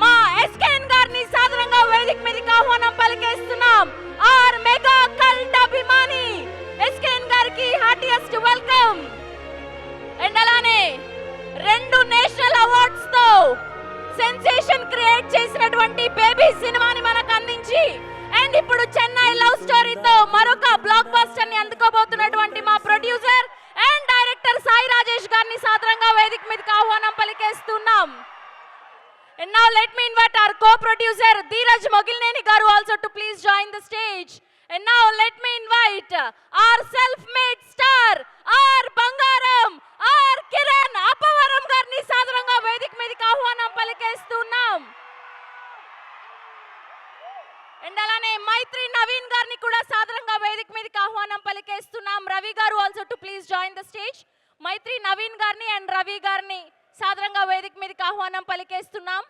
మా ఎస్కేఎన్ గారిని సాదరంగా వేదిక మీదకి ఆహ్వానం పలికేస్తున్నాం. ఆర్ మెగా కల్ట్ అభిమాని ఎస్కేఎన్ గారికి హార్టియెస్ట్ వెల్కమ్. అండ్ అలానే 2 నేషనల్ అవార్డ్స్ తో సెన్సేషన్ క్రియేట్ చేసినటువంటి బేబీ సినిమాని మనకు అందించి అండ్ ఇప్పుడు చెన్నై లవ్ స్టోరీ ఆహ్వానం పలికేస్తున్నాం. And now let me invite our co-producer Dheeraj Mogilneni garu also to please join the stage. And now let me invite our self-made star, our Bangaram, our Kiran Apavaram garni sadaranga vedik mediki ఆహ్వానం పలికేస్తున్నాం. And అలానే మైత్రి నవీన్ గారిని కూడా సాదరంగా వేదిక మీదకి ఆహ్వానం పలికేస్తున్నాం. Ravi garu also to please join the stage. Mythri Naveen గారిని అండ్ రవి గారిని సాదరంగా వేదిక మీదకి ఆహ్వానం పలికేస్తున్నాం.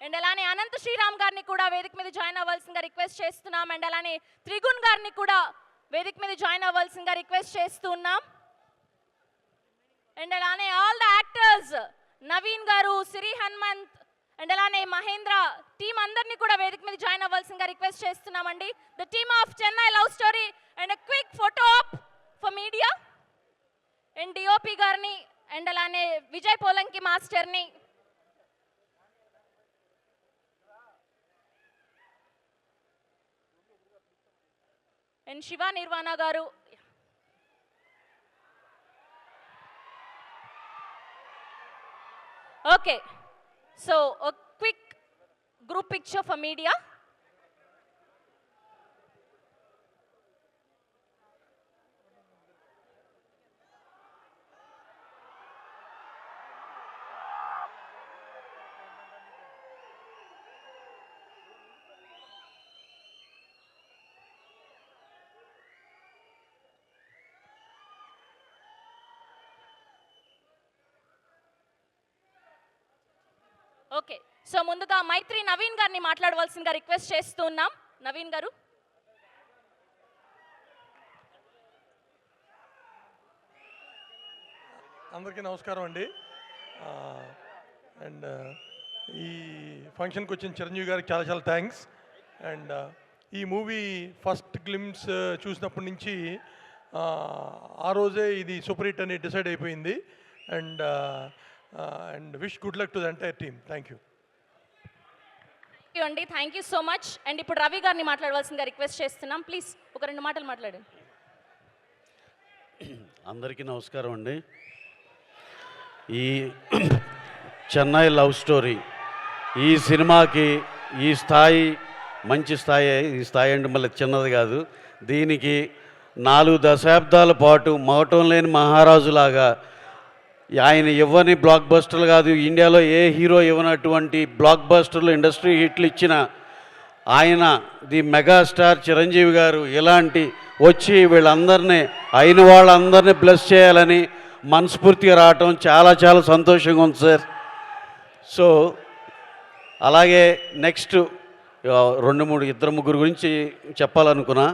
అండ్ అలానే అనంత శ్రీరామ్ గారిని కూడా వేదిక మీద జాయిన్ అవ్వాల్సిందిగా రిక్వెస్ట్ చేస్తున్నాం. అండ్ అలానే త్రిగుణ్ గారిని కూడా వేదిక మీద జాయిన్ అవ్వాల్సిందిగా రిక్వెస్ట్ చేస్తున్నాం. అండ్ అలానే ఆల్ ద యాక్టర్స్ నవీన్ గారు, సిరి హనుమంత్ అండ్ అలానే మహేంద్ర టీం అందరినీ కూడా వేదిక మీద జాయిన్ అవ్వాల్సిందిగా రిక్వెస్ట్ చేస్తున్నామండి. The team of Chennai love story and quick photo op for media and DOP గారిని అండ్ అలానే విజయ్ పోలంకి మాస్టర్ని అండ్ శివ నిర్వాణ గారు. Okay, so a quick group picture for media. Okay, so ముందుగా మైత్రి నవీన్ గారిని మాట్లాడవలసిందిగా రిక్వెస్ట్ చేస్తున్నాం. నవీన్ గారు. అందరికీ నమస్కారం అండి. అండ్ ఈ ఫంక్షన్కి వచ్చిన చిరంజీవి గారికి చాలా చాలా థ్యాంక్స్. అండ్ ఈ మూవీ ఫస్ట్ గ్లిమ్స్ చూసినప్పటి నుంచి ఆ రోజే ఇది సూపర్ హిట్ అని డిసైడ్ అయిపోయింది. And and wish good luck to the entire team. Thank you అండి, thank you so much. And ఇప్పుడు రవి గారిని మాట్లాడవలసిందిగా రిక్వెస్ట్ చేస్తున్నాం. ప్లీజ్ ఒక 2 మాటలు మాట్లాడండి. అందరికీ నమస్కారం అండి. ఈ చెన్నై లవ్ స్టోరీ ఈ సినిమాకి ఈ స్థాయి మంచి స్థాయి. ఈ స్థాయి అంటే మళ్ళీ చిన్నది కాదు. దీనికి 4 దశాబ్దాల పాటు మోటం లేని మహారాజులాగా ఆయన ఇవ్వని బ్లాక్ బస్టర్లు కాదు, ఇండియాలో ఏ హీరో ఇవ్వనటువంటి బ్లాక్ బస్టర్లు ఇండస్ట్రీ హిట్లు ఇచ్చిన ఆయన ది మెగాస్టార్ చిరంజీవి గారు ఇలాంటి వచ్చి వీళ్ళందరినీ అయిన వాళ్ళందరినీ బ్లెస్ చేయాలని మనస్ఫూర్తిగా రావటం చాలా చాలా సంతోషంగా ఉంది సార్. సో అలాగే నెక్స్ట్ 2-3 ముగ్గురు గురించి చెప్పాలనుకున్నా.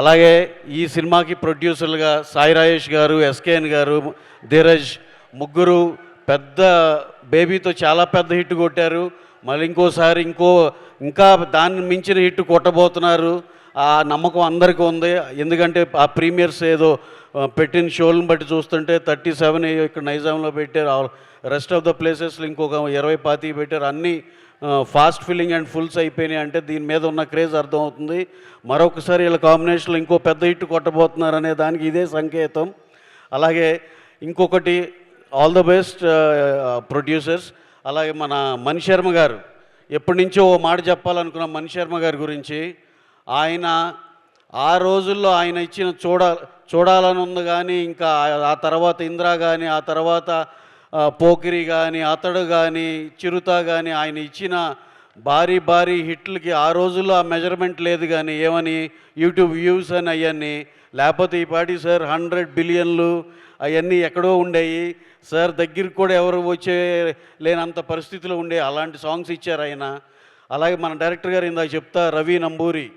అలాగే ఈ సినిమాకి ప్రొడ్యూసర్లుగా సాయి రాజేష్ గారు, ఎస్కేఎన్ గారు, ధీరజ్ ముగ్గురు పెద్ద బేబీతో చాలా పెద్ద హిట్ కొట్టారు. మళ్ళీ ఇంకోసారి ఇంకా దాన్ని మించిన హిట్ కొట్టబోతున్నారు. ఆ నమ్మకం అందరికీ ఉంది. ఎందుకంటే ఆ ప్రీమియర్స్ ఏదో పెట్టిన షోలను బట్టి చూస్తుంటే 37 ఇక్కడ నైజాంలో పెట్టారు. రెస్ట్ ఆఫ్ ద ప్లేసెస్లో ఇంకొక 20-25 పెట్టారు. అన్నీ ఫాస్ట్ ఫిల్లింగ్ అండ్ ఫుల్స్ అయిపోయినాయి. అంటే దీని మీద ఉన్న క్రేజ్ అర్థమవుతుంది. మరొకసారి వీళ్ళ కాంబినేషన్లో ఇంకో పెద్ద హిట్ కొట్టబోతున్నారు అనే దానికి ఇదే సంకేతం. అలాగే ఇంకొకటి ఆల్ ద బెస్ట్ ప్రొడ్యూసర్స్. అలాగే మన మణి శర్మ గారు ఎప్పటి నుంచో ఓ మాట చెప్పాలనుకున్న మణి శర్మ గారి గురించి. ఆయన ఆ రోజుల్లో ఆయన ఇచ్చిన చూడాలని ఉంది కానీ ఇంకా ఆ తర్వాత ఇందిరా కానీ ఆ తర్వాత పోకిరి కానీ అతడు కానీ చిరుత కానీ ఆయన ఇచ్చిన భారీ భారీ హిట్లకి ఆ రోజుల్లో ఆ మెజర్మెంట్ లేదు. కానీ ఏమని యూట్యూబ్ వ్యూస్ అని అవన్నీ, లేకపోతే ఈ పాటి సార్ 100 బిలియన్లు అవన్నీ ఎక్కడో ఉండేవి సార్. దగ్గరికి కూడా ఎవరు వచ్చే లేనంత పరిస్థితిలో ఉండే అలాంటి సాంగ్స్ ఇచ్చారు ఆయన. అలాగే మన డైరెక్టర్ గారు ఇందాక చెప్తా రవి నంబూరి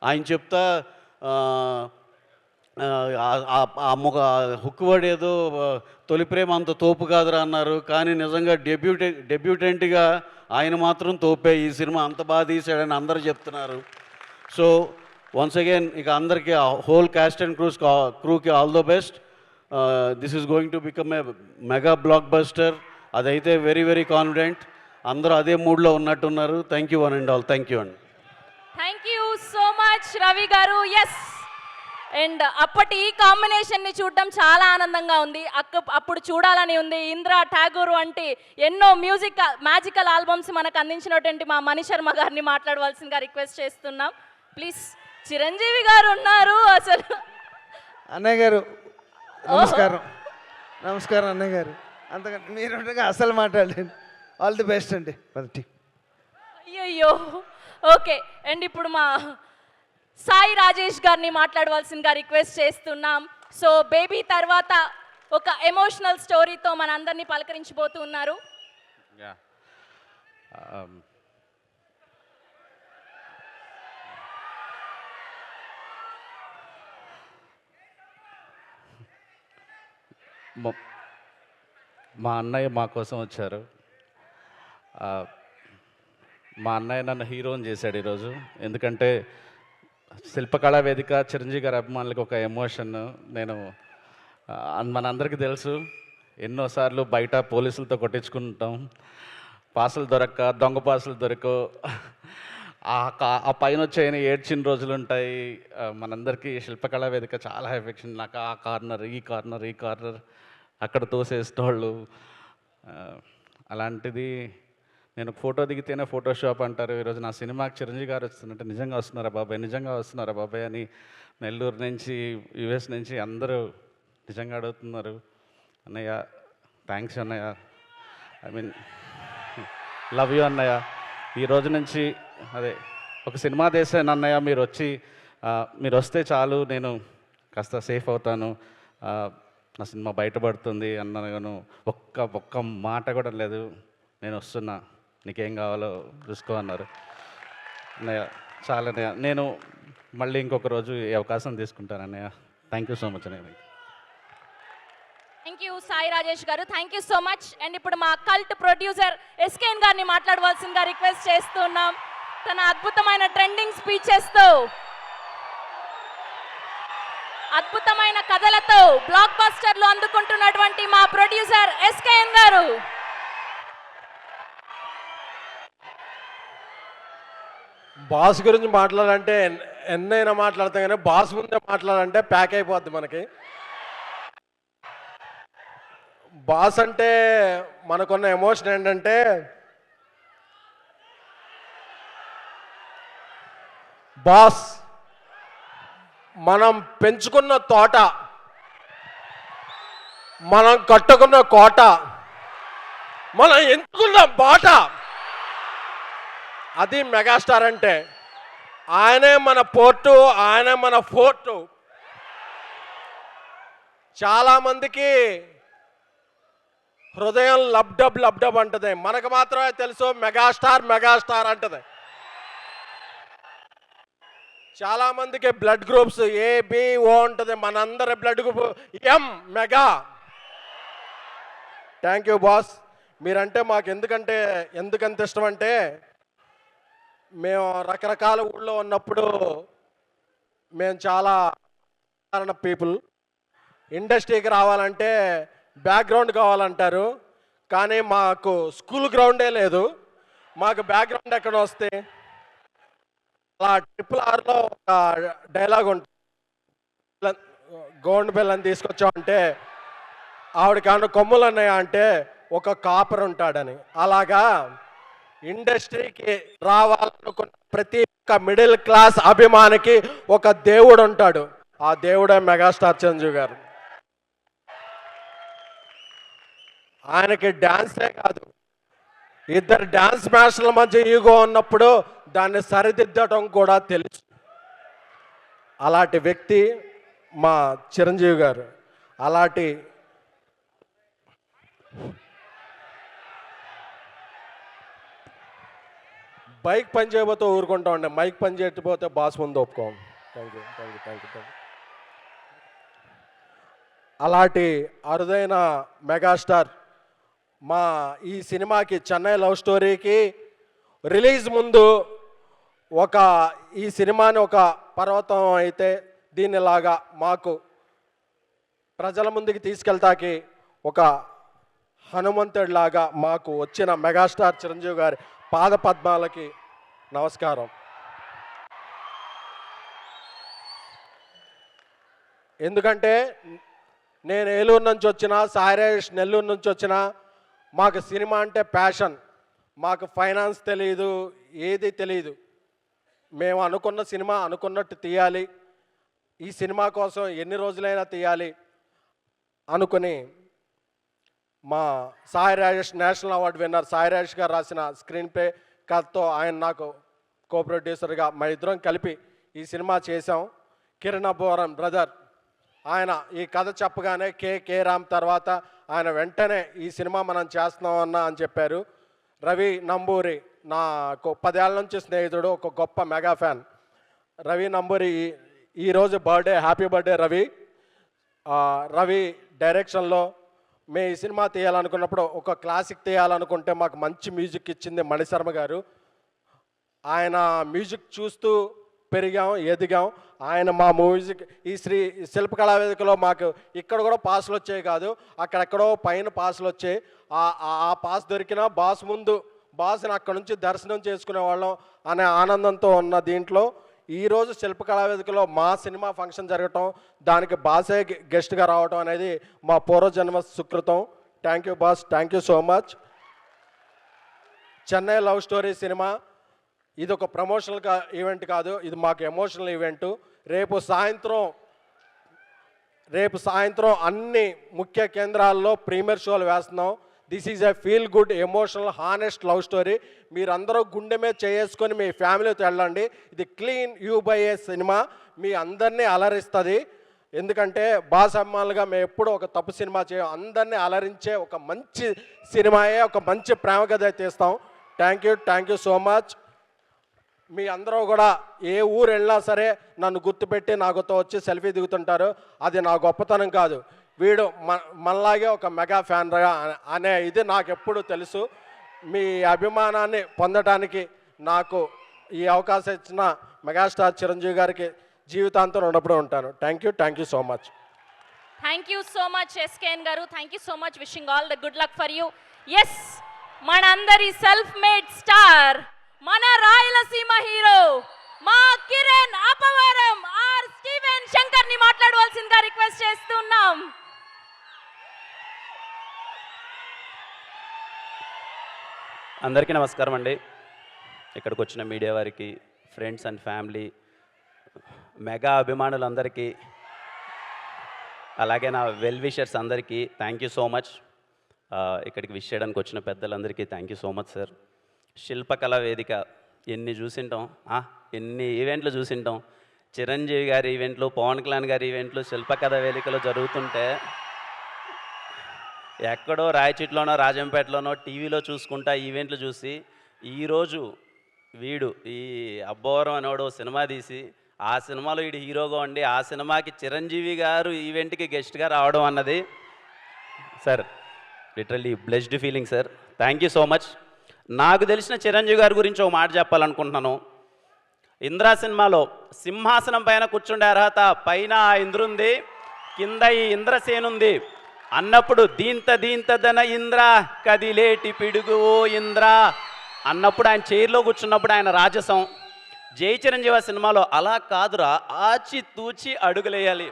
ఆయన చెప్తా హుక్ వర్డ్ ఏదో తొలి ప్రేమ అంత తోపు కాదురా అన్నారు. కానీ నిజంగా డెబ్యూటెంట్గా ఆయన మాత్రం తోపే. ఈ సినిమా అంత బాగా తీసాడని అందరూ చెప్తున్నారు. సో వన్స్ అగైన్ ఇక అందరికీ హోల్ క్యాస్ట్ అండ్ క్రూకి all the best. This is going to become a mega blockbuster. అదైతే వెరీ వెరీ కాన్ఫిడెంట్. అందరూ అదే మూడ్లో ఉన్నట్టున్నారు. Thank you one and all. Thank you అండి. Thank you so much Ravi garu. Yes, and అప్పటి ఈ కాంబినేషన్ని చూడడం చాలా ఆనందంగా ఉంది. అప్పుడు చూడాలని ఉంది. ఇంద్ర ఠాగూర్ వంటి ఎన్నో మ్యాజికల్ ఆల్బమ్స్ మనకు అందించినటువంటి మా మణి శర్మ గారిని మాట్లాడవలసిందిగా రిక్వెస్ట్ చేస్తున్నాం. ప్లీజ్. చిరంజీవి గారు ఉన్నారు అసలు. అన్నయ్య గారు నమస్కారం. నమస్కారం అన్నయ్య గారు. అంతకంటే మీరు ఉండగా అసలు మాట్లాడలేండి. ఆల్ ది బెస్ట్ అండి. అయ్యయ్యో. ఓకే. అండ్ ఇప్పుడు మా సాయి రాజేష్ గారిని మాట్లాడవలసిందిగా రిక్వెస్ట్ చేస్తున్నాం. సో బేబీ తర్వాత ఒక ఎమోషనల్ స్టోరీతో మన అందరినీ పలకరించబోతూ ఉన్నారు. మా అన్నయ్య మా కోసం వచ్చారు. మా అన్నయ్య నన్ను హీరోని చేశాడు ఈరోజు. ఎందుకంటే శిల్పకళా వేదిక చిరంజీవి గారి అభిమానులకు ఒక ఎమోషన్. నేను మనందరికీ తెలుసు, ఎన్నోసార్లు బయట పోలీసులతో కొట్టించుకుంటాం. పాసులు దొరక్క, దొంగ పాసులు దొరకో, ఆ పైన వచ్చాయని ఏడ్చిన రోజులు ఉంటాయి. మనందరికీ శిల్పకళా వేదిక చాలా ఎఫెక్షన్. నాకు ఆ కార్నర్, ఈ కార్నర్ అక్కడ తోసేసేవాళ్ళు. అలాంటిది నేను ఫోటో దిగితేనే ఫోటోషాప్ అంటారు. ఈరోజు నా సినిమాకి చిరంజీవి గారు వస్తున్నట్టు నిజంగా వస్తున్నారా బాబాయ్ అని నెల్లూరు నుంచి, యుఎస్ నుంచి అందరూ నిజంగా అడుగుతున్నారు. అన్నయ్య థ్యాంక్స్ అన్నయ్య, ఐ మీన్ లవ్ యూ అన్నయ్య. ఈ రోజు నుంచి అదే ఒక సినిమా చేశాను అన్నయ్య, మీరు వస్తే చాలు, నేను కాస్త సేఫ్ అవుతాను, నా సినిమా బయటపడుతుంది అన్నాను. ఒక్క మాట కూడా లేదు. నేను వస్తున్నా, నీకేం కావాలో చూసుకో అన్నారు. అన్నయ్య చాలా అన్నయ్య, నేను మళ్ళీ ఇంకొక రోజు ఈ అవకాశం తీసుకుంటాను అన్నయ్య. థ్యాంక్ యూ సో మచ్ అన్నయ్య. Thank you Sai Rajesh garu, thank you so much. And ఇప్పుడు మా కల్ట్ ప్రొడ్యూసర్ ఎస్కేఎన్ గారిని మాట్లాడవలసిందిగా రిక్వెస్ట్ చేస్తున్నాం. తన అద్భుతమైన ట్రెండింగ్ స్పీచెస్తో, అద్భుతమైన కథలతో బ్లాక్ బస్టర్లు అందుకుంటున్నటువంటి మా ప్రొడ్యూసర్ ఎస్కేఎన్ గారు. బాస్ గురించి మాట్లాడాలంటే ఎన్నైనా మాట్లాడతాం, కానీ బాస్ ముందే మాట్లాడాలంటే ప్యాక్ అయిపోద్ది మనకి. బాస్ అంటే మనకున్న ఎమోషన్ ఏంటంటే, బాస్ మనం పెంచుకున్న తోట, మనం కట్టుకున్న కోట, మనం ఎంచుకున్న బాట, అది మెగాస్టార్ అంటే. ఆయనే మన పోర్టు, ఆయనే మన ఫోర్టు. చాలామందికి హృదయం లబ్డబ్ అంటది, మనకు మాత్రమే తెలుసు మెగాస్టార్ అంటది. చాలామందికి బ్లడ్ గ్రూప్స్ ఏబిఓ ఉంటుంది, మనందరి blood group M mega. Thank you boss. మీరంటే మాకు ఎందుకంత ఇష్టం అంటే, మేము రకరకాల ఊళ్ళో ఉన్నప్పుడు మేము చాలా సాధారణ పీపుల్. ఇండస్ట్రీకి రావాలంటే బ్యాక్గ్రౌండ్ కావాలంటారు, కానీ మాకు స్కూల్ గ్రౌండే లేదు. మాకు బ్యాక్గ్రౌండ్ ఎక్కడ వస్తే, అలా RRRలో ఒక డైలాగ్ ఉంటుంది, గోండ్ బెల్లని తీసుకొచ్చామంటే ఆవిడకి ఏమన్నా కొమ్ములు అన్నాయా అంటే ఒక కాపర్ ఉంటాడని. అలాగా ఇండస్ట్రీకి రావాలనుకున్న ప్రతి ఒక్క మిడిల్ క్లాస్ అభిమానికి ఒక దేవుడు ఉంటాడు. ఆ దేవుడే మెగాస్టార్ చిరంజీవి గారు. ఆయనకి డ్యాన్సే కాదు, ఇద్దరు డ్యాన్స్ మాస్టర్ల మధ్య ఈగో ఉన్నప్పుడు దాన్ని సరిదిద్దటం కూడా తెలుసు. అలాంటి వ్యక్తి మా చిరంజీవి గారు. అలాంటి బైక్ పని చేయబోతే ఊరుకుంటా ఉండే, మైక్ పని చేయకపోతే బాస్ ముందు ఒప్పుకోం. Thank you. అలాంటి అరుదైన మెగాస్టార్ మా ఈ సినిమాకి, చెన్నై లవ్ స్టోరీకి రిలీజ్ ముందు ఈ సినిమాని ఒక పర్వతం అయితే దీనిలాగా మాకు ప్రజల ముందుకి తీసుకెళ్తాకి ఒక హనుమంతుడిలాగా మాకు వచ్చిన మెగాస్టార్ చిరంజీవి గారి పాద పద్మాలకి నమస్కారం. ఎందుకంటే నేను ఏలూరు నుంచి వచ్చిన, సాయిరేష్ నెల్లూరు నుంచి వచ్చిన, మాకు సినిమా అంటే ప్యాషన్. మాకు ఫైనాన్స్ తెలియదు, ఏది తెలియదు. మేము అనుకున్న సినిమా అనుకున్నట్టు తీయాలి, ఈ సినిమా కోసం ఎన్ని రోజులైనా తీయాలి అనుకుని మా Sai Rajesh, national award winner Sai Rajesh గారు రాసిన స్క్రీన్ ప్లే కథతో ఆయన నాకు కో ప్రొడ్యూసర్గా మా ఇద్దరం కలిపి ఈ సినిమా చేశాం. కిరణ్ అబ్బవరం బ్రదర్ ఆయన ఈ కథ చెప్పగానే కే రామ్ తర్వాత ఆయన వెంటనే ఈ సినిమా మనం చేస్తున్నామన్నా అని చెప్పారు. రవి నంబూరి నాకు 10 ఏళ్ళ నుంచి స్నేహితుడు, ఒక గొప్ప మెగా ఫ్యాన్. రవి నంబూరి ఈరోజు birthday, happy birthday Ravi. Ravi డైరెక్షన్లో మేము ఈ సినిమా తీయాలనుకున్నప్పుడు ఒక క్లాసిక్ తీయాలనుకుంటే మాకు మంచి మ్యూజిక్ ఇచ్చింది మణిశర్మ గారు. ఆయన మ్యూజిక్ చూస్తూ పెరిగాం, ఎదిగాం. ఆయన మా మ్యూజిక్ ఈ శిల్పకళా వేదికలో మాకు ఇక్కడ కూడా పాసులు వచ్చాయి కాదు, అక్కడెక్కడో పైన పాసులు వచ్చాయి. ఆ పాస్ దొరికినా బాస్ని అక్కడ నుంచి దర్శనం చేసుకునే వాళ్ళం అనే ఆనందంతో ఉన్న దీంట్లో ఈరోజు శిల్పకళా వేదికలో మా సినిమా ఫంక్షన్ జరగటం, దానికి బాసే గెస్ట్గా రావటం అనేది మా పూర్వజన్మ సుకృతం. Thank you boss, thank you so much. Chennai love story cinema ఇది ఒక ప్రమోషనల్ ఈవెంట్ కాదు, ఇది మాకు ఎమోషనల్ ఈవెంటు. రేపు సాయంత్రం అన్ని ముఖ్య కేంద్రాల్లో ప్రీమియర్ షోలు వేస్తున్నాం. This is a feel good, emotional, honest love story. మీరందరూ గుండె మీద చేసుకొని మీ ఫ్యామిలీతో వెళ్ళండి. ఇది క్లీన్ యూ బై ఏ సినిమా, మీ అందరినీ అలరిస్తుంది. ఎందుకంటే బాస్ అమ్మాలుగా మేము ఎప్పుడూ ఒక తప్పు సినిమా చేయం, అందరినీ అలరించే ఒక మంచి సినిమాయే, ఒక మంచి ప్రేమ కథ తీస్తాం. Thank you so much. మీ అందరూ కూడా ఏ ఊరు వెళ్ళినా సరే నన్ను గుర్తుపెట్టి నాకుతో వచ్చి సెల్ఫీ దిగుతుంటారు. అది నా గొప్పతనం కాదు, వీడు మనలాగే ఒక మెగా ఫ్యాన్గా అనే ఇది నాకు ఎప్పుడు తెలుసు. మీ అభిమానాన్ని పొందడానికి నాకు ఈ అవకాశం ఇచ్చిన మెగాస్టార్ చిరంజీవి గారికి జీవితాంతం రుణపడి ఉంటాను. Thank you so much. Thank you so much SKN garu, thank you so much. Wishing all the good luck for you. Yes, మనందరి సెల్ఫ్ మేడ్ స్టార్, మన రాయలసీమ హీరో, మా కిరణ్ అపవరం ఆర్ స్టీవెన్ శంకర్ ని మాట్లాడవలసిందిగా రిక్వెస్ట్ చేస్తున్నాం. అందరికీ నమస్కారం అండి. ఇక్కడికి వచ్చిన మీడియా వారికి, ఫ్రెండ్స్ అండ్ ఫ్యామిలీ, మెగా అభిమానులందరికీ, అలాగే నా వెల్ విషర్స్ అందరికీ థ్యాంక్ యూ సో మచ్. ఇక్కడికి విష్ చేయడానికి వచ్చిన పెద్దలందరికీ thank you so much sir. Shilpakala Vedika ఎన్ని చూసింటాం, ఎన్ని ఈవెంట్లు చూసింటాం. చిరంజీవి గారి ఈవెంట్లు, పవన్ కళ్యాణ్ గారి ఈవెంట్లు శిల్పకళా వేదికలో జరుగుతుంటే ఎక్కడో రాయచీట్లోనో రాజంపేటలోనో టీవీలో చూసుకుంటా ఈవెంట్లు చూసి, ఈరోజు వీడు ఈ అబ్బవరం అనేవాడు సినిమా తీసి ఆ సినిమాలో వీడు హీరోగా ఉండి ఆ సినిమాకి చిరంజీవి గారు ఈవెంట్కి గెస్ట్గా రావడం అన్నది sir literally blessed feeling sir. Thank you so much. నాకు తెలిసిన చిరంజీవి గారి గురించి ఒక మాట చెప్పాలనుకుంటున్నాను. ఇంద్రా సినిమాలో సింహాసనం పైన కూర్చుండే అర్హత పైన ఆ ఇంద్రుంది, కింద ఈ ఇంద్రసేనుంది అన్నప్పుడు దీంతదన ఇంద్ర కదిలేటి పిడుగు ఓ ఇంద్ర అన్నప్పుడు ఆయన చైర్లో కూర్చున్నప్పుడు ఆయన రాజసం. జై చిరంజీవి సినిమాలో అలా కాదురా ఆచి తూచి అడుగులేయాలి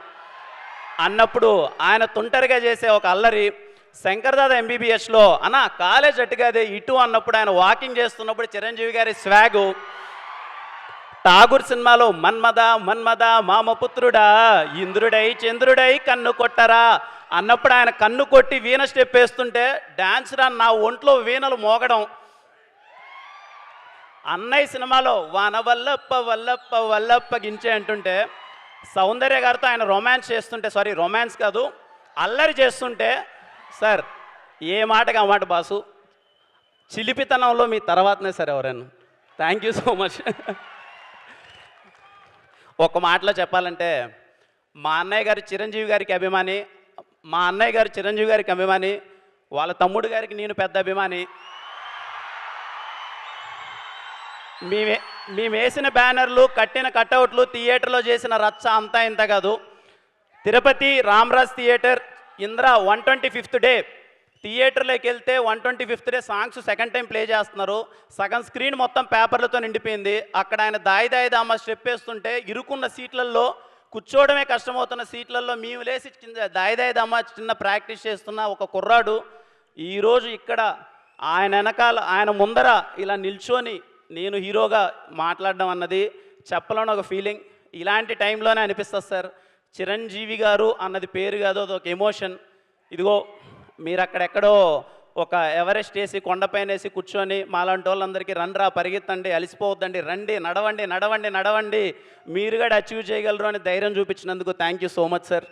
అన్నప్పుడు ఆయన తుంటరిగా చేసే ఒక అల్లరి. శంకర్దాద ఎంబీబీఎస్లో అన్న కాలేజ్ అట్టుగాదే ఇటు అన్నప్పుడు ఆయన వాకింగ్ చేస్తున్నప్పుడు చిరంజీవి గారి స్వాగు. ఠాగూర్ సినిమాలో మన్మద మామపుత్రుడా ఇంద్రుడై చంద్రుడై కన్ను కొట్టరా అన్నప్పుడు ఆయన కన్ను కొట్టి వీణ స్టెప్ వేస్తుంటే డాన్స్ రా నా ఒంట్లో వీణలు మోగడం. అన్నయ్య సినిమాలో వాన వల్లప్ప గించే అంటుంటే సౌందర్య గారితో ఆయన రొమాన్స్ కాదు అల్లరి చేస్తుంటే సార్ ఏ మాటకి ఆ మాట బాసు, చిలిపితనంలో మీ తర్వాతనే సార్ ఎవరైనా. Thank you so much. ఒక మాటలో చెప్పాలంటే మా అన్నయ్య గారు చిరంజీవి గారికి అభిమాని, మా అన్నయ్య గారు చిరంజీవి గారికి అభిమాని, వాళ్ళ తమ్ముడు గారికి నేను పెద్ద అభిమాని. మేము వేసిన బ్యానర్లు, కట్టిన కట్అవుట్లు, థియేటర్లో చేసిన రచ్చ అంతా ఇంత కాదు. Tirupati Ramaraj theatre Indra 125th day థియేటర్లోకి వెళ్తే 125th day songs second time play చేస్తున్నారు. సగం స్క్రీన్ మొత్తం పేపర్లతో నిండిపోయింది. అక్కడ ఆయన దాయి దామ స్టెప్ వేస్తుంటే ఇరుకున్న సీట్లలో కూర్చోవడమే కష్టమవుతున్న సీట్లలో మేము లేసి దాయిదాయిదమ్మ చిన్న ప్రాక్టీస్ చేస్తున్న ఒక కుర్రాడు ఈరోజు ఇక్కడ ఆయన వెనకాల ఆయన ముందర ఇలా నిల్చొని నేను హీరోగా మాట్లాడడం అన్నది చెప్పలేని ఒక ఫీలింగ్. ఇలాంటి టైంలోనే అనిపిస్తుంది సార్, చిరంజీవి గారు అన్నది పేరు కాదు, అదొక ఎమోషన్. ఇదిగో మీరు అక్కడెక్కడో ఒక ఎవరెస్ట్ వేసి కొండపైన వేసి కూర్చొని మాలాంటి వాళ్ళందరికీ రండ్రా పరిగెత్తండి, అలసిపోవద్దండి, రండి, నడవండి నడవండి నడవండి, మీరు కూడా అచీవ్ చేయగలరు అని ధైర్యం చూపించినందుకు thank you so much sir.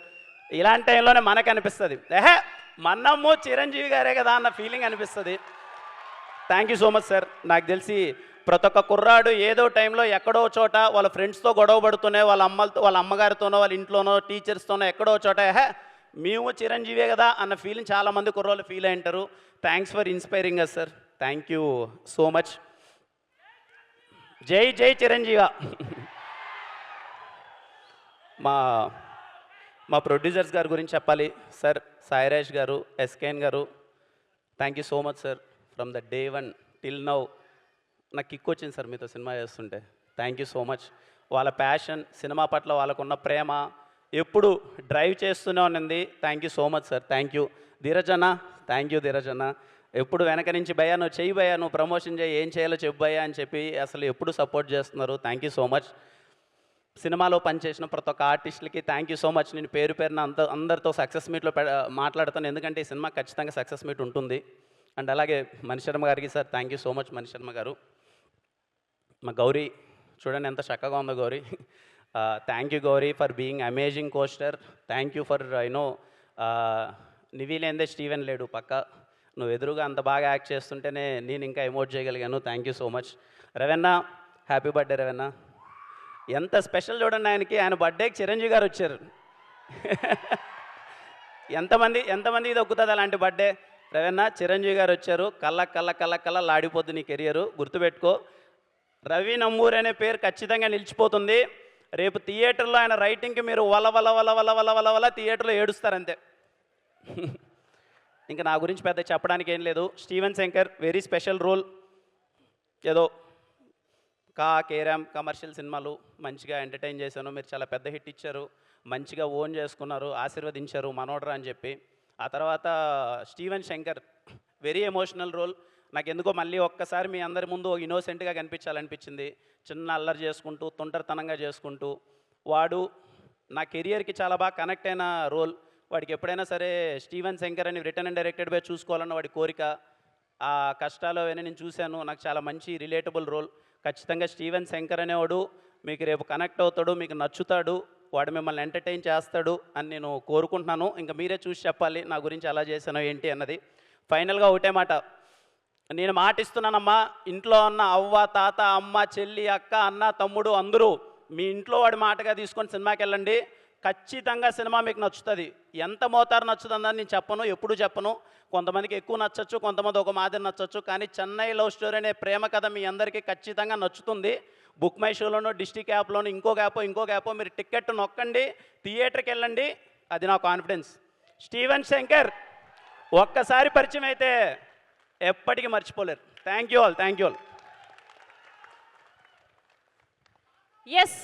ఇలాంటి టైంలోనే మనకు అనిపిస్తుంది మన్నమ్ము చిరంజీవి గారే కదా అన్న ఫీలింగ్ అనిపిస్తుంది. Thank you so much sir. నాకు తెలిసి ప్రతి ఒక్క కుర్రాడు ఏదో టైంలో ఎక్కడో చోట వాళ్ళ ఫ్రెండ్స్తో గొడవ పడుతూనే వాళ్ళ అమ్మగారితోనో వాళ్ళ ఇంట్లోనో టీచర్స్తోనో ఎక్కడో చోట మేము చిరంజీవే కదా అన్న ఫీలింగ్ చాలామంది కుర్రోళ్ళు ఫీల్ అయి ఉంటారు. Thanks for inspiring us sir. Thank you so much. జై జై చిరంజీవ. మా ప్రొడ్యూసర్స్ గారి గురించి చెప్పాలి sir. Sairaj garu, SKN garu, thank you so much sir. From the day 1 till now నాకు కిక్ వచ్చింది సార్ మీతో సినిమా చేస్తుంటే. Thank you so much. వాళ్ళ ప్యాషన్, సినిమా పట్ల వాళ్ళకున్న ప్రేమ ఎప్పుడు డ్రైవ్ చేస్తూనే ఉన్నది. Thank you so much sir. Thank you Dheeraj అన్న. థ్యాంక్ యూ ధీరజ్ అన్న. ఎప్పుడు వెనక నుంచి భయ్యా నువ్వు చెయ్యి భయ్యా, నువ్వు ప్రమోషన్ చేయి, ఏం చేయాలో చెప్పు భయ్యా అని చెప్పి అసలు ఎప్పుడు సపోర్ట్ చేస్తున్నారు. Thank you so much. సినిమాలో పనిచేసిన ప్రతి ఒక్క ఆర్టిస్టులకి థ్యాంక్ యూ సో మచ్. నేను పేరు పేరున అందరితో సక్సెస్ మీట్లో మాట్లాడతాను, ఎందుకంటే ఈ సినిమా ఖచ్చితంగా సక్సెస్ మీట్ ఉంటుంది. అండ్ అలాగే మణిశర్మ గారికి sir thank you so much. Mani Sharma garu, మా గౌరీ చూడండి ఎంత చక్కగా ఉందో Gauri. Thank you Gauri for being amazing costar. Thank you for నివిలేందే స్టీవెన్ లేడు పక్క, నువ్వు ఎదురుగా అంత బాగా యాక్ట్ చేస్తుంటేనే నేను ఇంకా ఎమోట్ చేయగలిగాను. Thank you so much. Ravanna, happy birthday Ravanna. ఎంత స్పెషల్ చూడండి ఆయనకి, ఆయన బర్త్డేకి చిరంజీవి గారు వచ్చారు. ఎంతమంది ఇది ఒక్కుతుంది అలాంటి బర్త్డే. రవెన్న, చిరంజీవి గారు వచ్చారు. కళ్ళ లాడిపోద్ది నీ కెరియరు, గుర్తుపెట్టుకో. రవి నంబూరి అనే పేరు ఖచ్చితంగా నిలిచిపోతుంది. రేపు థియేటర్లో ఆయన రైటింగ్కి మీరు వల థియేటర్లో ఏడుస్తారంతే. ఇంకా నా గురించి పెద్ద చెప్పడానికి ఏం లేదు. Steven Shankar very special role. ఏదో కేరామ్ కమర్షియల్ సినిమాలు మంచిగా ఎంటర్టైన్ చేశాను. మీరు చాలా పెద్ద హిట్ ఇచ్చారు, మంచిగా ఓన్ చేసుకున్నారు, ఆశీర్వదించారు మనోడ్రా అని చెప్పి. ఆ తర్వాత Steven Shankar very emotional role. నాకు ఎందుకో మళ్ళీ ఒక్కసారి మీ అందరి ముందు ఇన్నోసెంట్గా కనిపించాలనిపించింది. చిన్న అల్లరి చేసుకుంటూ తొంటరితనంగా చేసుకుంటూ వాడు నా కెరియర్కి చాలా బాగా కనెక్ట్ అయిన రోల్. వాడికి ఎప్పుడైనా సరే స్టీవెన్ శంకర్ అని రిటర్న్ అండ్ డైరెక్టెడ్ బై చూసుకోవాలన్న వాడి కోరిక, ఆ కష్టాలు అవన్నీ నేను చూశాను. నాకు చాలా మంచి రిలేటబుల్ రోల్. ఖచ్చితంగా స్టీవెన్ శంకర్ అనేవాడు మీకు రేపు కనెక్ట్ అవుతాడు, మీకు నచ్చుతాడు, వాడు మిమ్మల్ని ఎంటర్టైన్ చేస్తాడు అని నేను కోరుకుంటున్నాను. ఇంకా మీరే చూసి చెప్పాలి నా గురించి ఎలా చేశానో ఏంటి అన్నది. ఫైనల్గా ఒకటే మాట, నేను మాటిస్తున్నానమ్మా, ఇంట్లో ఉన్న అవ్వ, తాత, అమ్మ, చెల్లి, అక్క, అన్న, తమ్ముడు అందరూ మీ ఇంట్లో వాడి మాటగా తీసుకొని సినిమాకి వెళ్ళండి. ఖచ్చితంగా సినిమా మీకు నచ్చుతుంది. ఎంత మోతారు నచ్చుతుందని నేను చెప్పను, ఎప్పుడు చెప్పను. కొంతమందికి ఎక్కువ నచ్చచ్చు, కొంతమంది ఒక మాదిరి నచ్చచ్చు. కానీ చెన్నై లవ్ స్టోరీ అనే ప్రేమ కథ మీ అందరికీ ఖచ్చితంగా నచ్చుతుంది. బుక్ మై షోలోనో, డిస్ట్రిక్ట్ యాప్లోనో, ఇంకొక యాప్ మీరు టికెట్ నొక్కండి, థియేటర్కి వెళ్ళండి. అది నా కాన్ఫిడెన్స్. స్టీవెన్ శంకర్ ఒక్కసారి పరిచయం అయితే ఎప్పటికీ మర్చిపోలేరు. Thank you all. ఎస్,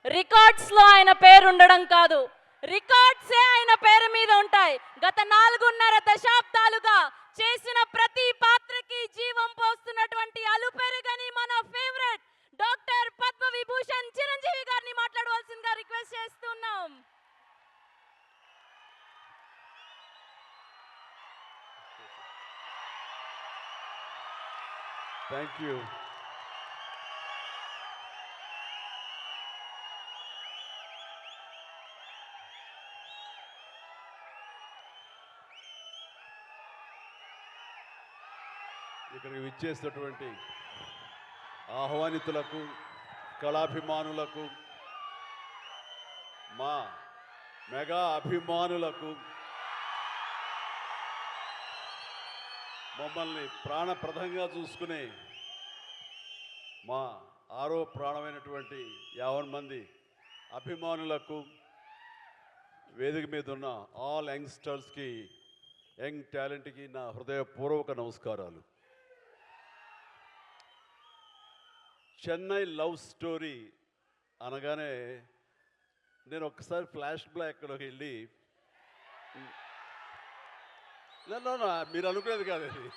రికార్డ్స్లో ఆయన పేరు ఉండడం కాదు, రికార్డ్సే ఆయన పేరు మీద ఉంటాయి. గత 4.5 దశాబ్దాలుగా చేసిన ప్రతి పాత్రకి జీవం పోస్తున్నటువంటి అలుపెరుగని మన ఫేవరెట్ డాక్టర్ పద్మవిభూషణ్ చిరంజీవి గారిని మాట్లాడవలసిందిగా రిక్వెస్ట్ చేస్తున్నాం. Thank you. ఇక్కడికి విచ్చేసినటువంటి ఆహ్వానితులకు, కళాభిమానులకు, మా మెగా అభిమానులకు, మమ్మల్ని ప్రాణప్రదంగా చూసుకునే మా ఆరో ప్రాణమైనటువంటి 50 మంది అభిమానులకు, వేదిక మీద ఉన్న ఆల్ యంగ్స్టర్స్కి, యంగ్ టాలెంట్కి నా హృదయపూర్వక నమస్కారాలు. చెన్నై లవ్ స్టోరీ అనగానే నేను ఒక్కసారి ఫ్లాష్ బ్యాక్లోకి వెళ్ళి మీరు అనుకునేది కాదండి.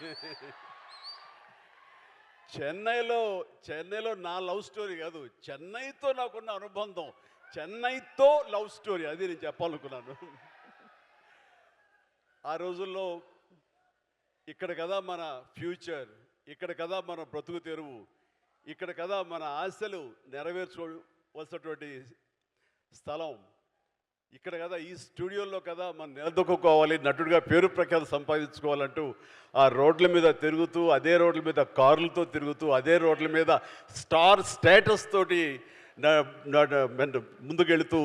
చెన్నైలో నా లవ్ స్టోరీ కాదు, చెన్నైతో నాకున్న అనుబంధం, చెన్నైతో లవ్ స్టోరీ, అది నేను చెప్పాలనుకున్నాను. ఆ రోజుల్లో ఇక్కడ కదా మన ఫ్యూచర్, ఇక్కడ కదా మన బ్రతుకు తెరువు, ఇక్కడ కదా మన ఆశలు నెరవేర్చుకోవలసినటువంటి స్థలం, ఇక్కడ కదా ఈ స్టూడియోలో కదా మనం నిలదొక్కుకోవాలి, నటుడిగా పేరు ప్రఖ్యాతి సంపాదించుకోవాలంటూ ఆ రోడ్ల మీద తిరుగుతూ, అదే రోడ్ల మీద కార్లతో తిరుగుతూ, అదే రోడ్ల మీద స్టార్ స్టేటస్ తోటి ముందుకెళ్తూ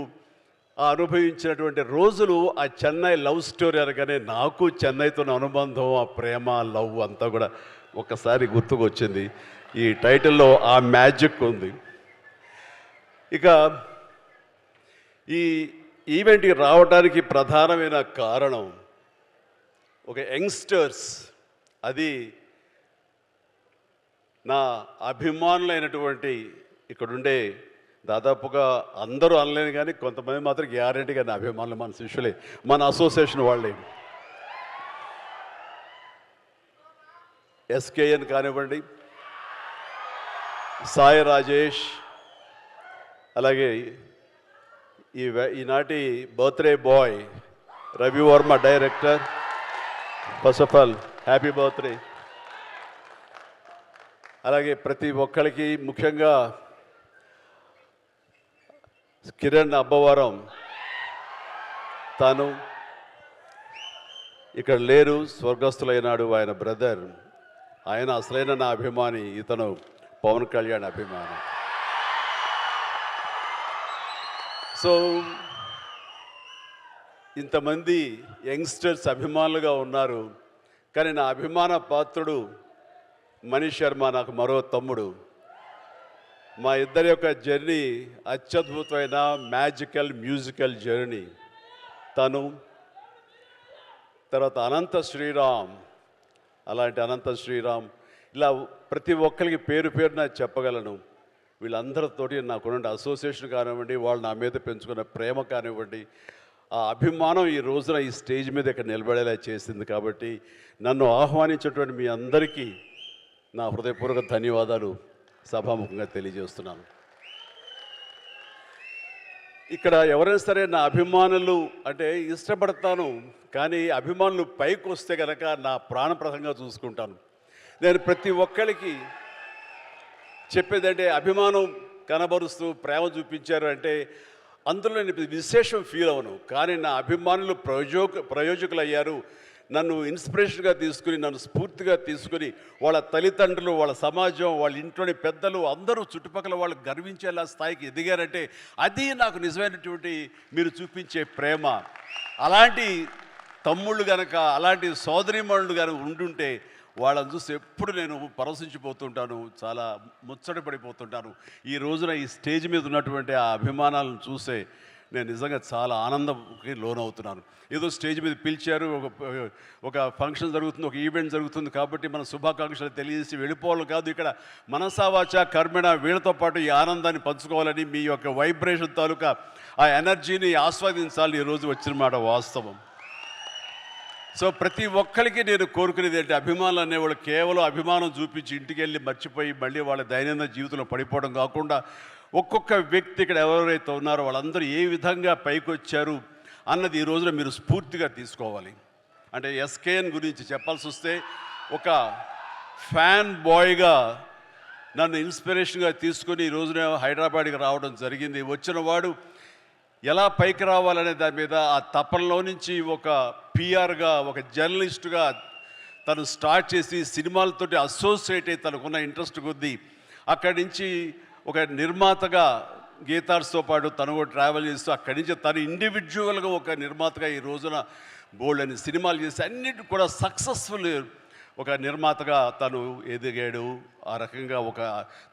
అనుభవించినటువంటి రోజులు ఆ చెన్నై లవ్ స్టోరీ అనగానే నాకు చెన్నైతో అనుబంధం, ఆ ప్రేమ, లవ్ అంతా కూడా ఒకసారి గుర్తుకొచ్చింది. ఈ టైటిల్లో ఆ మ్యాజిక్ ఉంది. ఇక ఈ ఈవెంట్కి రావడానికి ప్రధానమైన కారణం ఒక యంగ్స్టర్స్, అది నా అభిమానులైనటువంటి ఇక్కడుండే దాదాపుగా అందరూ అనలేను కానీ కొంతమంది మాత్రం గ్యారెంటీగా నా అభిమానులు, మన శిష్యులే, మన అసోసియేషన్ వాళ్ళే. ఎస్కేఎన్ కానివ్వండి, సాయి రాజేష్, అలాగే ఈనాటి birthday boy Ravi Varma director. First of all happy birthday. అలాగే ప్రతి ఒక్కరికి, ముఖ్యంగా కిరణ్ అబ్బవరం, తాను ఇక్కడ లేరు, స్వర్గస్థులైనాడు, ఆయన బ్రదర్, ఆయన అసలైన నా అభిమాని, ఇతను పవన్ కళ్యాణ్ అభిమాని. సో ఇంతమంది యంగ్స్టర్స్ అభిమానులుగా ఉన్నారు, కానీ నా అభిమాన పాత్రుడు మనీష్ శర్మ, నాకు మరో తమ్ముడు. మా ఇద్దరి యొక్క జర్నీ అత్యద్భుతమైన మ్యాజికల్ మ్యూజికల్ జర్నీ. తను తర్వాత అనంత శ్రీరామ్, అలాంటి అనంత శ్రీరామ్, ఇలా ప్రతి ఒక్కరికి పేరు పేరున చెప్పగలను. వీళ్ళందరితోటి నాకున్న అసోసియేషన్ కానివ్వండి, వాళ్ళు నా మీద పెంచుకున్న ప్రేమ కానివ్వండి, ఆ అభిమానం ఈ రోజున ఈ స్టేజ్ మీద ఇక్కడ నిలబడేలా చేసింది. కాబట్టి నన్ను ఆహ్వానించేటువంటి మీ అందరికీ నా హృదయపూర్వక ధన్యవాదాలు సభాముఖంగా తెలియజేస్తున్నాను. ఇక్కడ ఎవరైనా సరే నా అభిమానులు అంటే ఇష్టపడతాను, కానీ అభిమానులు పైకి వస్తే కనుక నా ప్రాణప్రదంగా చూసుకుంటాను. నేను ప్రతి ఒక్కరికి చెప్పేదంటే, అభిమానం కనబరుస్తూ ప్రేమ చూపించారు అంటే అందులో నేను విశేషం ఫీల్ అవను, కానీ నా అభిమానులు ప్రయోజకులు అయ్యారు. నన్ను ఇన్స్పిరేషన్గా తీసుకుని, నన్ను స్ఫూర్తిగా తీసుకుని, వాళ్ళ తల్లిదండ్రులు, వాళ్ళ సమాజం, వాళ్ళ ఇంట్లోని పెద్దలు అందరూ చుట్టుపక్కల వాళ్ళు గర్వించేలా స్థాయికి ఎదిగారంటే అది నాకు నిజమైనటువంటి మీరు చూపించే ప్రేమ. అలాంటి తమ్ముళ్ళు కనుక, అలాంటి సోదరీమణులు కనుక ఉండుంటే వాళ్ళని చూసి ఎప్పుడు నేను పరవశించిపోతుంటాను, చాలా ముచ్చటపడిపోతుంటాను. ఈ రోజున ఈ స్టేజ్ మీద ఉన్నటువంటి ఆ అభిమానాలను చూసే నేను నిజంగా చాలా ఆనందంకి లోనవుతున్నాను. ఏదో స్టేజ్ మీద పిలిచారు, ఒక ఫంక్షన్ జరుగుతుంది, ఒక ఈవెంట్ జరుగుతుంది కాబట్టి మన శుభాకాంక్షలు తెలియజేసి వెళ్ళిపోవాలి కాదు. ఇక్కడ మనసావాచ కర్మణ వీళ్ళతో పాటు ఈ ఆనందాన్ని పంచుకోవాలని, మీ యొక్క వైబ్రేషన్ తాలూకా ఆ ఎనర్జీని ఆస్వాదించాలని ఈరోజు వచ్చిన మాట వాస్తవం. సో ప్రతి ఒక్కరికి నేను కోరుకునేది ఏంటి, అభిమానులు అనేవాళ్ళు కేవలం అభిమానం చూపించి ఇంటికి వెళ్ళి మర్చిపోయి మళ్ళీ వాళ్ళ దైనందిన జీవితంలో పడిపోవడం కాకుండా, ఒక్కొక్క వ్యక్తి ఇక్కడ ఎవరెవరైతే ఉన్నారో వాళ్ళందరూ ఏ విధంగా పైకి వచ్చారు అన్నది ఈ రోజున మీరు స్ఫూర్తిగా తీసుకోవాలి. అంటే ఎస్కేఎన్ గురించి చెప్పాల్సి వస్తే, ఒక ఫ్యాన్ బాయ్గా నన్ను ఇన్స్పిరేషన్గా తీసుకొని ఈ రోజున హైదరాబాద్కి రావడం జరిగింది. వచ్చిన వాడు ఎలా పైకి రావాలనే దాని మీద ఆ తపనలో నుంచి ఒక పిఆర్గా, ఒక జర్నలిస్టుగా తను స్టార్ట్ చేసి సినిమాలతోటి అసోసియేట్ అయ్యి తనకున్న ఇంట్రెస్ట్ కొద్దీ అక్కడి నుంచి ఒక నిర్మాతగా గీతార్స్తో పాటు తను కూడా ట్రావెల్ చేస్తూ అక్కడి నుంచి తను ఇండివిజువల్గా ఒక నిర్మాతగా ఈ రోజున బోల్డని సినిమాలు చేసి అన్నిటి కూడా సక్సెస్ఫుల్ ఒక నిర్మాతగా తను ఎదిగాడు. ఆ రకంగా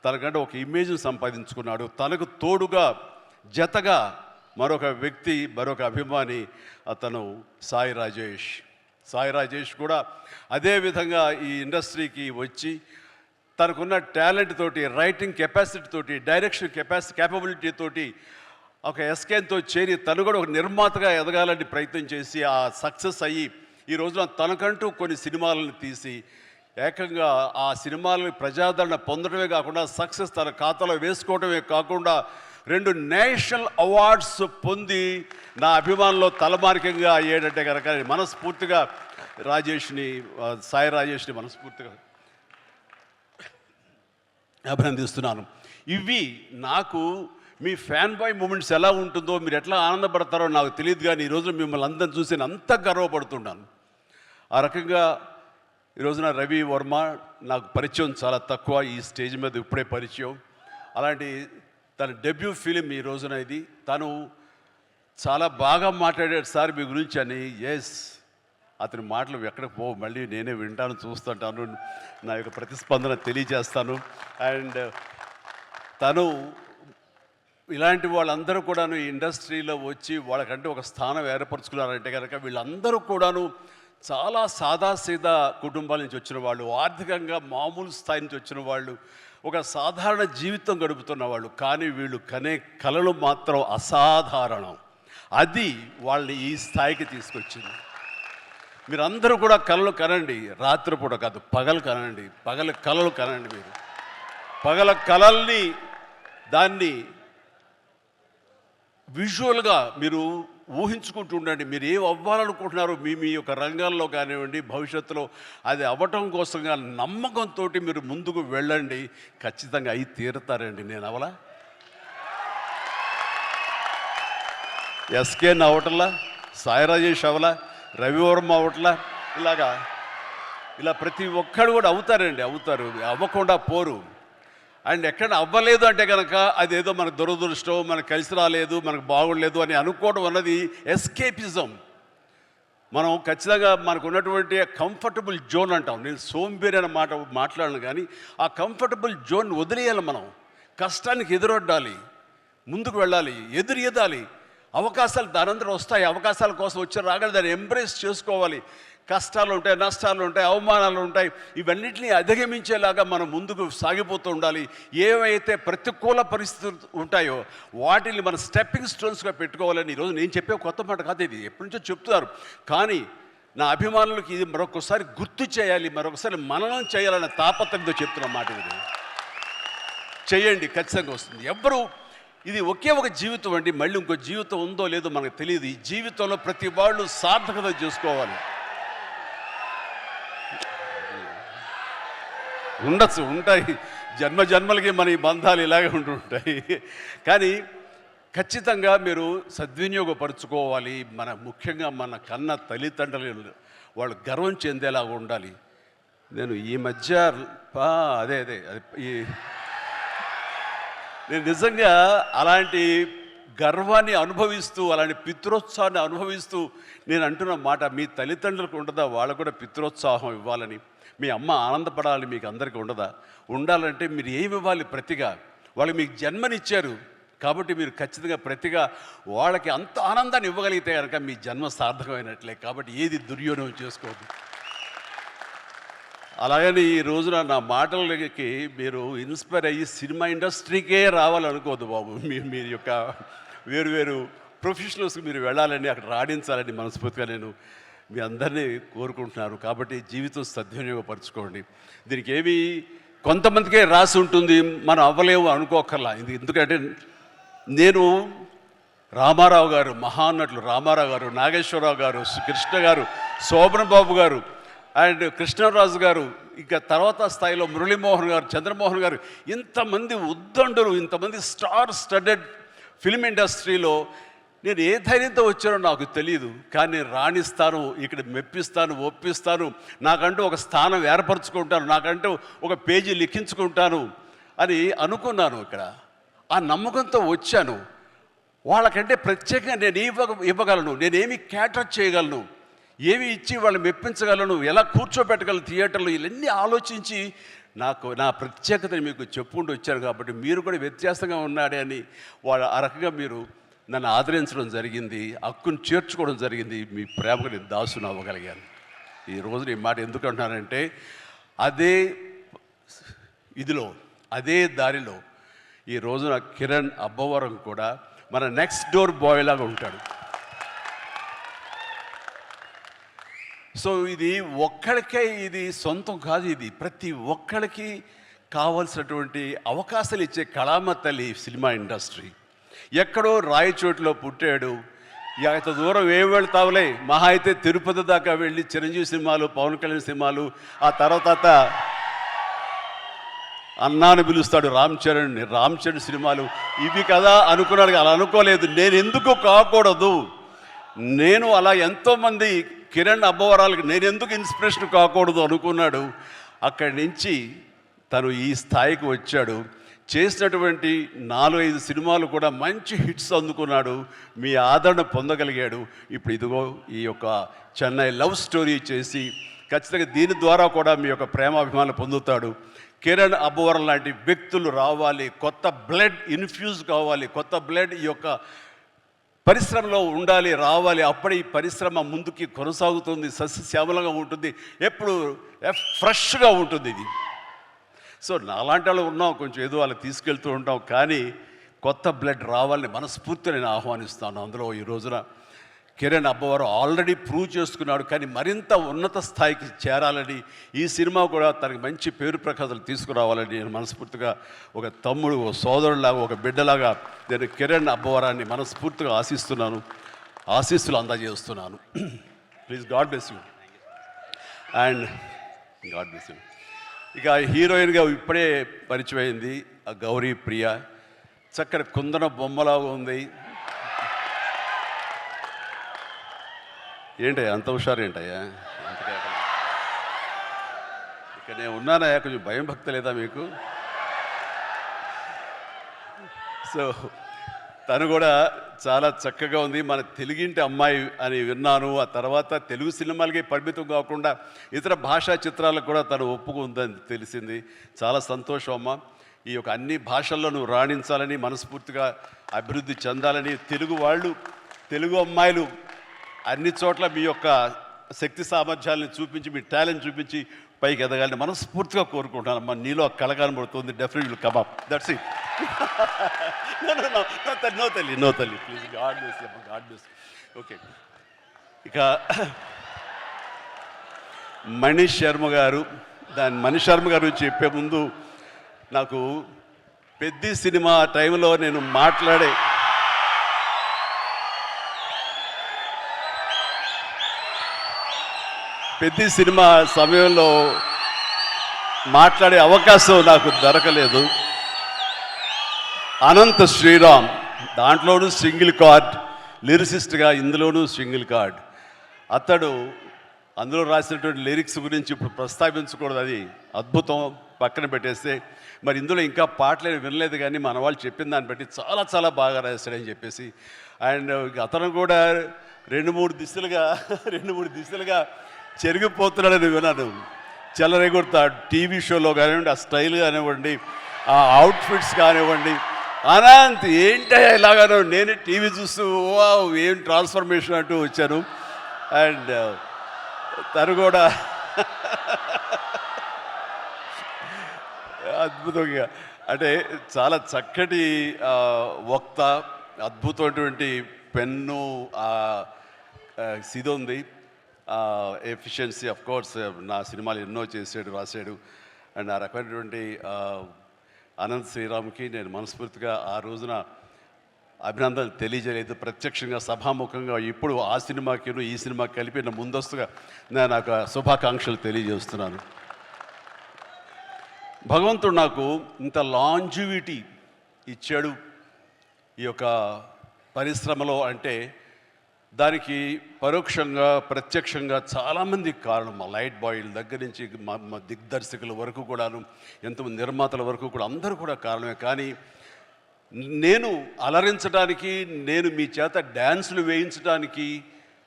తనకంటే ఒక ఇమేజ్ని సంపాదించుకున్నాడు. తనకు తోడుగా జతగా మరొక వ్యక్తి, మరొక అభిమాని, అతను సాయి రాజేష్. సాయి రాజేష్ కూడా అదేవిధంగా ఈ ఇండస్ట్రీకి వచ్చి తనకున్న టాలెంట్ తోటి, రైటింగ్ కెపాసిటీ తోటి, డైరెక్షన్ కేపబిలిటీ తోటి ఒక ఎస్కేన్తో చేరి తను కూడా ఒక నిర్మాతగా ఎదగాలని ప్రయత్నం చేసి ఆ సక్సెస్ అయ్యి ఈ రోజున తనకంటూ కొన్ని సినిమాలను తీసి ఏకంగా ఆ సినిమాలను ప్రజాదరణ పొందడమే కాకుండా సక్సెస్ తన ఖాతాలో వేసుకోవడమే కాకుండా 2 నేషనల్ అవార్డ్స్ పొంది నా అభిమానంలో తలమానికంగా అయ్యేటంటే కనుక నేను మనస్ఫూర్తిగా సాయి రాజేష్ని మనస్ఫూర్తిగా అభినందిస్తున్నాను. ఇవి నాకు మీ ఫ్యాన్ బాయ్ మూమెంట్స్ ఎలా ఉంటుందో, మీరు ఎట్లా ఆనందపడతారో నాకు తెలియదు, కానీ ఈరోజు మిమ్మల్ని అందరిని చూసి నేను అంత గర్వపడుతున్నాను. ఆ రకంగా ఈరోజున రవి వర్మ నాకు పరిచయం చాలా తక్కువ, ఈ స్టేజ్ మీద ఇప్పుడే పరిచయం. అలాంటి తన డెబ్యూ ఫిలిం ఈ రోజున ఇది. తను చాలా బాగా మాట్లాడాడు సార్ మీ గురించి అని. ఎస్, అతని మాటలు ఎక్కడికి పోవు, మళ్ళీ నేనే వింటాను, చూస్తుంటాను, నా యొక్క ప్రతిస్పందన తెలియజేస్తాను. అండ్ తను ఇలాంటి వాళ్ళందరూ కూడాను ఈ ఇండస్ట్రీలో వచ్చి వాళ్ళకంటే ఒక స్థానం ఏర్పరచుకున్నారంటే కనుక వీళ్ళందరూ కూడాను చాలా సాదాసీదా కుటుంబాల నుంచి వచ్చిన వాళ్ళు, ఆర్థికంగా మామూలు స్థాయి నుంచి వచ్చిన వాళ్ళు, ఒక సాధారణ జీవితం గడుపుతున్న వాళ్ళు. కానీ వీళ్ళు కనే కలలు మాత్రం అసాధారణం. అది వాళ్ళని ఈ స్థాయికి తీసుకొచ్చింది. మీరందరూ కూడా కలలు కనండి, రాత్రిపూట కాదు, పగలు కనండి, పగల కలలు కనండి. మీరు పగల కలల్ని దాన్ని విజువల్గా మీరు ఊహించుకుంటూ ఉండండి. మీరు ఏం అవ్వాలనుకుంటున్నారో మీ యొక్క రంగాల్లో కానివ్వండి, భవిష్యత్తులో అది అవ్వటం కోసంగా నమ్మకంతో మీరు ముందుకు వెళ్ళండి. ఖచ్చితంగా అయి తీరుతారండి. నేను అవలా ఎస్కేన్ అవటంలా, సాయి రాజేష్ అవలా, రవివర్మ అవట్లా, ఇలా ప్రతి ఒక్కడు కూడా అవుతారండి, అవుతారు, అవ్వకుండా పోరు. అండ్ ఎక్కడ అవ్వలేదు అంటే కనుక అదేదో మనకు దురదృష్టం, మనకు కలిసి రాలేదు, మనకు బాగుండలేదు అని అనుకోవడం అన్నది ఎస్కేపిజం. మనం ఖచ్చితంగా మనకు ఉన్నటువంటి కంఫర్టబుల్ జోన్ అంటాం. నేను సోంబేరి అనే మాట్లాడను, కానీ ఆ కంఫర్టబుల్ జోన్ వదిలేయాలి. మనం కష్టానికి ఎదురొడ్డాలి, ముందుకు వెళ్ళాలి, ఎదురెదాలి. అవకాశాలు దానంతరం వస్తాయి. అవకాశాల కోసం వచ్చి రాగానే దాన్ని ఎంబ్రేస్ చేసుకోవాలి. కష్టాలు ఉంటాయి, నష్టాలు ఉంటాయి, అవమానాలు ఉంటాయి. ఇవన్నిటిని అధిగమించేలాగా మనం ముందుకు సాగిపోతూ ఉండాలి. ఏవైతే ప్రతికూల పరిస్థితులు ఉంటాయో వాటిని మన స్టెప్పింగ్ స్టోన్స్గా పెట్టుకోవాలని ఈరోజు నేను చెప్పే కొత్త మాట కాదు, ఇది ఎప్పటి నుంచో చెప్తున్నారు. కానీ నా అభిమానులకు ఇది మరొకసారి గుర్తు చేయాలి, మరొకసారి మననం చేయాలనే తాపత్రయంతో చెప్తున్న మాట. ఇది చేయండి, ఖచ్చితంగా వస్తుంది. ఎవ్వరూ ఇది ఒకే ఒక జీవితం అండి, మళ్ళీ ఇంకో జీవితం ఉందో లేదో మనకు తెలియదు. ఈ జీవితంలో ప్రతి వాళ్ళు సార్థకత చేసుకోవాలి. ఉండొచ్చు, ఉంటాయి, జన్మలకి మన ఈ బంధాలు ఇలాగే ఉంటుంటాయి. కానీ ఖచ్చితంగా మీరు సద్వినియోగపరుచుకోవాలి. ముఖ్యంగా మన కన్న తల్లిదండ్రులు వాళ్ళు గర్వం చెందేలాగా ఉండాలి. నేను ఈ మధ్య నేను నిజంగా అలాంటి గర్వాన్ని అనుభవిస్తూ, అలాంటి పితృోత్సాహాన్ని అనుభవిస్తూ నేను అంటున్న మాట, మీ తల్లిదండ్రులకు ఉండదా వాళ్ళకు కూడా పితృోత్సాహం ఇవ్వాలని? మీ అమ్మ ఆనందపడాలని మీకు అందరికీ ఉండదా? ఉండాలంటే మీరు ఏమి ఇవ్వాలి ప్రతిగా? వాళ్ళు మీకు జన్మనిచ్చారు కాబట్టి మీరు ఖచ్చితంగా ప్రతిగా వాళ్ళకి అంత ఆనందాన్ని ఇవ్వగలిగితే కనుక మీ జన్మ సార్థకమైనట్లే. కాబట్టి ఏది దుర్యోగం చేసుకోవద్దు. అలాగని ఈ రోజున నా మాటలకి మీరు ఇన్స్పైర్ అయ్యి సినిమా ఇండస్ట్రీకే రావాలనుకోవద్దు బాబు. మీరు యొక్క వేరు ప్రొఫెషనల్స్కి మీరు వెళ్ళాలని, అక్కడ రాణించాలని మనస్ఫూర్తిగా నేను మీ అందరినీ కోరుకుంటున్నాను. కాబట్టి జీవితం సద్వినియోగపరచుకోండి. దీనికి ఏమి కొంతమందికే రాసి ఉంటుంది, మనం అవ్వలేము అనుకోకర్లా. ఎందుకంటే నేను రామారావు గారు, మహానటులు రామారావు గారు, నాగేశ్వరరావు గారు, కృష్ణ గారు, శోభన్ బాబు గారు అండ్ కృష్ణరాజు గారు, ఇంకా తర్వాత స్థాయిలో మురళీమోహన్ గారు, చంద్రమోహన్ గారు, ఇంతమంది ఉద్దండులు, ఇంతమంది స్టార్ స్టడెడ్ ఫిల్మ్ ఇండస్ట్రీలో నేను ఏ ధైర్యంతో వచ్చానో నాకు తెలియదు. కానీ నేను రాణిస్తాను, ఇక్కడ మెప్పిస్తాను, ఒప్పిస్తాను, నాకంటూ ఒక స్థానం ఏర్పరచుకుంటాను, నాకంటూ ఒక పేజీ లిఖించుకుంటాను అని అనుకున్నాను. ఇక్కడ ఆ నమ్మకంతో వచ్చాను. వాళ్ళకంటే ప్రత్యేకంగా నేను ఇవ్వగలను, నేనేమి క్యాటర్ చేయగలను, ఏమి ఇచ్చి వాళ్ళని మెప్పించగలను, ఎలా కూర్చోబెట్టగలను థియేటర్లో, ఇవన్నీ ఆలోచించి నా ప్రత్యేకతని మీకు చెప్పుకుంటూ వచ్చారు. కాబట్టి మీరు కూడా వ్యత్యాసంగా ఉన్నాడే అని ఆ రకంగా మీరు నన్ను ఆదరించడం జరిగింది, హక్కును చేర్చుకోవడం జరిగింది. మీ ప్రేమకు నేను దాసును అవ్వగలిగాను. ఈ రోజున ఈ మాట ఎందుకు అంటున్నానంటే అదే ఇదిలో, అదే దారిలో ఈ రోజున కిరణ్ అబ్బవరం కూడా మన నెక్స్ట్ డోర్ బాయ్ లాగా ఉంటాడు. సో ఇది ఒక్కడికే ఇది సొంతం కాదు, ఇది ప్రతి ఒక్కడికి కావాల్సినటువంటి అవకాశాలు ఇచ్చే కళామ తల్లి సినిమా ఇండస్ట్రీ. ఎక్కడో రాయచోటిలో పుట్టాడు, ఇంత దూరం ఏం వెళ్తావులే, మహా అయితే తిరుపతి దాకా వెళ్ళి చిరంజీవి సినిమాలు, పవన్ కళ్యాణ్ సినిమాలు, ఆ తర్వాత అన్నాను పిలుస్తాడు రామ్ చరణ్ సినిమాలు, ఇవి కదా అనుకున్నాడు. అలా అనుకోలేదు. నేను ఎందుకు కాకూడదు, నేను అలా ఎంతోమంది కిరణ్ అబ్బవరాలకి నేను ఎందుకు ఇన్స్పిరేషన్ కాకూడదు అనుకున్నాడు. అక్కడి నుంచి తను ఈ స్థాయికి వచ్చాడు. చేసినటువంటి 4-5 సినిమాలు కూడా మంచి హిట్స్ అందుకున్నాడు, మీ ఆదరణ పొందగలిగాడు. ఇప్పుడు ఇదిగో ఈ యొక్క చెన్నై లవ్ స్టోరీ చేసి ఖచ్చితంగా దీని ద్వారా కూడా మీ యొక్క ప్రేమాభిమానం పొందుతాడు. కిరణ్ అబ్బవరం లాంటి వ్యక్తులు రావాలి, కొత్త బ్లడ్ ఇన్ఫ్యూజ్ కావాలి, కొత్త బ్లడ్ ఈ యొక్క పరిశ్రమలో ఉండాలి, రావాలి. అప్పుడే ఈ పరిశ్రమ ముందుకి కొనసాగుతుంది, సస్యశ్యామలంగా ఉంటుంది, ఎప్పుడు ఫ్రెష్గా ఉంటుంది ఇది. సో నాలాంటి వాళ్ళు ఉన్నాం, కొంచెం ఏదో వాళ్ళకి తీసుకెళ్తూ ఉంటాం, కానీ కొత్త బ్లడ్ రావాలని మనస్ఫూర్తిగా నేను ఆహ్వానిస్తాను. అందులో ఈ రోజున కిరణ్ అబ్బవరం ఆల్రెడీ ప్రూవ్ చేసుకున్నాడు, కానీ మరింత ఉన్నత స్థాయికి చేరాలని, ఈ సినిమా కూడా తనకి మంచి పేరు ప్రఖ్యాతులు తీసుకురావాలని నేను మనస్ఫూర్తిగా ఒక తమ్ముడు, ఒక సోదరులాగా, ఒక బిడ్డలాగా నేను కిరణ్ అబ్బవరాన్ని మనస్ఫూర్తిగా ఆశిస్తున్నాను, ఆశీస్సులు అందజేస్తున్నాను. Please, God bless you and God bless you. ఇక హీరోయిన్గా ఇప్పుడే పరిచయం అయింది ఆ గౌరీ ప్రియ, చక్కని కుందన బొమ్మలాగా ఉంది. ఏంటయ్యా అంత హుషారు ఏంటయ్యా? ఇక నేను ఉన్నానయ్యా, కొంచెం భయం భక్తి లేదా మీకు? సో తను కూడా చాలా చక్కగా ఉంది. మన తెలుగింటి అమ్మాయి అని విన్నాను. ఆ తర్వాత తెలుగు సినిమాలకి పరిమితం కాకుండా ఇతర భాషా చిత్రాలకు కూడా తను ఒప్పుకుందని తెలిసింది. చాలా సంతోషం అమ్మ. ఈ యొక్క అన్ని భాషల్లో నువ్వు రాణించాలని, మనస్ఫూర్తిగా అభివృద్ధి చెందాలని, తెలుగు వాళ్ళు, తెలుగు అమ్మాయిలు అన్ని చోట్ల మీ యొక్క శక్తి సామర్థ్యాలను చూపించి, మీ టాలెంట్ చూపించి పైకి ఎదగాలని మనస్ఫూర్తిగా కోరుకుంటానమ్మా. నీలో కళ కనబడుతుంది. Definitely come up. That's it. No తల్లి ప్లీజ్, గాడ్ బ్లెస్ అమ్మ, గాడ్ బ్లెస్. ఓకే, ఇక మనీష్ శర్మ గారు గురించి చెప్పే ముందు నాకు పెద్ద సినిమా టైంలో నేను మాట్లాడే పెద్ద సినిమా సమయంలో మాట్లాడే అవకాశం నాకు దొరకలేదు. అనంత శ్రీరామ్ దాంట్లోనూ సింగిల్ కార్డ్ లిరిసిస్ట్గా, ఇందులోనూ సింగిల్ కార్డ్. అతడు అందులో రాసినటువంటి లిరిక్స్ గురించి ఇప్పుడు ప్రస్తావించకూడదు, అది అద్భుతం, పక్కన పెట్టేస్తే. మరి ఇందులో ఇంకా పాటలు వినలేదు, కానీ మన వాళ్ళు చెప్పిన దాన్ని బట్టి చాలా చాలా బాగా రాశాడని చెప్పేసి. అండ్ అతను కూడా రెండు మూడు దిశలుగా చెరిగిపోతున్నాడని విన్నాను. చెలరేగొడతాడు టీవీ షోలో కానివ్వండి, ఆ స్టైల్ కానివ్వండి, ఆ అవుట్ఫిట్స్ కానివ్వండి. అనంత్ ఏంటయ్యా ఇలాగానో, నేను టీవీ చూస్తూ ఏం ట్రాన్స్ఫర్మేషన్ అంటూ వచ్చాను. అండ్ తను కూడా అద్భుతంగా, అంటే చాలా చక్కటి వక్త, అద్భుతమైనటువంటి పెన్ను, ఇది ఉంది, ఎఫిషియన్సీ. ఆఫ్ కోర్స్ నా సినిమాలు ఎన్నో చేసాడు, రాశాడు. అండ్ ఆ రకమైనటువంటి అనంత్ శ్రీరామ్కి నేను మనస్ఫూర్తిగా ఆ రోజున అభినందనలు తెలియజేయలేదు, ప్రత్యక్షంగా సభాముఖంగా ఇప్పుడు ఆ సినిమాకి ఈ సినిమా కలిపి ముందస్తుగా నేను నాకు శుభాకాంక్షలు తెలియజేస్తున్నాను. భగవంతుడు నాకు ఇంత లాంజివిటీ ఇచ్చాడు ఈ యొక్క పరిశ్రమలో అంటే దానికి పరోక్షంగా ప్రత్యక్షంగా చాలామంది కారణం. మా లైట్ బాయ్ల దగ్గర నుంచి మా దిగ్దర్శకుల వరకు కూడాను, ఎంతమంది నిర్మాతల వరకు కూడా అందరూ కూడా కారణమే. కానీ నేను అలరించడానికి, నేను మీ చేత డ్యాన్సులు వేయించడానికి,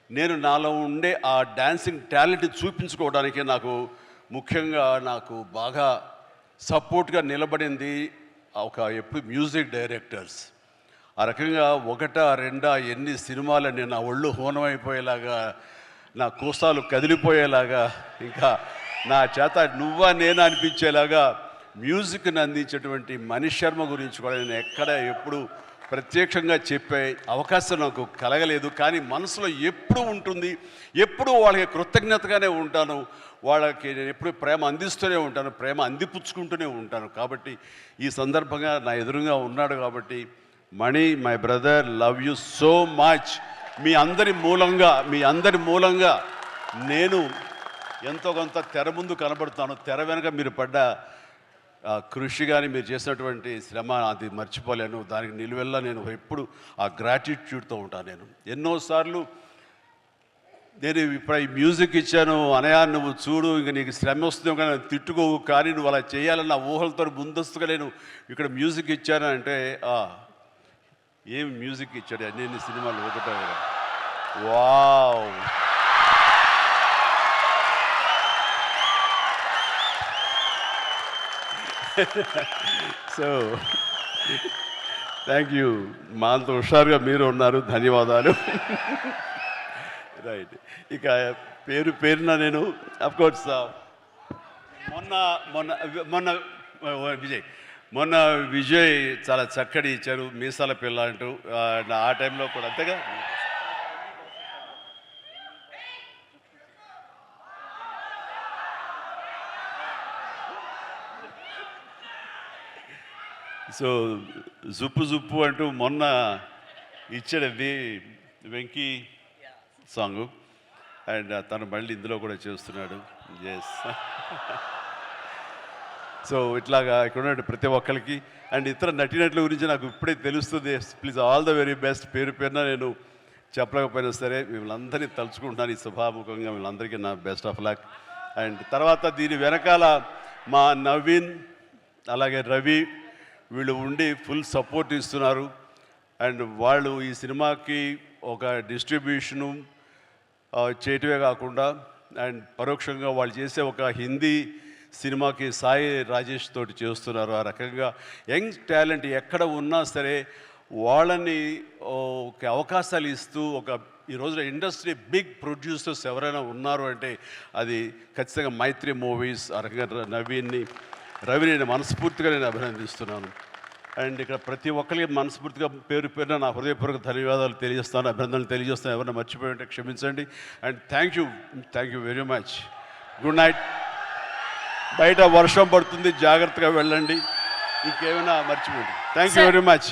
నేను నాలో ఉండే ఆ డాన్సింగ్ టాలెంట్ చూపించుకోవడానికి ముఖ్యంగా నాకు బాగా సపోర్ట్గా నిలబడింది ఎప్పుడు మ్యూజిక్ డైరెక్టర్స్. ఆ రకంగా ఒకటా రెండా ఎన్ని సినిమాలని నా ఒళ్ళు హోనమైపోయేలాగా, నా కోసాలు కదిలిపోయేలాగా, ఇంకా నా చేత నువ్వా నేనా అనిపించేలాగా మ్యూజిక్ని అందించేటువంటి మనీష్ శర్మ గురించి కూడా నేను ఎక్కడ ఎప్పుడు ప్రత్యక్షంగా చెప్పే అవకాశం నాకు కలగలేదు, కానీ మనసులో ఎప్పుడూ ఉంటుంది. ఎప్పుడూ వాళ్ళకి కృతజ్ఞతగానే ఉంటాను. వాళ్ళకి నేను ఎప్పుడు ప్రేమ అందిస్తూనే ఉంటాను, ప్రేమ అందిపుచ్చుకుంటూనే ఉంటాను. కాబట్టి ఈ సందర్భంగా నా ఎదురుగా ఉన్నాడు కాబట్టి, Mani my brother, love you so much. మీ అందరి మూలంగా నేను ఎంతో కొంత తెర ముందు కనబడుతాను. తెర వెనక మీరు పడ్డ కృషి కానీ మీరు చేసినటువంటి శ్రమ అది మర్చిపోలేను. దానికి నిలువెల్లా నేను ఎప్పుడు ఆ గ్రాటిట్యూడ్తో ఉంటాను. నేను ఎన్నోసార్లు నేను ఇప్పుడు ఈ మ్యూజిక్ ఇచ్చాను, అనయా నువ్వు చూడు ఇంక నీకు శ్రమ వస్తుందో కానీ తిట్టుకోవు, కానీ నువ్వు అలా చేయాలన్న ఊహలతో ముందస్తుగా నేను ఇక్కడ మ్యూజిక్ ఇచ్చాను అంటే ఏం మ్యూజిక్ ఇచ్చాడు అన్ని సినిమాలు ఒకటో వావ్. So thank you. మా అంత హుషారుగా మీరు ఉన్నారు, ధన్యవాదాలు. రైట్, ఇక పేరున నేను అఫ్కోర్స్ మొన్న విజయ్ చాలా చక్కటి ఇచ్చారు, మీసాల పిల్ల అంటూ. ఆ టైంలో కూడా అంతేగా. సో జుప్పు అంటూ మొన్న ఇచ్చాడు వెంకీ సాంగ్, అండ్ తను మళ్ళీ ఇందులో కూడా చేస్తున్నాడు. ఎస్. సో ఇట్లాగా ఇక్కడ ఉన్న ప్రతి ఒక్కరికి అండ్ ఇతర నటీనటుల గురించి నాకు ఇప్పుడే తెలుస్తుంది. Please all the very best. పేరున నేను చెప్పలేకపోయినా సరే వీళ్ళందరినీ తలుచుకుంటున్నాను ఈ సభాముఖంగా. వీళ్ళందరికీ నా బెస్ట్ ఆఫ్ లక్. అండ్ తర్వాత దీని వెనకాల మా నవీన్ అలాగే రవి వీళ్ళు ఉండి ఫుల్ సపోర్ట్ ఇస్తున్నారు. అండ్ వాళ్ళు ఈ సినిమాకి ఒక డిస్ట్రిబ్యూషను చేయటమే కాకుండా అండ్ పరోక్షంగా వాళ్ళు చేసే ఒక హిందీ సినిమాకి సాయి రాజేష్ తోటి చేస్తున్నారు. ఆ రకంగా యంగ్ టాలెంట్ ఎక్కడ ఉన్నా సరే వాళ్ళని ఒక అవకాశాలు ఇస్తూ ఈ రోజున ఇండస్ట్రీ బిగ్ ప్రొడ్యూసర్స్ ఎవరైనా ఉన్నారు అంటే అది ఖచ్చితంగా మైత్రి మూవీస్. ఆ రకంగా రవిని నేను మనస్ఫూర్తిగా నేను అభినందిస్తున్నాను. అండ్ ఇక్కడ ప్రతి ఒక్కరికి మనస్ఫూర్తిగా పేరున నా హృదయపూర్వక ధన్యవాదాలు తెలియజేస్తాను, అభినందనలు తెలియజేస్తాను. ఎవరైనా మర్చిపోయి ఉంటే క్షమించండి. And thank you very much. Good night. బయట వర్షం పడుతుంది, జాగ్రత్తగా వెళ్ళండి. ఇంకేమైనా మర్చిపోండి. Thank you very much.